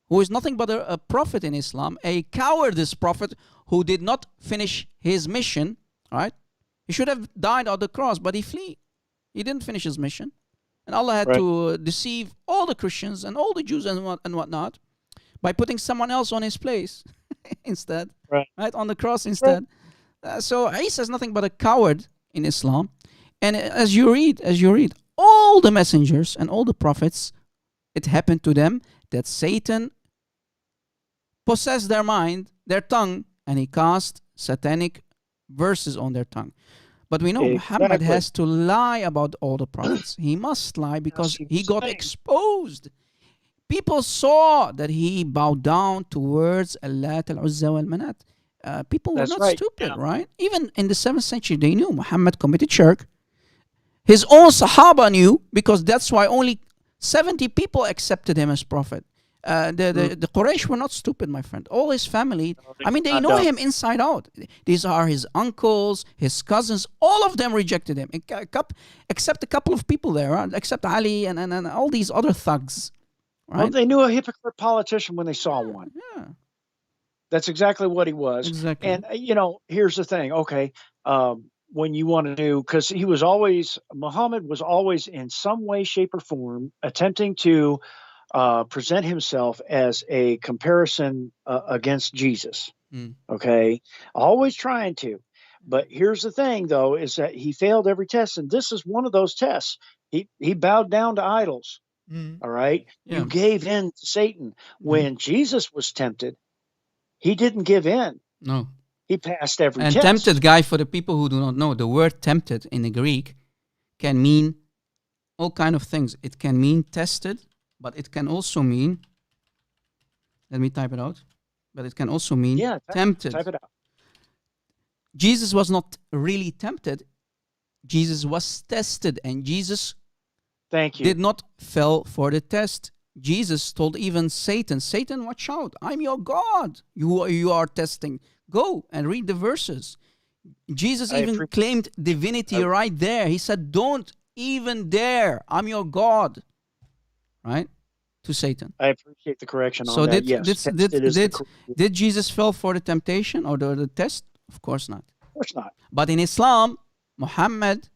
who is nothing but a prophet in Islam, a cowardice prophet who did not finish his mission, right? He should have died on the cross, but he fled. He didn't finish his mission. And Allah had to deceive all the Christians and all the Jews and whatnot by putting someone else on his place instead, right? On the cross instead. So Isa is nothing but a coward in Islam. And as you read, all the messengers and all the prophets, it happened to them that Satan possessed their mind, their tongue, and he cast satanic verses on their tongue. But we know Muhammad Exactly. has to lie about all the prophets. He must lie because Yes, he he's got saying. exposed. People saw that he bowed down towards Allat, Al-Uzza, Wal-Manat. People were That's not right. stupid, Yeah. right? Even in the 7th century, they knew Muhammad committed shirk. His own Sahaba knew, because that's why only 70 people accepted him as prophet. The Quraysh were not stupid, my friend. All his family, I mean, they Not know dumb. him inside out. These are his uncles, his cousins, all of them rejected him, except a couple of people there, except Ali and all these other thugs. Right? Well, they knew a hypocrite politician when they saw one. Yeah, That's exactly what he was. exactly. And, here's the thing. Okay. When you want to do, because Muhammad was always in some way, shape, or form attempting to present himself as a comparison against Jesus. Mm. Okay. Always trying to. But here's the thing, though, is that he failed every test. And this is one of those tests. He bowed down to idols. All right. Yeah. You gave in to Satan. When Jesus was tempted, he didn't give in. No. He passed every And test. tempted, guy, for the people who do not know, the word tempted in the Greek can mean all kind of things. It can mean tested, but it can also mean, let me type it out, but it can also mean tempted. Type it out. Jesus was not really tempted. Jesus was tested, and Jesus Thank you. did not fall for the test. Jesus told even Satan, Satan, watch out. I'm your God. You are testing. Go and read the verses. Jesus even claimed divinity right there. He said, don't even dare. I'm your God. Right? To Satan. I appreciate the correction So on that. Yes. Did Jesus fall for the temptation or the test? Of course not. Of course not. But in Islam, Muhammad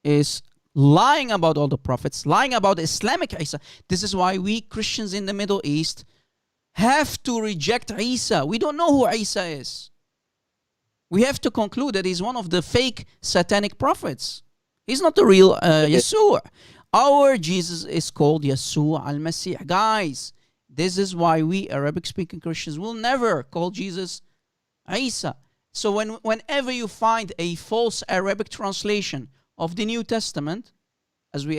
is lying about all the prophets, lying about Islamic Isa. This is why we Christians in the Middle East have to reject Isa. We don't know who Isa is. We have to conclude that he's one of the fake satanic prophets. He's not the real Yeshua. Our Jesus is called Yeshua al-Masih. Guys, this is why we Arabic-speaking Christians will never call Jesus Isa. So whenever you find a false Arabic translation of the New Testament, as we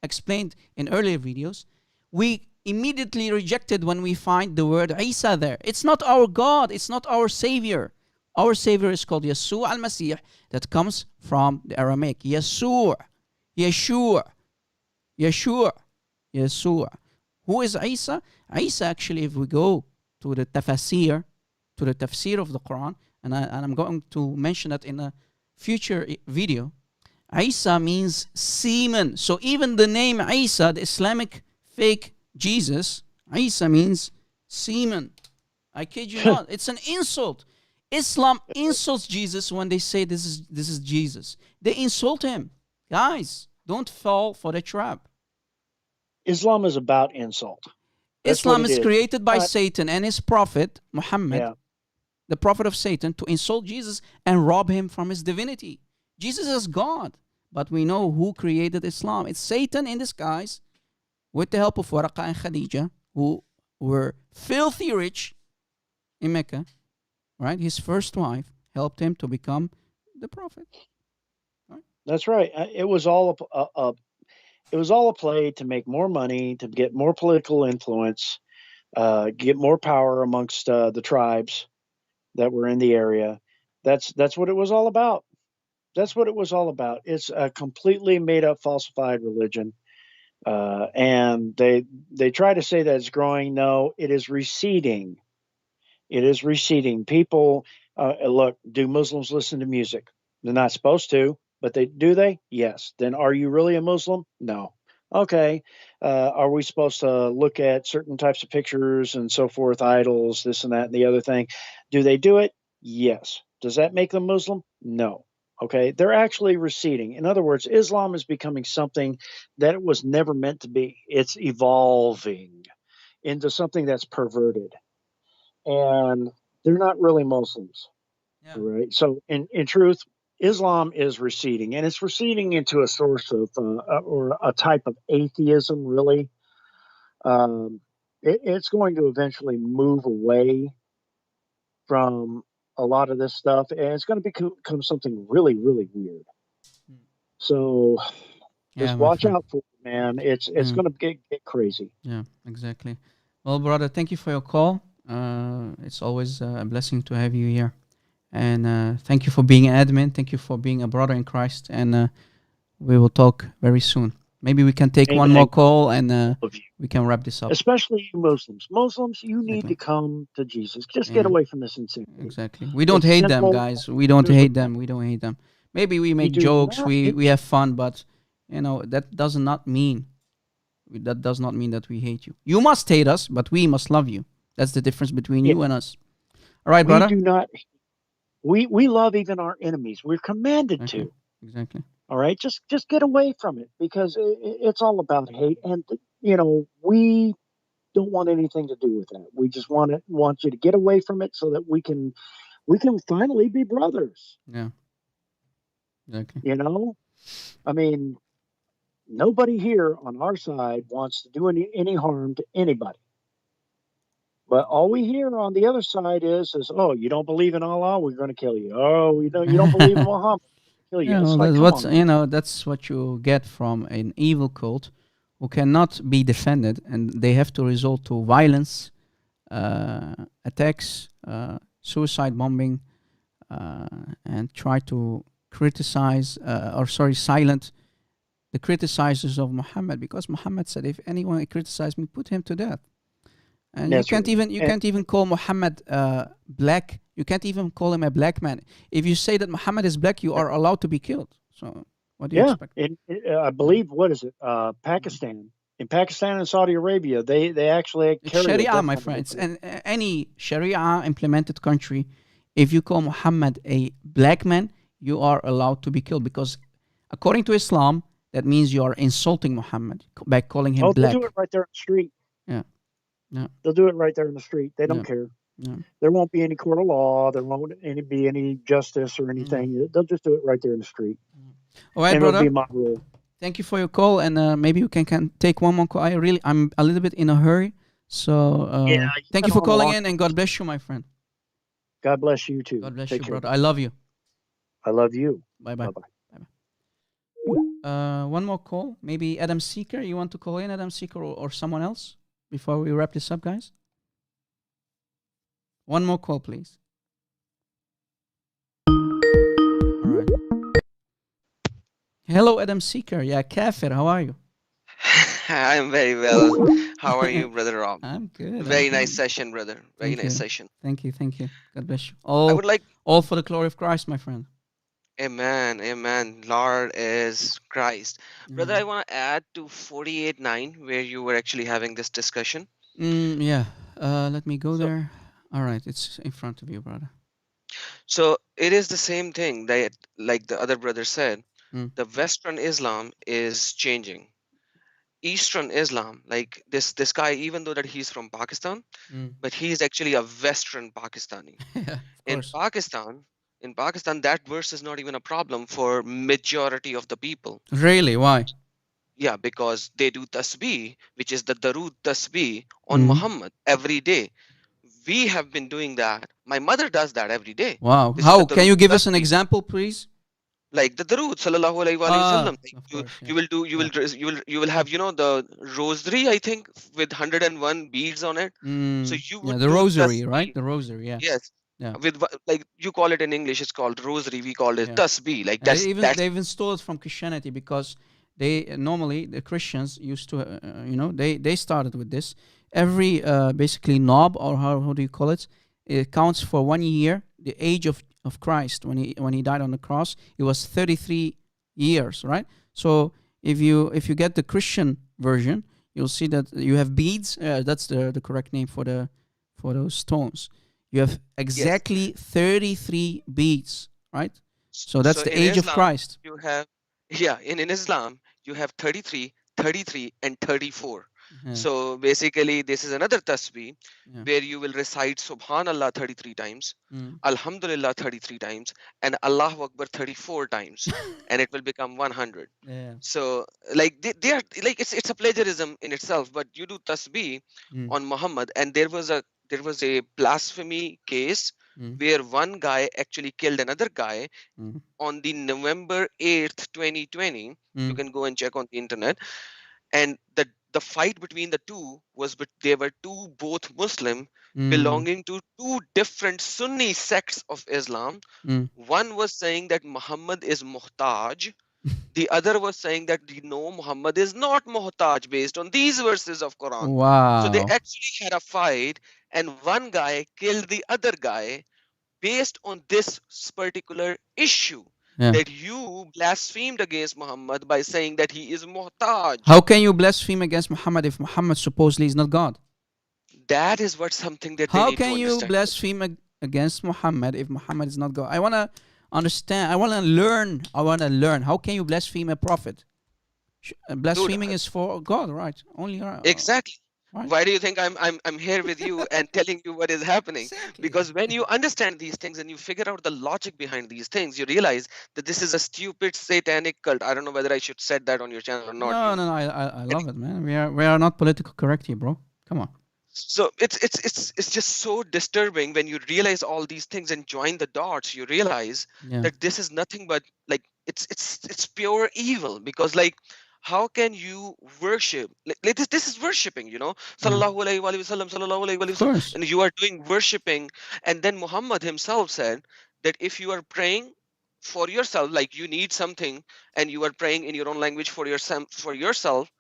explained in earlier videos, we immediately reject it when we find the word Isa there. It's not our God. It's not our Savior. Our Savior is called Yeshua al-Masih, that comes from the Aramaic. Yeshua. Who is Isa? Isa, actually, if we go to the tafsir of the Quran, and I'm going to mention that in a future video, Isa means semen. So even the name Isa, the Islamic fake Jesus, Isa means semen. I kid you not. It's an insult. Islam insults Jesus when they say this is Jesus. They insult him. Guys, don't fall for the trap. Islam is about insult. Islam is created by Satan and his prophet, Muhammad, the prophet of Satan, to insult Jesus and rob him from his divinity. Jesus is God, but we know who created Islam. It's Satan in disguise, with the help of Waraqa and Khadija, who were filthy rich in Mecca. Right? His first wife helped him to become the prophet. Right? That's right. It was all a play to make more money, to get more political influence, get more power amongst the tribes that were in the area. That's what it was all about. That's what it was all about. It's a completely made up, falsified religion. And they try to say that it's growing. No, it is receding. It is receding. People, look, do Muslims listen to music? They're not supposed to, but do they? Yes. Then are you really a Muslim? No. Okay. Are we supposed to look at certain types of pictures and so forth, idols, this and that and the other thing? Do they do it? Yes. Does that make them Muslim? No. Okay. They're actually receding. In other words, Islam is becoming something that it was never meant to be. It's evolving into something that's perverted. And they're not really Muslims. Yeah. Right. So in truth, Islam is receding, and it's receding into a source of or a type of atheism, really. It's going to eventually move away from a lot of this stuff, and it's going to become something really, really weird. So Yeah, just my watch friend. out for it, man. It's Yeah. going to get crazy. Yeah, exactly. Well, brother, thank you for your call. It's always a blessing to have you here. And thank you for being an admin. Thank you for being a brother in Christ. And we will talk very soon. Maybe we can take one Amen. more call and Of you. we can wrap this up. Especially you Muslims. Muslims, you need Exactly. to come to Jesus. Just Yeah. get away from this insanity. Exactly. We don't It's hate them, sinful. guys. We don't There's hate no- them. We don't hate them. Maybe we make do jokes. not We hate have fun, but that does not mean that we hate you. You must hate us, but we must love you. That's the difference between you and us. All right, We brother. do not. We love even our enemies. We're commanded Okay. to. Exactly. All right, just get away from it because it's all about hate, and we don't want anything to do with that. We just want you to get away from it so that we can finally be brothers. Yeah. Exactly. I mean, nobody here on our side wants to do any harm to anybody. But all we hear on the other side is, oh, you don't believe in Allah, we're going to kill you. Oh, you don't believe in Muhammad, we're going to kill you. Yeah, It's well, like, that's come what's on, man. that's what you get from an evil cult who cannot be defended, and they have to resort to violence, attacks, suicide bombing, and try to criticize silent the criticizers of Muhammad, because Muhammad said, if anyone criticizes me, put him to death. And That's right. you can't even call Muhammad black. You can't even call him a black man. If you say that Muhammad is black, you are allowed to be killed. So what do you expect? I believe, what is it? Pakistan. In Pakistan and Saudi Arabia, they actually It's carry a Sharia, death my penalty. friends. And any Sharia implemented country, if you call Muhammad a black man, you are allowed to be killed, because according to Islam, that means you are insulting Muhammad by calling him black. They'll do it right there in the street. Yeah. Yeah. They'll do it right there in the street. They don't care. Yeah. There won't be any court of law. There won't be any justice or anything. They'll just do it right there in the street. All right, and brother. It'll be my rule. Thank you for your call, and maybe we can take one more call. I'm a little bit in a hurry, so thank you for calling in, and God bless you, my friend. God bless you too. God bless Take you, care. brother. I love you. I love you. Bye bye. Bye-bye. One more call. Maybe Adam Seeker. You want to call in, Adam Seeker, or someone else before we wrap this up, guys? One more call, please. All right. Hello, Adam Seeker. Yeah, Kafir. How are you? I'm very well. How are you, Brother Rob? I'm good. Very nice session, brother. Very nice session. Thank you. God bless you. I would like all for the glory of Christ, my friend. Amen. Amen. Lord is Christ. Brother, I want to add to 48:9 where you were actually having this discussion. Yeah. Let me go there. All right. It's in front of you, brother. So it is the same thing that, like the other brother said, the Western Islam is changing. Eastern Islam, like this guy, even though that he's from Pakistan, but he's actually a Western Pakistani. In Pakistan, that verse is not even a problem for majority of the people. Really? Why? Yeah, because they do tasbih, which is the Darood tasbih on Muhammad every day. We have been doing that. My mother does that every day. Wow. How? Can you give us an example, please? Like the Darood sallallahu alaihi wasallam. You will have the rosary, I think, with 101 beads on it. So you would the do rosary, tasbih. right? The rosary, yeah. Yes. Yeah. With like you call it in English, it's called rosary. We call it tasbih. Like they've installed it from Christianity, because they normally the Christians used to they started with this. Every basically knob, or how do you call it? It counts for 1 year. The age of Christ when he died on the cross, it was 33 years, right? So if you get the Christian version, you'll see that you have beads. That's the correct name for those stones. You have exactly 33 beads, right? So that's the age Islam, of Christ. You have in Islam you have 33, 33, and 34. So basically, this is another tasbih where you will recite Subhanallah 33 times, Alhamdulillah 33 times, and Allahu Akbar 34 times, and it will become 100. So like they are like it's a plagiarism in itself. But you do tasbih on Muhammad, and there was a blasphemy case where one guy actually killed another guy on the November 8th, 2020. You can go and check on the internet. And the fight between the two was, but they were two both Muslim belonging to two different Sunni sects of Islam. One was saying that Muhammad is muhtaj. The other was saying that no, Muhammad is not muhtaj based on these verses of Quran. So they Wow. actually had a fight, and one guy killed the other guy based on this particular issue. Yeah. That you blasphemed against Muhammad by saying that he is muhtaj. How can you blaspheme against Muhammad if Muhammad supposedly is not God? That is what something that they How need to can you understand. blaspheme against Muhammad if Muhammad is not God? I want to understand. I want to learn. How can you blaspheme a prophet? Blaspheming is for God, right? Only Exactly. right? Why do you think I'm here with you and telling you what is happening? Exactly. Because when you understand these things and you figure out the logic behind these things, you realize that this is a stupid satanic cult. I don't know whether I should set that on your channel or not. No. I love it, man. We are not political correct here, bro. Come on. So it's just so disturbing when you realize all these things and join the dots. You realize that this is nothing but like it's pure evil. Because like, how can you worship like this is worshiping, you know, sallallahu alaihi wasallam, sallallahu alaihi wasallam, and you are doing worshiping. And then Muhammad himself said that if you are praying for yourself, like you need something and you are praying in your own language for yourself,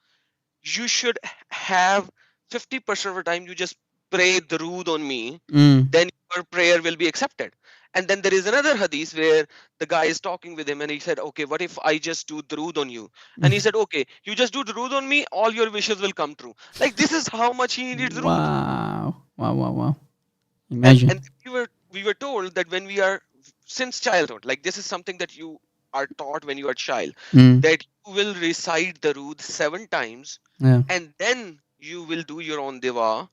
you should have 50% of the time you just pray darood on me, then your prayer will be accepted. And then there is another hadith where the guy is talking with him and he said, okay, what if I just do darood on you? And he said, okay, you just do darood on me, all your wishes will come true. Like, this is how much he needed darood. Wow. Imagine. And we were told that when we are, since childhood, like this is something that you are taught when you are a child, that you will recite darood 7 times, and then you will do your own dua,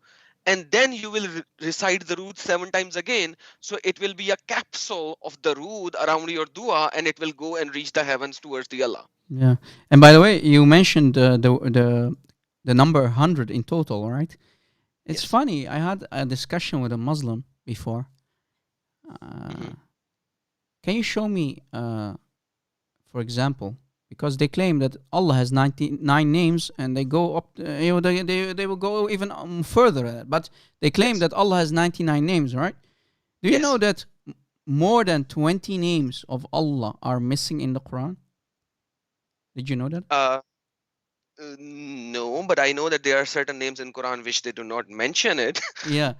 and then you will recite darood 7 times again. So it will be a capsule of darood around your dua, and it will go and reach the heavens towards the Allah. Yeah. And by the way, you mentioned the number 100 in total, right? It's funny. I had a discussion with a Muslim before. Can you show me, for example, because they claim that Allah has 99 names, and they go up, they will go even further. But they claim that Allah has 99 names, right? Do you know that more than 20 names of Allah are missing in the Quran? Did you know that? No, but I know that there are certain names in Quran which they do not mention it. Yeah.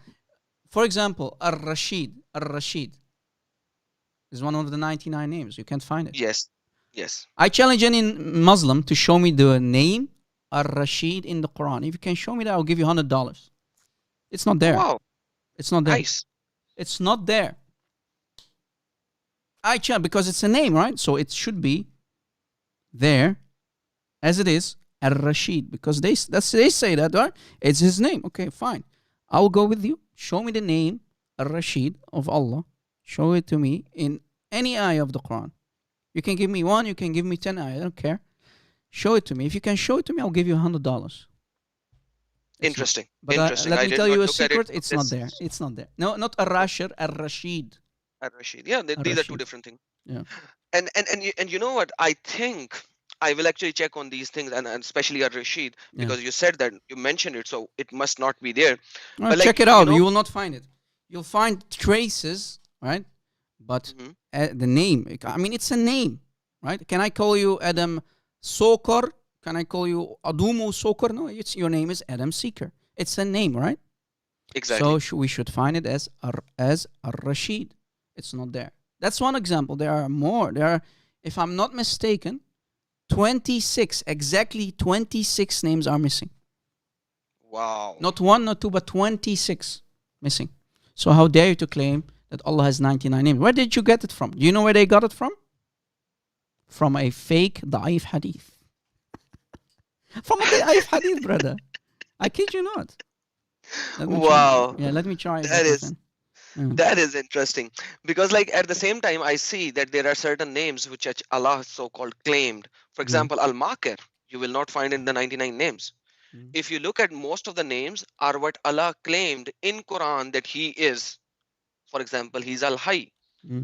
For example, Ar-Rashid is one of the 99 names. You can't find it. Yes. I challenge any Muslim to show me the name Ar-Rashid in the Quran. If you can show me that, I'll give you $100. It's not there. Wow. It's not there. Nice. It's not there. I challenge, because it's a name, right? So it should be there as it is, Ar-Rashid, because they say that, right? It's his name. Okay, fine. I'll go with you. Show me the name Ar-Rashid of Allah. Show it to me in any ayah of the Quran. You can give me 1, you can give me 10 ayah, I don't care. Show it to me. If you can show it to me, I'll give you $100. Interesting. But Interesting. let I me did tell not you a look at secret. it. It's not there. It's not there. No, not Ar-Rashid, Ar-Rashid. Ar-Rashid. Yeah, these are two Ar-Rashid. different things. Yeah. And you know what? I think I will actually check on these things, and especially Ar-Rashid, because you said that, you mentioned it, so it must not be there. Well, but check it out. You will not find it. You'll find traces, right? But the name, I mean, it's a name, right? Can I call you Adam Sokor? Can I call you Adumu Sokor? No, your name is Adam Seeker. It's a name, right? Exactly. So we should find it as Ar-Rashid. It's not there. That's one example. There are more. There are, if I'm not mistaken, 26, exactly 26 names are missing. Wow. Not 1, not 2, but 26 missing. So how dare you to claim that Allah has 99 names? Where did you get it from? Do you know where they got it from? From a fake da'if hadith. From a da'if hadith, brother. I kid you not. Wow. Let me try. That is interesting, because like at the same time I see that there are certain names which Allah so-called claimed. For example, Al-Makir, you will not find in the 99 names. If you look at most of the names are what Allah claimed in Quran that he is. For example, he's Al-Hayy.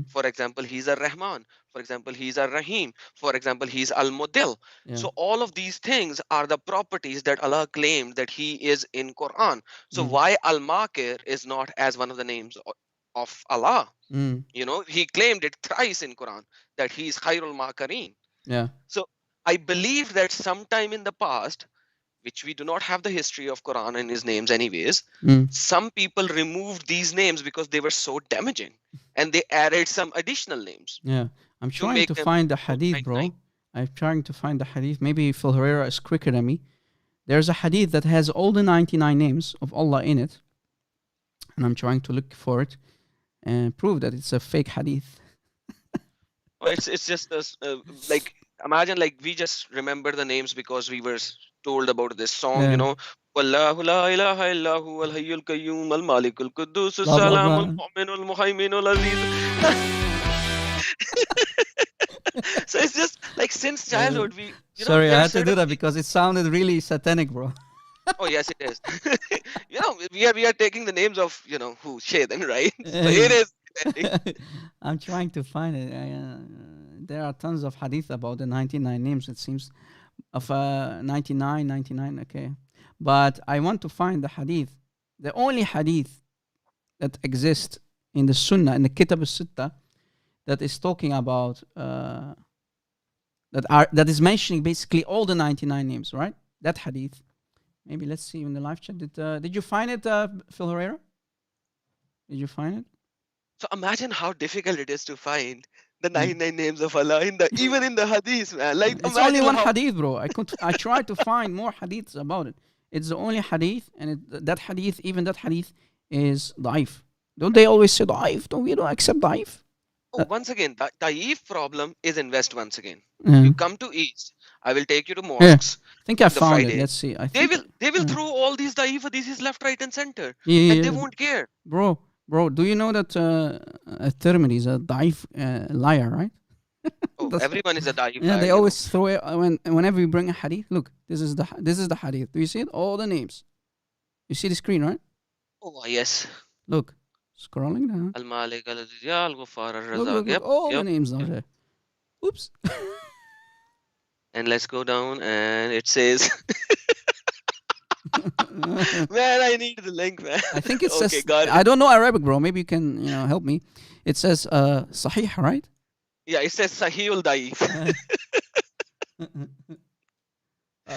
For example, he's a Rahman. For example, he's a Rahim. For example, he's Al-Mudil. Yeah. So all of these things are the properties that Allah claimed that he is in Quran. So why Al-Makir is not as one of the names of Allah? You know, he claimed it thrice in Quran that he is Khairul Makareen. Yeah. So I believe that sometime in the past, which we do not have the history of Quran and his names anyways, some people removed these names because they were so damaging, and they added some additional names. Yeah, I'm trying to find the hadith, bro. I'm trying to find the hadith. Maybe Phil Herrera is quicker than me. There's a hadith that has all the 99 names of Allah in it, and I'm trying to look for it and prove that it's a fake hadith. It's just like, imagine like we just remember the names because we were told about this song, you know. Wallahu la ilaha illahu al hayyul qayyum al malikul quddus salamul mu'minul muhaiminul aziz. So it's just like since childhood we. Sorry, I had to do that because it sounded really satanic, bro. Oh yes, it is. You know, we are taking the names of, you know, who Shaitan, right? So it is. I'm trying to find it. There are tons of hadith about the 99 names, it seems, of 99, okay. But I want to find the hadith. The only hadith that exists in the Sunnah, in the Kitab al-Sittah, that is talking about, that is mentioning basically all the 99 names, right? That hadith. Maybe let's see in the live chat. Did you find it, Phil Herrera? Did you find it? So imagine how difficult it is to find the 99 names of Allah even in the hadith, man. Like it's only one hadith, bro. I tried to find more hadiths about it. It's the only hadith, and that hadith is da'if. Don't they always say da'if? Don't accept da'if? Oh, once again, the da'if problem is in West once again. You come to East, I will take you to mosques. I think I found it. Let's see. They will throw all these da'if hadiths left, right, and center, and they won't care. Bro, do you know that Tirmidhi is a da'if liar, right? Oh, everyone is a da'if liar. Yeah, they always throw it whenever you bring a hadith. Look, this is the hadith. Do you see it? All the names. You see the screen, right? Oh yes. Look, scrolling down. Al-Malik, Al-Ghafar, Look, all the names are there. Oops. And let's go down, and it says. Man, I need the link, man. I think it says. Okay, got it. I don't know Arabic, bro. Maybe you can, help me. It says Sahih, right? Yeah, it says Sahihul Da'if.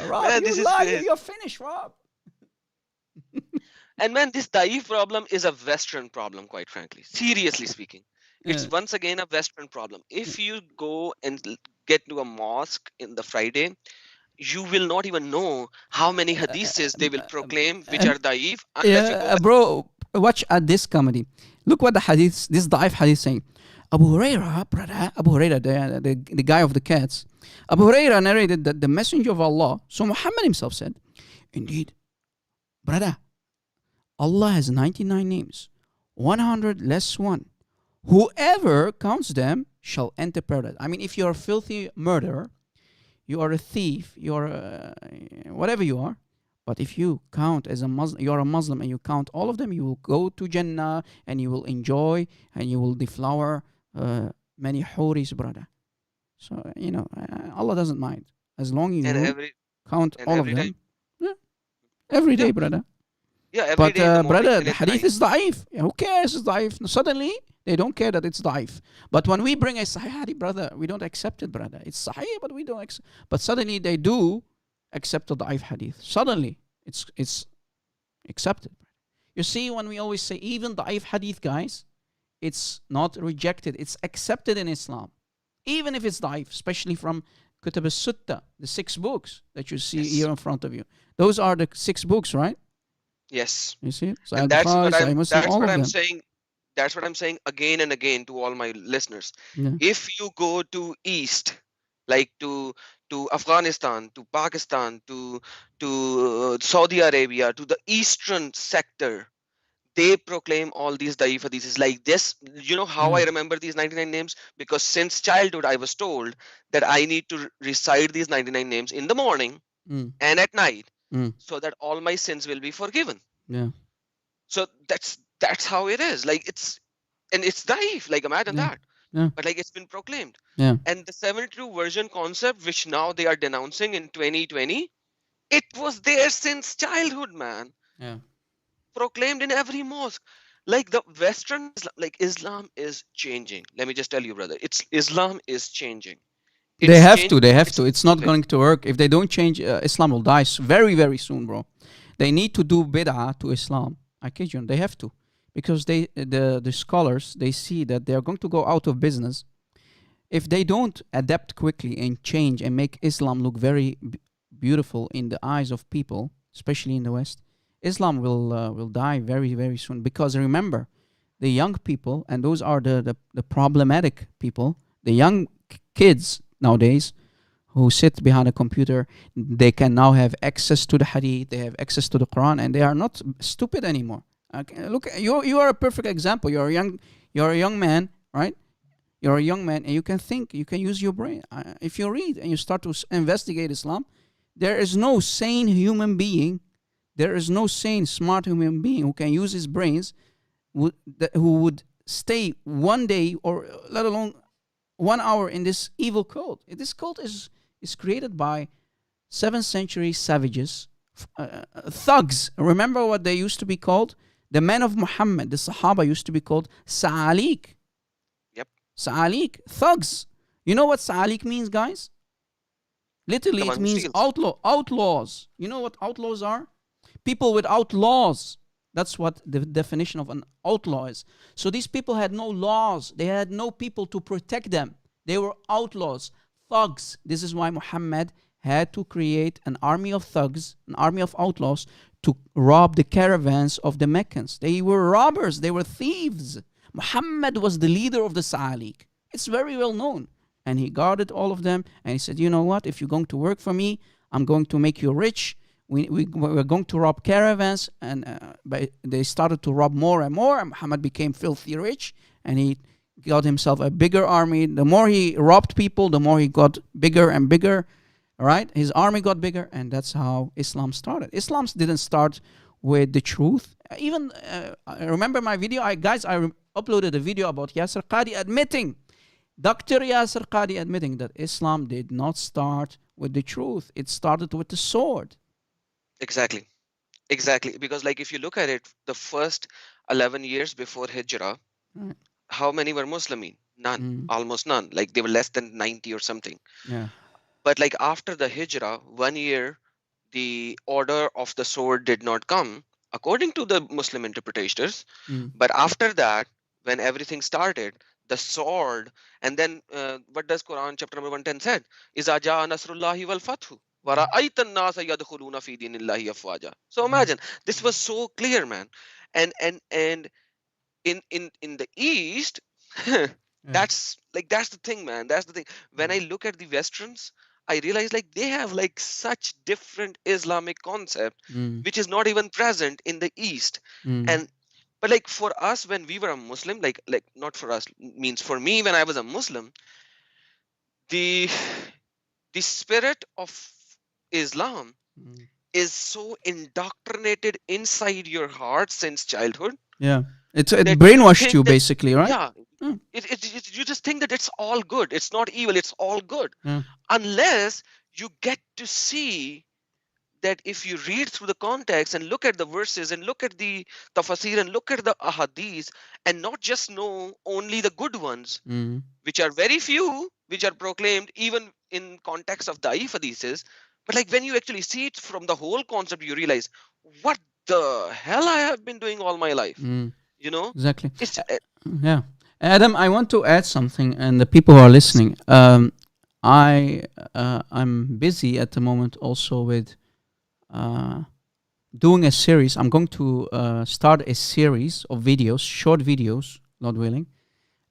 Rob, man, you're finished, Rob. And man, this Da'if problem is a Western problem, quite frankly. Seriously speaking, it's once again a Western problem. If you go and get to a mosque in the Friday, you will not even know how many hadiths they will proclaim which are da'if. Bro, watch at this comedy. Look what this da'if hadith saying. Abu Huraira, brother, the guy of the cats. Abu Huraira narrated that the messenger of Allah, so Muhammad himself said, indeed, brother, Allah has 99 names, 100 less one. Whoever counts them shall enter paradise. I mean, if you're a filthy murderer, you are a thief, you are whatever you are. But if you count as a Muslim, you are a Muslim and you count all of them, you will go to Jannah and you will enjoy and you will deflower many huris, brother. So, Allah doesn't mind. As long as you count all of them. Yeah. Every day, brother. Yeah, every but, day. Brother, the hadith is da'if. Who cares it's da'if? Suddenly, they don't care that it's da'if. But when we bring a sahih hadith, brother, we don't accept it, brother. It's sahih, but we don't accept. But suddenly they do accept the da'if hadith. Suddenly, it's accepted. You see, when we always say even da'if hadith, guys, it's not rejected. It's accepted in Islam. Even if it's da'if, especially from Kitab al-Sittah, the 6 books that you see here in front of you. Those are the 6 books, right? Yes. You see? So and that's what I'm saying. That's what I'm saying again and again to all my listeners. Yeah. If you go to East, like to Afghanistan, to Pakistan, to Saudi Arabia, to the Eastern sector, they proclaim all these da'if hadiths like this. You know how I remember these 99 names? Because since childhood, I was told that I need to recite these 99 names in the morning and at night, so that all my sins will be forgiven. Yeah. So that's how it is. Like And it's daif, like imagine Yeah. that. Yeah. But like it's been proclaimed. Yeah. And the 72 version concept, which now they are denouncing in 2020, it was there since childhood, man. Yeah. Proclaimed in every mosque. Like the Western, like Islam is changing. Let me just tell you, brother, it's Islam is changing. They It's have to. changing. They have It's to. It's not moving. going to work. If they don't change, Islam will die very, very soon, bro. They need to do bid'ah to Islam. I kid you. They have to. Because the scholars, they see that they are going to go out of business if they don't adapt quickly and change and make Islam look very beautiful in the eyes of people, especially in the West. Islam will die very, very soon. Because remember, the young people, and those are the problematic people, the young kids nowadays who sit behind a computer, they can now have access to the hadith, they have access to the Quran, and they are not stupid anymore. Okay, look, you are a perfect example. You're a young man, right? You're a young man, and you can think, you can use your brain. If you read and you start to investigate Islam, there is no sane human being, there is no sane, smart human being who can use his brains, who would stay one day or let alone 1 hour in this evil cult. This cult is created by 7th century savages, thugs. Remember what they used to be called? The men of Muhammad, the Sahaba, used to be called Sa'alik. Yep. Sa'alik, thugs. You know what Sa'alik means, guys? Literally, The it one who means steals. outlaws. You know what outlaws are? People without laws. That's what the definition of an outlaw is. So these people had no laws. They had no people to protect them. They were outlaws, thugs. This is why Muhammad had to create an army of thugs, an army of outlaws to rob the caravans of the Meccans. They were robbers. They were thieves. Muhammad was the leader of the Sa'alik. It's very well known. And he guarded all of them. And he said, you know what? If you're going to work for me, I'm going to make you rich. We're going to rob caravans. And they started to rob more and more. And Muhammad became filthy rich. And he got himself a bigger army. The more he robbed people, the more he got bigger and bigger. Right? His army got bigger. And that's how Islam started. Islam didn't start with the truth. Even, remember my video? I uploaded a video about Yasir Qadi admitting, Dr. Yasir Qadi admitting that Islam did not start with the truth. It started with the sword. Exactly. Because like if you look at it, the first 11 years before Hijrah, Right. how many were Muslimin? None. Almost none. Like they were less than 90 or something. Yeah. But like after the Hijrah, 1 year, the order of the sword did not come, according to the Muslim interpreters. But after that, when everything started, the sword, and then what does Quran chapter number 110 said? Iza jaa nasrullahi wal fathu. So imagine, this was so clear, man. And in the East, that's the thing, man. That's the thing. When I look at the Westerns, I realize like they have like such different Islamic concept, which is not even present in the East. And but like for us, when we were a Muslim, like not for us, means for me when I was a Muslim, the spirit of Islam is so indoctrinated inside your heart since childhood. Yeah. It brainwashed you, that, basically, right? Yeah. You just think that it's all good. It's not evil. It's all good. Yeah. Unless you get to see that if you read through the context and look at the verses and look at the tafsir and look at the ahadith and not just know only the good ones, which are very few, which are proclaimed even in context of da'if hadiths, but like when you actually see it from the whole concept, you realize what the hell I have been doing all my life. You know? Exactly. It's, yeah. Adam, I want to add something, and the people who are listening. I'm busy at the moment also with doing a series. I'm going to start a series of videos, short videos, Lord willing,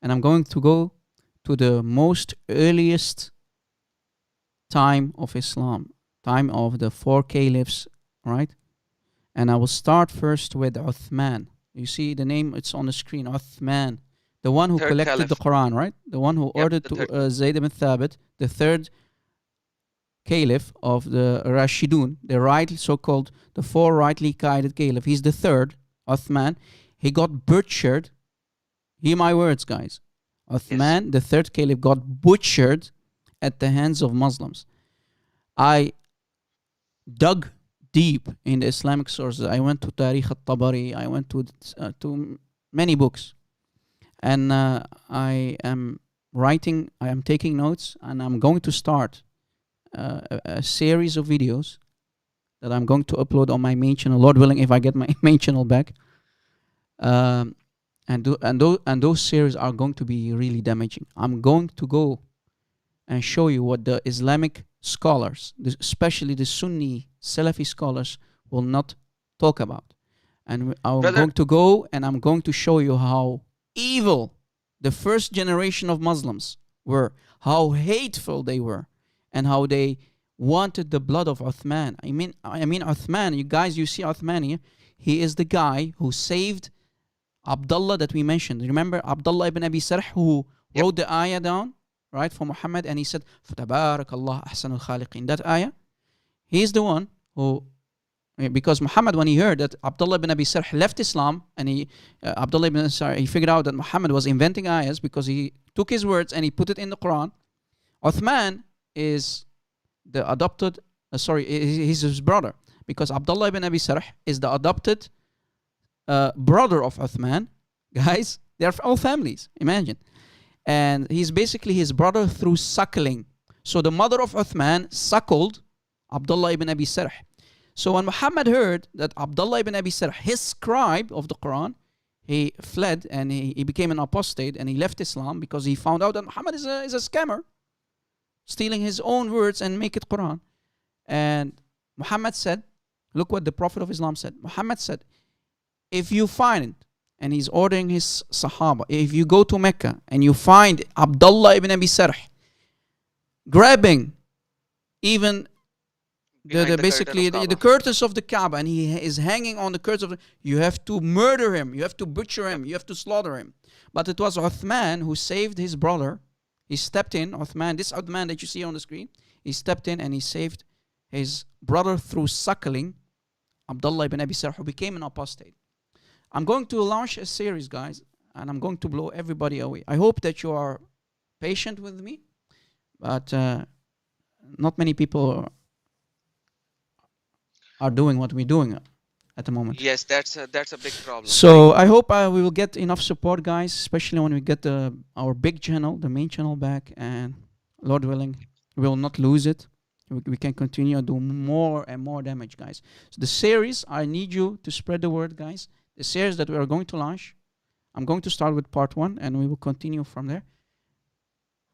and I'm going to go to the most earliest time of Islam, time of the 4 caliphs, right? And I will start first with Uthman. You see the name, it's on the screen, Uthman. The one who collected caliph. the Quran, right? The one who ordered to Zayd ibn Thabit, the third caliph of the Rashidun, the so-called, the 4 rightly guided caliph. He's the third, Uthman. He got butchered Hear my words, guys. Uthman, the third caliph, got butchered at the hands of Muslims. I dug deep in the Islamic sources. I went to Tarikh al-Tabari. I went to many books. And I am taking notes, and I'm going to start a series of videos that I'm going to upload on my main channel, Lord willing, if I get my main channel back. And those series are going to be really damaging. I'm going to go and show you what the Islamic scholars, especially the Sunni Salafi scholars, will not talk about. And I'm going to go and I'm going to show you how evil the first generation of Muslims were, how hateful they were, and how they wanted the blood of Uthman. I mean Uthman, you guys, you see Uthman here? He is the guy who saved Abdullah that we mentioned. Remember Abdullah ibn Abi Sarh, who wrote the ayah down, right, for Muhammad, and he said, فَتَبَارَكَ اللَّهُ أَحْسَنُ الْخَالِقِينَ. That ayah, he's the one who, because Muhammad, when he heard that Abdullah ibn Abi Sarh left Islam, and Abdullah ibn Sarh, he figured out that Muhammad was inventing ayahs because he took his words and he put it in the Quran. Uthman is the adopted, he's his brother, because Abdullah ibn Abi Sarh is the adopted brother of Uthman. Guys, they're all families, imagine. And he's basically his brother through suckling. So the mother of Uthman suckled Abdullah ibn Abi Sarh. So when Muhammad heard that Abdullah ibn Abi Sarh, his scribe of the Quran, he fled and he became an apostate and he left Islam because he found out that Muhammad is a scammer, stealing his own words and make it Quran. And Muhammad said, look what the Prophet of Islam said. Muhammad said, if you find, and he's ordering his Sahaba, if you go to Mecca and you find Abdullah ibn Abi Sarh grabbing even the curtains of the Kaaba, and he is hanging on the curtains you have to murder him, you have to butcher him, you have to slaughter him. But it was Uthman who saved his brother. He stepped in, this Uthman that you see on the screen, he stepped in and he saved his brother through suckling Abdullah ibn Abi Sarh, who became an apostate. I'm going to launch a series, guys, and I'm going to blow everybody away. I hope that you are patient with me, but not many people are doing what we're doing at the moment. Yes, that's a big problem. So I hope we will get enough support, guys, especially when we get our big channel, the main channel back, and Lord willing, we will not lose it. We can continue to do more and more damage, guys. So the series, I need you to spread the word, guys. The series that we are going to launch, I'm going to start with part 1 and we will continue from there.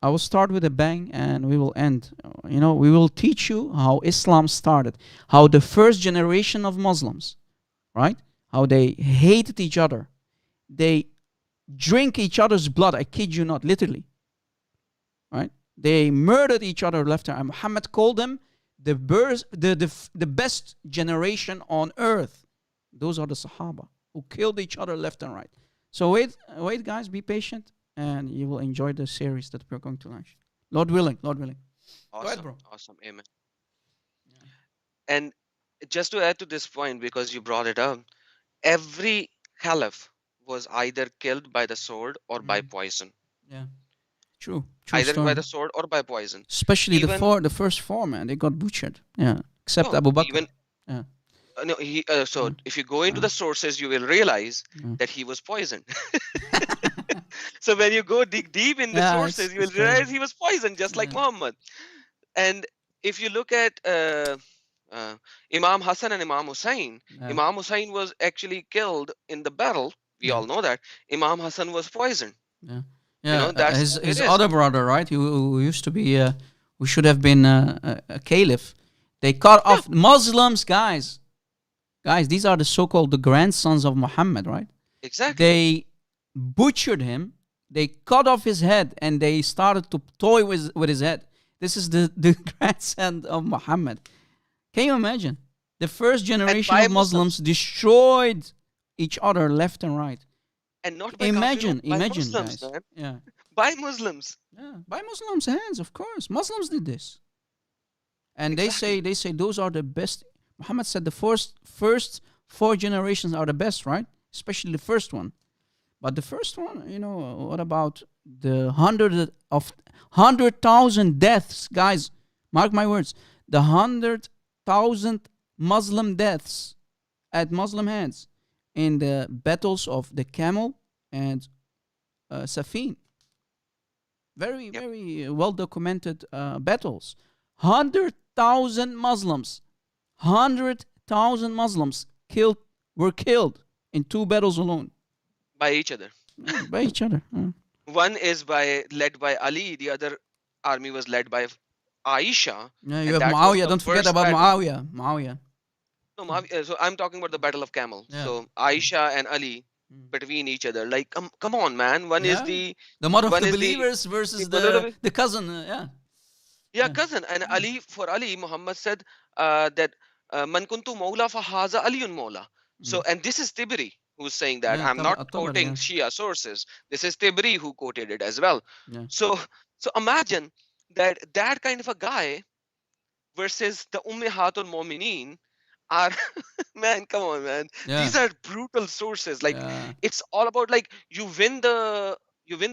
I will start with a bang and we will end. We will teach you how Islam started, how the first generation of Muslims, right? How they hated each other. They drink each other's blood. I kid you not, literally. Right? They murdered each other left and right. Muhammad called them the best generation on earth. Those are the Sahaba who killed each other left and right. So wait, guys, be patient, and you will enjoy the series that we're going to launch. Lord willing. Awesome. Go ahead, bro. Awesome. Amen. Yeah. And just to add to this point, because you brought it up, every caliph was either killed by the sword or by poison. Yeah. True either story. by the sword or by poison. Especially the first four, man, they got butchered. Yeah. Except Abu Bakr. Yeah. No, if you go into the sources, you will realize that he was poisoned. So when you go dig deep in the sources, you will realize he was poisoned, just like Muhammad. And if you look at Imam Hassan and Imam Hussein, Imam Hussein was actually killed in the battle. We all know that. Imam Hassan was poisoned. Yeah, his other brother, right? Who used to be, who should have been a caliph. They cut off Muslims, guys. Guys, these are the so-called the grandsons of Muhammad, right? Exactly. They butchered him. They cut off his head and they started to toy with his head. This is the grandson of Muhammad. Can you imagine? The first generation of Muslims destroyed each other left and right. And not by imagine, Muslims, guys. Man. Yeah. By Muslims. Yeah, by Muslims' hands, of course. Muslims did this. And they say those are the best. Muhammad said the first 4 generations are the best, right? Especially the first one. But the first one, what about the 100,000 deaths, guys? Mark my words, the 100,000 Muslim deaths at Muslim hands in the battles of the Camel and Safin. Very, very well documented battles. 100,000 Muslims, 100,000 Muslims were killed in 2 battles alone. By each other. By each other. One is led by Ali, the other army was led by Aisha. Yeah, you have Muawiyah. Don't forget about Muawiyah. No, Muawiyah. So I'm talking about the Battle of Camel. Yeah. So Aisha and Ali between each other. Like, come on, man. One is the mother of the believers versus the cousin. Yeah, cousin. And for Ali, Muhammad said that Man kuntu mawla fa haza Aliyun mawla. So, and this is Tibri who's saying that. I'm not quoting Shia sources. This is Tibri who quoted it as well. Yeah. So imagine that kind of a guy versus the Ummihatul Mu'mineen are, man, come on, man. Yeah. These are brutal sources. Like, it's all about, like, you win the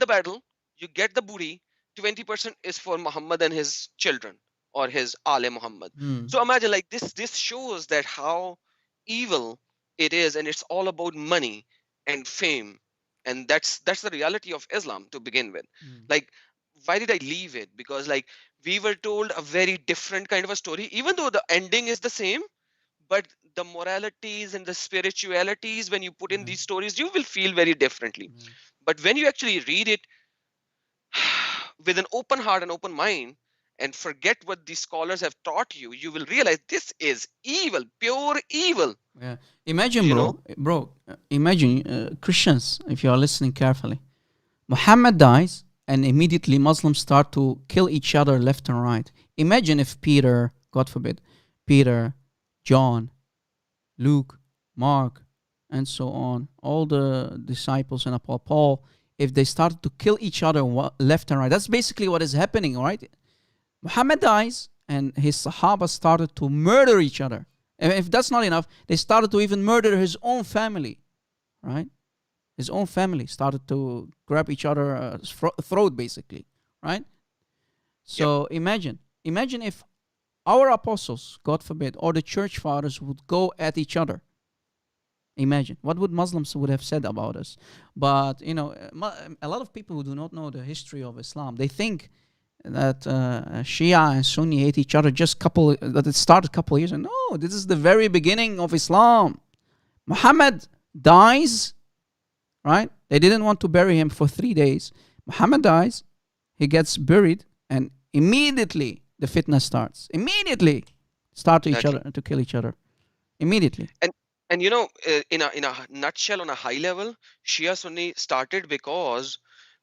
battle, you get the booty, 20% is for Muhammad and his children or his Ale Muhammad. So imagine, like, this shows that how evil it is, and it's all about money and fame. And that's the reality of Islam to begin with. Like, why did I leave it? Because, like, we were told a very different kind of a story, even though the ending is the same, but the moralities and the spiritualities, when you put in these stories, you will feel very differently. But when you actually read it with an open heart and open mind and forget what these scholars have taught you, you will realize this is evil, pure evil. Yeah. Imagine, imagine Christians, if you are listening carefully. Muhammad dies and immediately Muslims start to kill each other left and right. Imagine if Peter, God forbid, Peter, John, Luke, Mark, and so on, all the disciples and Paul, if they started to kill each other left and right. That's basically what is happening, right? Muhammad dies and his Sahaba started to murder each other. And if that's not enough, they started to even murder his own family, right? His own family started to grab each other's throat, basically, right? So imagine if our apostles, God forbid, or the church fathers would go at each other. Imagine what would Muslims would have said about us. But a lot of people who do not know the history of Islam, they think that Shia and Sunni hate each other that it started a couple of years ago. No, this is the very beginning of Islam. Muhammad dies, right? They didn't want to bury him for 3 days. Muhammad dies, he gets buried, and immediately the fitna starts. Immediately start to kill each other. Immediately. And in a nutshell, on a high level, Shia Sunni started because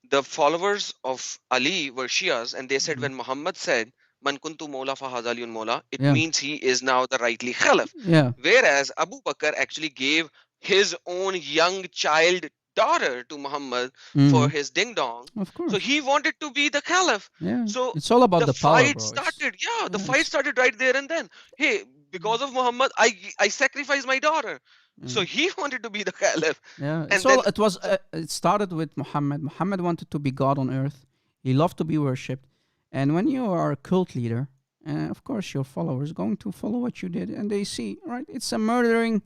the followers of Ali were Shias, and they said when Muhammad said, Man kuntu mawla fa haza Aliyun mawla, it means he is now the rightly Khalif. Yeah. Whereas Abu Bakr actually gave his own young child daughter to Muhammad for his ding dong. Of course. So he wanted to be the Caliph. Yeah. So it's all about the power, fight started. Yeah, the fight started right there and then. Hey, because of Muhammad, I sacrificed my daughter. So he wanted to be the Caliph. Yeah. It started with Muhammad. Muhammad wanted to be God on earth. He loved to be worshipped. And when you are a cult leader, of course your followers are going to follow what you did, and they see, right? It's a murdering,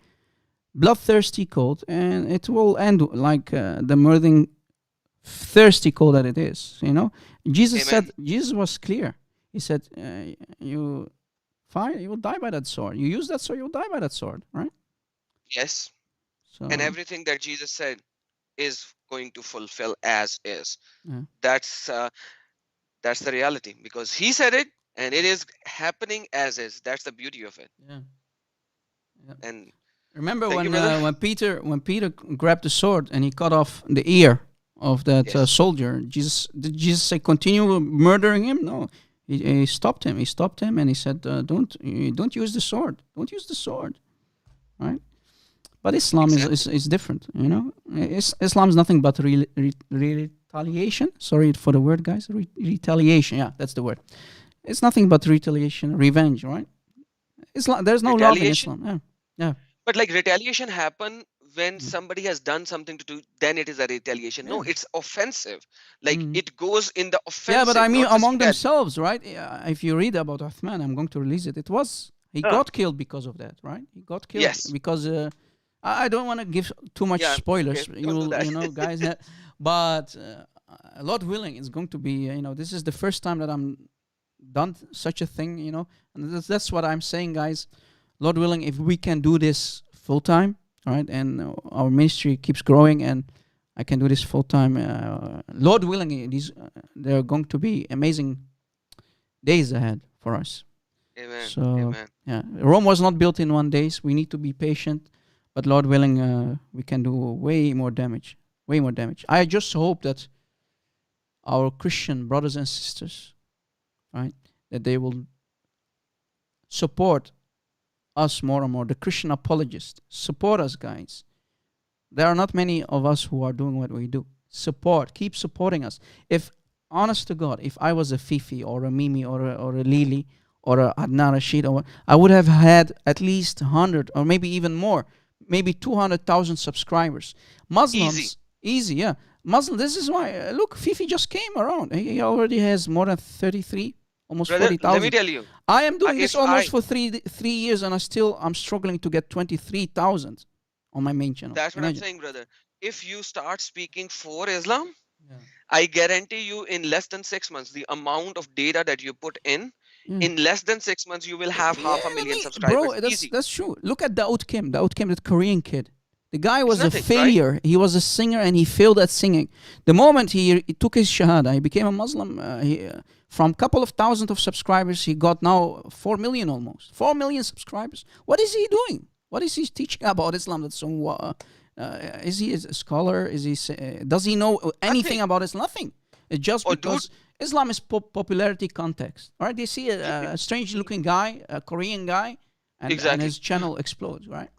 bloodthirsty cult, and it will end like the murdering, thirsty cult that it is. Jesus was clear. He said, "You will die by that sword. You use that sword, you will die by that sword." Right? Yes. So, and everything that Jesus said is going to fulfill as is. Yeah. That's the reality, because he said it and it is happening as is. That's the beauty of it. Yeah. And remember when Peter grabbed the sword and he cut off the ear of that soldier, did Jesus say continue murdering him? No. He stopped him. He stopped him and he said, "Don't use the sword. Don't use the sword." Right? But Islam is different. Islam is nothing but retaliation. Sorry for the word, guys. Retaliation. Yeah, that's the word. It's nothing but retaliation, revenge. Right? There's no love in Islam. Yeah. But like retaliation happen when somebody has done something to do, then it is a retaliation. No, Yeah. it's offensive. Like it goes in the Yeah, but offensive, I mean not just among casual. themselves, right? If you read about Uthman, I'm going to release it. He got killed because of that, right? He got killed Yes. because I don't want to give too much Yeah, spoilers. okay, don't do that. You know, guys. But Lord willing, it's going to be. This is the first time that I'm done such a thing. And that's what I'm saying, guys. Lord willing, if we can do this full time, all right, and our ministry keeps growing, and I can do this full time. Lord willing, there are going to be amazing days ahead for us. Amen. So Amen. yeah, Rome was not built in one day. So we need to be patient, but Lord willing, we can do way more damage. Way more damage. I just hope that our Christian brothers and sisters, right, that they will support us more and more. The Christian apologists, support us, guys. There are not many of us who are doing what we do. Keep supporting us. If, honest to God, if I was a Fifi or a Mimi or a Lily or a Adnan Rashid, I would have had at least 100 or maybe even more, maybe 200,000 subscribers. Muslims, easy, yeah. Muslim. This is why. Look, Fifi just came around. He already has more than 33, almost 40,000. Let me tell you, I am doing this almost for three years, and I'm struggling to get 23,000 on my main channel. That's what I'm saying, brother. If you start speaking for Islam, I guarantee you, in less than 6 months, the amount of data that you put in less than 6 months, you will have 500,000 subscribers. Bro, that's true. Look at Daoud Kim, that Korean kid. The guy was nothing, a failure. Right? He was a singer and he failed at singing. The moment he took his shahada, he became a Muslim. From a couple of thousands of subscribers, he got now 4 million almost. 4 million subscribers. What is he doing? What is he teaching about Islam? That's so. Is he a scholar? Does he know anything about Islam? Nothing. It's just because Islam is popularity context. All right, they see a strange-looking guy, a Korean guy, and his channel explodes. Right.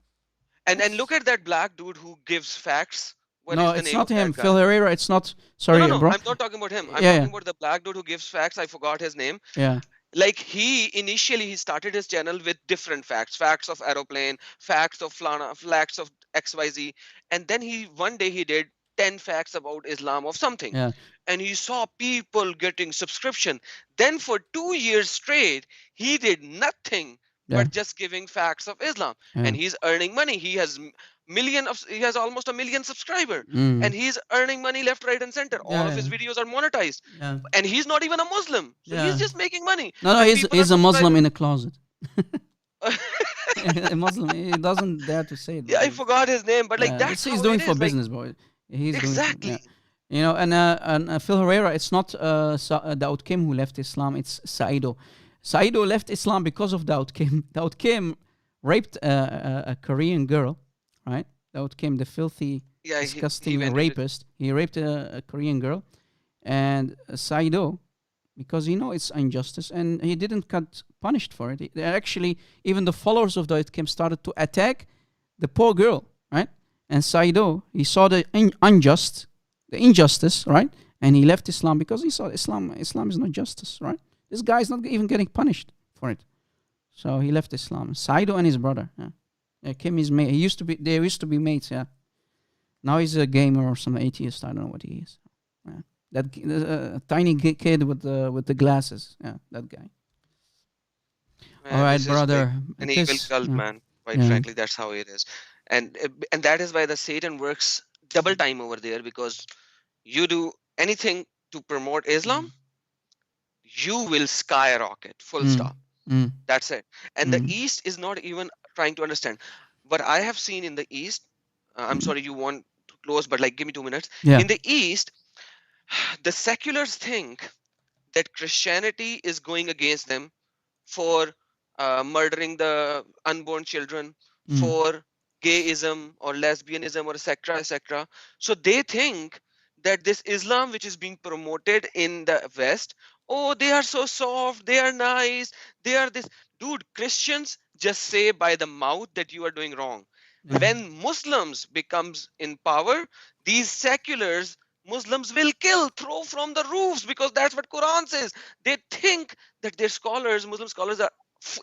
And look at that black dude who gives facts. No, it's not him. Phil Herrera. It's not. Sorry, no, bro. I'm not talking about him. I'm talking about the black dude who gives facts. I forgot his name. Yeah. Like he started his channel with different facts of aeroplane, facts of Flana, facts of XYZ, and then one day he did 10 facts about Islam of something. Yeah. And he saw people getting subscription. Then for 2 years straight, he did nothing but just giving facts of Islam, and he's earning money. He has almost 1 million subscribers, and he's earning money left, right, and center. All of his videos are monetized, and he's not even a Muslim, so he's just making money. No, he's a Muslim in a closet. A Muslim, he doesn't dare to say it. Yeah, I forgot his name, but like that's he's doing for business, boy. He's exactly. Doing, and Phil Herrera, it's not Daoud Kim who left Islam, it's Saido. Saido left Islam because of Daoud Kim. Daoud Kim raped a Korean girl, right? Daoud Kim, the filthy, disgusting rapist. He raped a Korean girl. And Saido, because it's injustice, and he didn't get punished for it. Actually, even the followers of Daoud Kim started to attack the poor girl, right? And Saido, he saw the injustice, right? And he left Islam because he saw Islam is not justice, right? This guy is not even getting punished for it. So he left Islam. Saido and his brother. Yeah, Kim is mate. They used to be mates, yeah. Now he's a gamer or some atheist. I don't know what he is. Yeah. That tiny kid with the glasses. Yeah, that guy. Man, all right, brother. An evil cult, man. Quite frankly, that's how it is. And that is why the Satan works double time over there, because you do anything to promote Islam, you will skyrocket, full stop. That's it. And the East is not even trying to understand. What I have seen in the East, I'm sorry you want to close, but like give me 2 minutes. Yeah. In the East, the seculars think that Christianity is going against them for murdering the unborn children, for gayism or lesbianism or etc. So they think that this Islam which is being promoted in the West, oh, they are so soft, they are nice, they are this. Dude, Christians just say by the mouth that you are doing wrong. When Muslims becomes in power, these seculars, Muslims will throw from the roofs, because that's what Quran says. They think that their scholars, Muslim scholars, are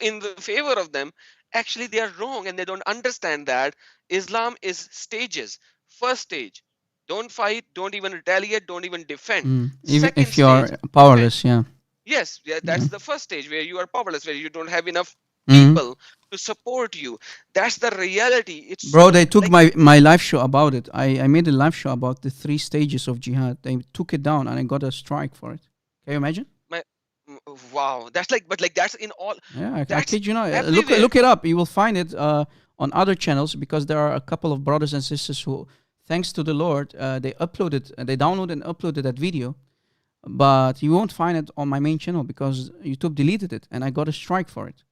in the favor of them, actually they are wrong, and they don't understand that Islam is stages. First stage, don't fight, don't even retaliate, don't even defend. Even Second if you stage, are powerless, yeah. yes, yeah, Yeah. that's the first stage where you are powerless, where you don't have enough Mhm. people to support you. That's the reality. It's Bro, they took like, my live show about it. I made a live show about the 3 stages of jihad. They took it down and I got a strike for it. Can you imagine? my wow, that's like, but like that's in all, Yeah, I that's kid you not. everywhere. Look it up. You will find it on other channels because there are a couple of brothers and sisters who, thanks to the Lord, they downloaded and uploaded that video. But you won't find it on my main channel because YouTube deleted it, and I got a strike for it.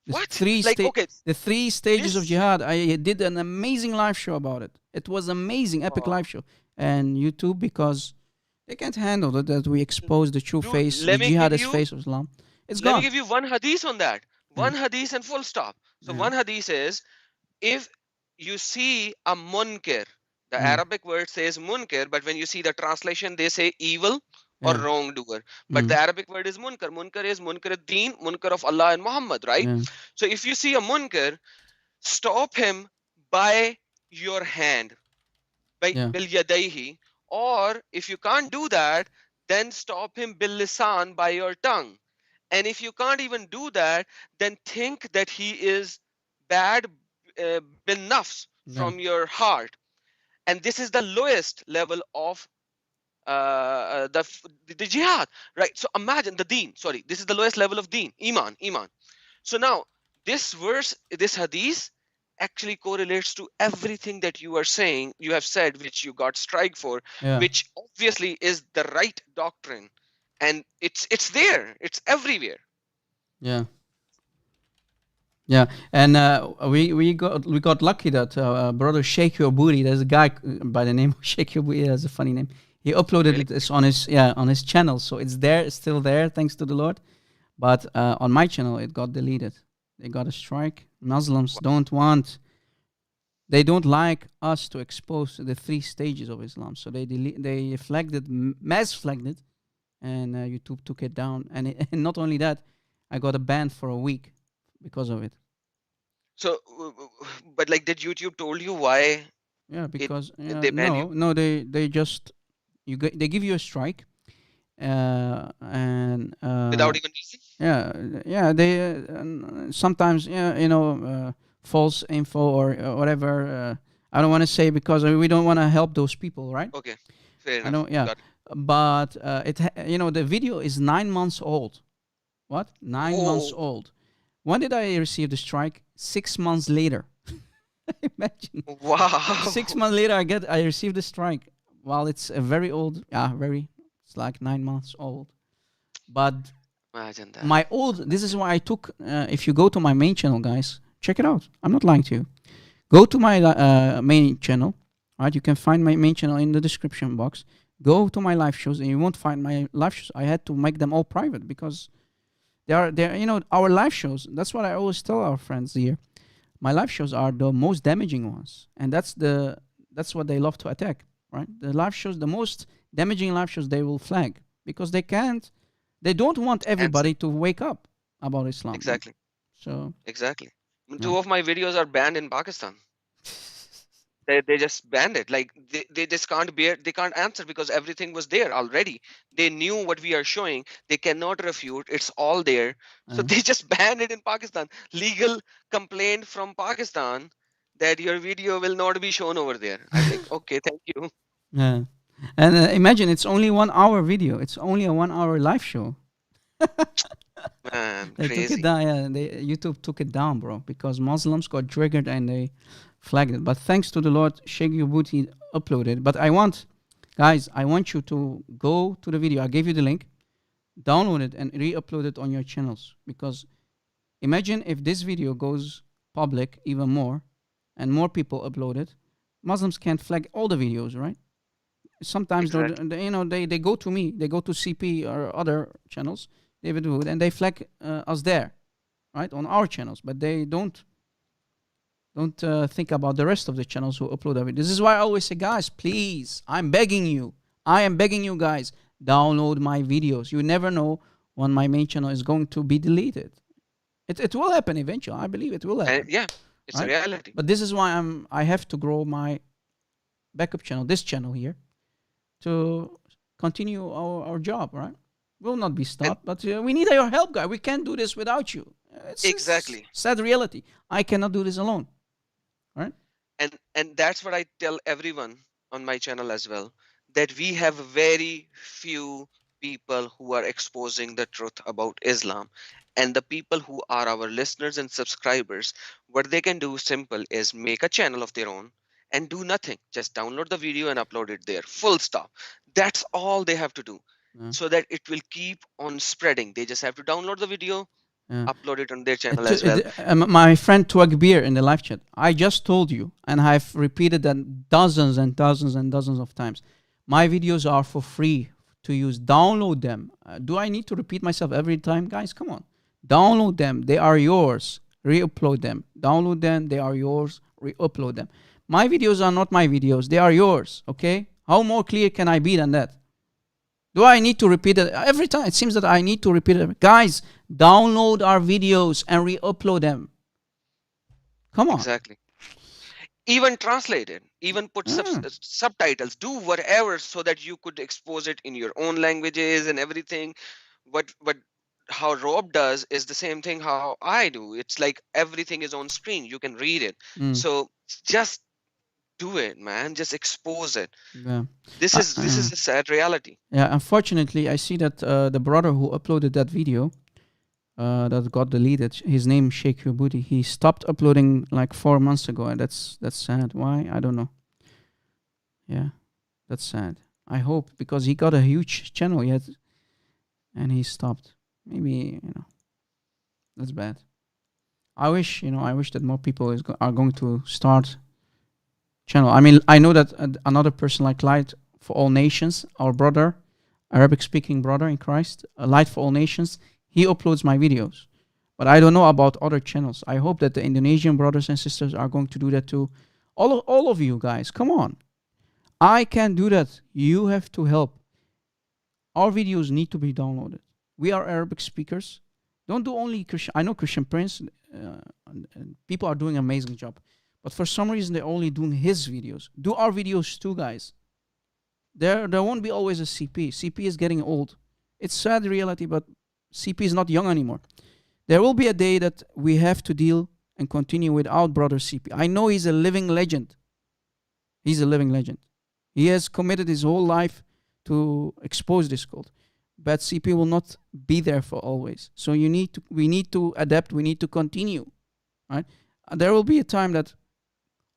What? Like, okay, The 3 stages of this, jihad. I did an amazing live show about it. It was amazing, epic live show. And YouTube, because they can't handle it, that we expose the true dude, face, the let me give jihadist you, face of Islam. It's let me gone. give you one hadith on that. Yeah. One hadith and full stop. So Yeah. one hadith is, if you see a munkar, the Mm. Arabic word says munkar, but when you see the translation, they say evil or Yeah. wrongdoer. But the Arabic word is munkar. Munkar is munkar ad-deen, munkar of Allah and Muhammad, right? Yeah. So if you see a munkar, stop him by your hand, by Yeah. bil yadayhi, or if you can't do that, then stop him bil lisan, by your tongue. And if you can't even do that, then think that he is bad, bin nafs, Yeah. from your heart. And this is the lowest level of the jihad, right? So imagine the deen. Sorry, this is the lowest level of deen, iman. So now this verse, this hadith, actually correlates to everything that you are saying, you have said, which you got strike for, Yeah. which obviously is the right doctrine, and it's there, it's everywhere. Yeah. Yeah, and we got lucky that brother Shake Your Booty. There's a guy by the name of Shake Your Booty. That's a funny name. He uploaded Really? it on his channel, so it's there, it's still there, thanks to the Lord. But on my channel, it got deleted. They got a strike. Muslims they don't like us to expose the 3 stages of Islam, so they flagged it, mass flagged it, and YouTube took it down. And not only that, I got a ban for a week because of it. So, but like, did YouTube told you why? Yeah, because they ban you? no, they just they give you a strike, and Without even reason? yeah, they sometimes false info or whatever. I don't want to say because we don't want to help those people, right? Okay, fair enough. I don't. Yeah, Got it. but the video is 9 months old. What? 9 months Whoa. old. When did I receive the strike? 6 months later. Imagine. Wow. 6 months later, I received the strike. Well, it's a very old. It's like 9 months old. But Imagine that. my old. This is why I took. If you go to my main channel, guys, check it out. I'm not lying to you. Go to my main channel. Right, you can find my main channel in the description box. Go to my live shows, and you won't find my live shows. I had to make them all private because they're our live shows. That's what I always tell our friends here. My live shows are the most damaging ones, and that's what they love to attack. Right, the live shows, the most damaging live shows, they will flag because they don't want everybody to wake up about Islam. Exactly. So exactly. Yeah. 2 of my videos are banned in Pakistan. They just banned it. Like, they just can't bear, they can't answer because everything was there already. They knew what we are showing. They cannot refute. It's all there. So they just banned it in Pakistan. Legal complaint from Pakistan that your video will not be shown over there. I'm like, okay, thank you. Yeah, and imagine it's only 1 hour video. It's only a 1 hour live show. Man, They took crazy. it down. Yeah, YouTube took it down, bro, because Muslims got triggered and they flagged it. But thanks to the Lord, Shake Your Booty uploaded. But I want you to go to the video. I gave you the link, download it, and re-upload it on your channels. Because imagine if this video goes public even more, and more people upload it. Muslims can't flag all the videos, right? Sometimes they go to me, they go to CP or other channels, David Wood, and they flag us there, right, on our channels, but they don't think about the rest of the channels who upload everything. This is why I always say, guys, please, I am begging you, guys, download my videos. You never know when my main channel is going to be deleted. It will happen eventually. I believe it will happen. And yeah, it's a Right? reality. But this is why I have to grow my backup channel, this channel here, to continue our job, right? Will not be stopped, but we need your help, guy. We can't do this without you. Exactly. Sad reality. I cannot do this alone, right? And that's what I tell everyone on my channel as well, that we have very few people who are exposing the truth about Islam. And the people who are our listeners and subscribers, what they can do simple is make a channel of their own and do nothing. Just download the video and upload it there. Full stop. That's all they have to do. Yeah. So that it will keep on spreading. They just have to download the video, Yeah. upload it on their channel as well. My friend Twagbir in the live chat, I just told you, and I've repeated that dozens and dozens and dozens of times. My videos are for free to use. Download them. Do I need to repeat myself every time? Guys, come on. Download them. They are yours. Re-upload them. Download them. They are yours. Re-upload them. My videos are not my videos. They are yours. Okay? How more clear can I be than that? Do I need to repeat it every time? It seems that I need to repeat it. Guys, download our videos and re-upload them. Come on. Exactly. Even translate it. Even put subtitles. Do whatever so that you could expose it in your own languages and everything. What how Rob does is the same thing how I do. It's like everything is on screen. You can read it. So just do it, man. Just expose it. Yeah. This is a sad reality. Yeah, unfortunately, I see that the brother who uploaded that video that got deleted, his name Sheikh Yubudi, he stopped uploading like 4 months ago, and that's sad. Why? I don't know. Yeah, that's sad. I hope, because he got a huge channel yet, and he stopped. Maybe, that's bad. I wish that more people are going to start channel. I mean, I know that another person like Light for All Nations, our brother, Arabic-speaking brother in Christ, Light for All Nations, he uploads my videos. But I don't know about other channels. I hope that the Indonesian brothers and sisters are going to do that too. All of you guys, come on. I can't do that. You have to help. Our videos need to be downloaded. We are Arabic speakers. Don't do only Christian. I know Christian Prince, and people are doing an amazing job. But for some reason, they're only doing his videos. Do our videos too, guys. There won't be always a CP. CP is getting old. It's sad reality, but CP is not young anymore. There will be a day that we have to deal and continue without brother CP. I know he's a living legend. He's a living legend. He has committed his whole life to expose this cult. But CP will not be there for always. So we need to adapt. We need to continue. Right? There will be a time that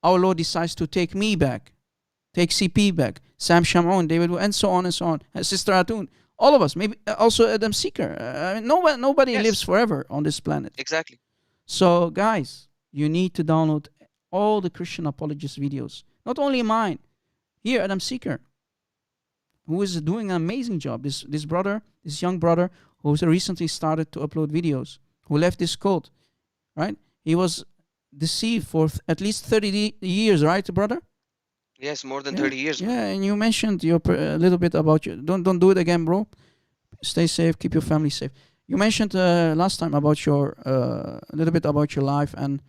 our Lord decides to take me back, take CP back, Sam Shamoun, David, and so on and so on. Sister Atun, all of us, maybe also Adam Seeker. Nobody lives forever on this planet. Exactly. So, guys, you need to download all the Christian apologist videos. Not only mine. Here, Adam Seeker, who is doing an amazing job. This young brother who recently started to upload videos, who left this cult, right? He was deceived for at least 30 years, right, brother? Yes, more than 30 years. Yeah, and you mentioned a little bit about you. Don't do it again, bro. Stay safe. Keep your family safe. You mentioned last time about a little bit about your life, and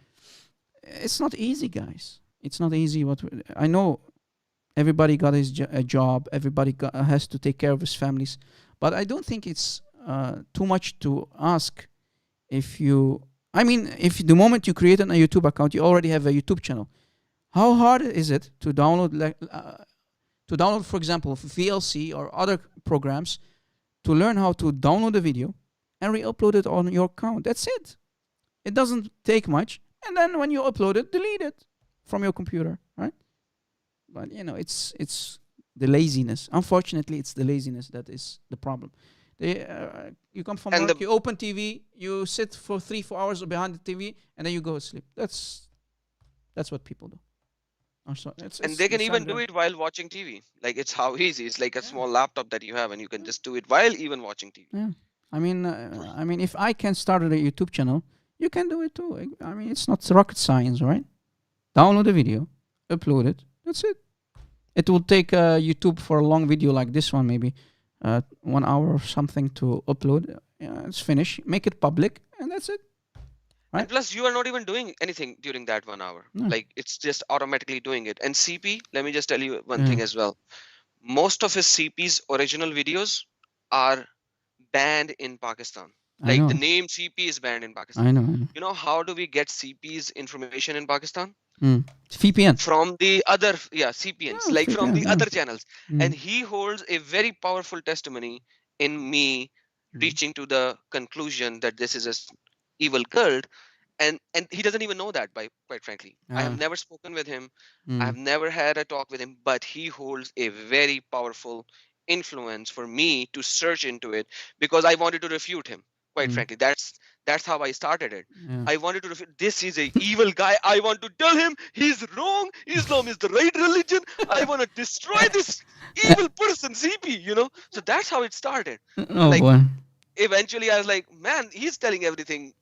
it's not easy, guys. It's not easy. I know everybody got a job. Everybody has to take care of his families, but I don't think it's too much to ask if the moment you create a YouTube account, you already have a YouTube channel. How hard is it to download, for example, VLC or other programs, to learn how to download a video and re-upload it on your account? That's it. It doesn't take much. And then when you upload it, delete it from your computer, right? But, it's the laziness. Unfortunately, it's the laziness that is the problem. You come from work, you open TV, you sit for 3-4 hours behind the TV, and then you go to sleep. That's what people do. And they can even do it while watching TV. Like, it's how easy. It's like a small laptop that you have, and you can just do it while even watching TV. Yeah. I mean, if I can start a YouTube channel, you can do it too. I mean, it's not rocket science, right? Download a video, upload it. That's it. It will take YouTube for a long video like this one, maybe 1 hour or something to upload. It's finished. Make it public, and that's it. And plus, you are not even doing anything during that 1 hour. No. Like it's just automatically doing it. And CP, let me just tell you one Yeah. thing as well. Most of his CP's original videos are banned in Pakistan. I Like know. the name CP is banned in Pakistan. I know. You know how do we get CP's information in Pakistan? VPN. From the other, CPNs, Yeah, like from VPN, the yeah. other channels. And he holds a very powerful testimony in me reaching to the conclusion that this is a evil cult. And he doesn't even know that, by quite frankly. I have never spoken with him. I have never had a talk with him, but he holds a very powerful influence for me to search into it because I wanted to refute him. Quite frankly, that's how I started it. Yeah. I wanted to refute. This is a evil guy. I want to tell him he's wrong. Islam is the right religion. I want to destroy this evil person, CP. So that's how it started. Oh boy. Eventually, I was like, man, he's telling everything,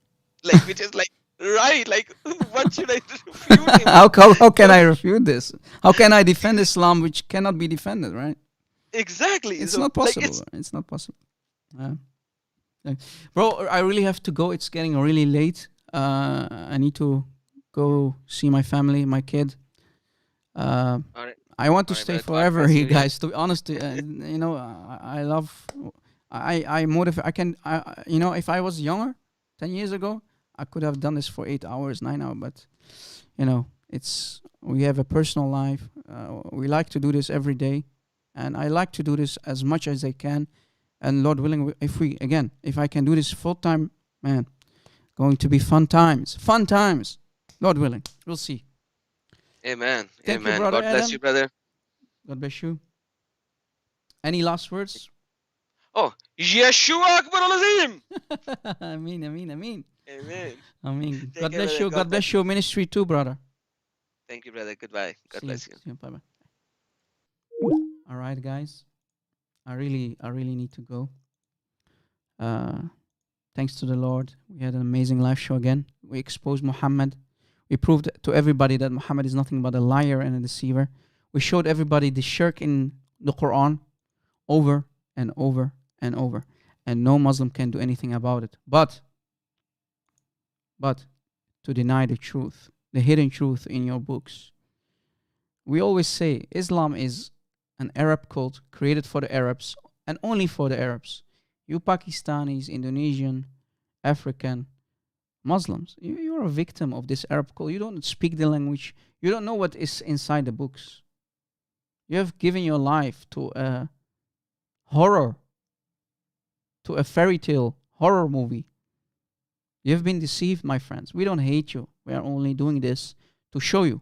like which is like right. Like, what should I refute him? How can I refute this? How can I defend Islam, which cannot be defended, right? Exactly. It's So, not possible. Like, it's not possible. Bro, I really have to go. It's getting really late. I need to go see my family, my kid. all right. I want to All right, stay brother. God forever bless here, you, yeah. guys. To be honest, I love. I motivate. I can. If I was younger, 10 years ago, I could have done this for 8 hours, 9 hours. But we have a personal life. We like to do this every day, and I like to do this as much as I can. And Lord willing, if I can do this full time, man, going to be fun times. Fun times. Lord willing, we'll see. Amen. Thank you, Amen. brother God bless Adam. you, brother. God bless you. Any last words? Oh, Yeshua Akbar al-Azim. Ameen. Amen. Ameen. Take God care, bless brother. you. God bless your ministry too, brother. Thank you, brother. Goodbye. God bless you. See you. Bye bye. All right, guys. I really need to go. Thanks to the Lord, we had an amazing live show again. We exposed Muhammad. We proved to everybody that Muhammad is nothing but a liar and a deceiver. We showed everybody the shirk in the Quran over and over and over. And no Muslim can do anything about it. But to deny the truth, the hidden truth in your books. We always say Islam is an Arab cult created for the Arabs and only for the Arabs. You Pakistanis, Indonesian, African, Muslims, you're a victim of this Arab cult. You don't speak the language. You don't know what is inside the books. You have given your life to a horror, to a fairy tale horror movie. You have been deceived, my friends. We don't hate you. We are only doing this to show you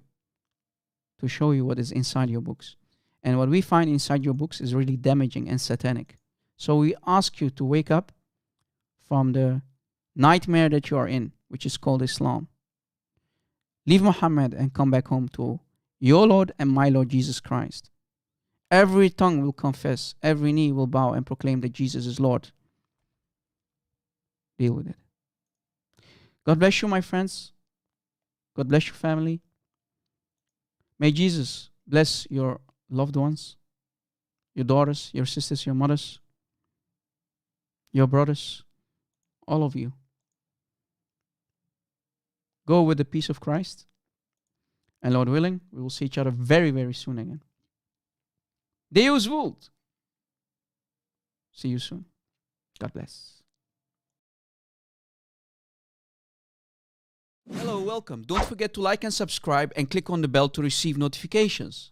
what is inside your books. And what we find inside your books is really damaging and satanic. So we ask you to wake up from the nightmare that you are in, which is called Islam. Leave Muhammad and come back home to your Lord and my Lord Jesus Christ. Every tongue will confess, every knee will bow and proclaim that Jesus is Lord. Deal with it. God bless you, my friends. God bless your family. May Jesus bless your loved ones, your daughters, your sisters, your mothers, your brothers, all of you. Go with the peace of Christ. And Lord willing, we will see each other very, very soon again. Deus vult. See you soon. God bless. Hello, welcome. Don't forget to like and subscribe and click on the bell to receive notifications.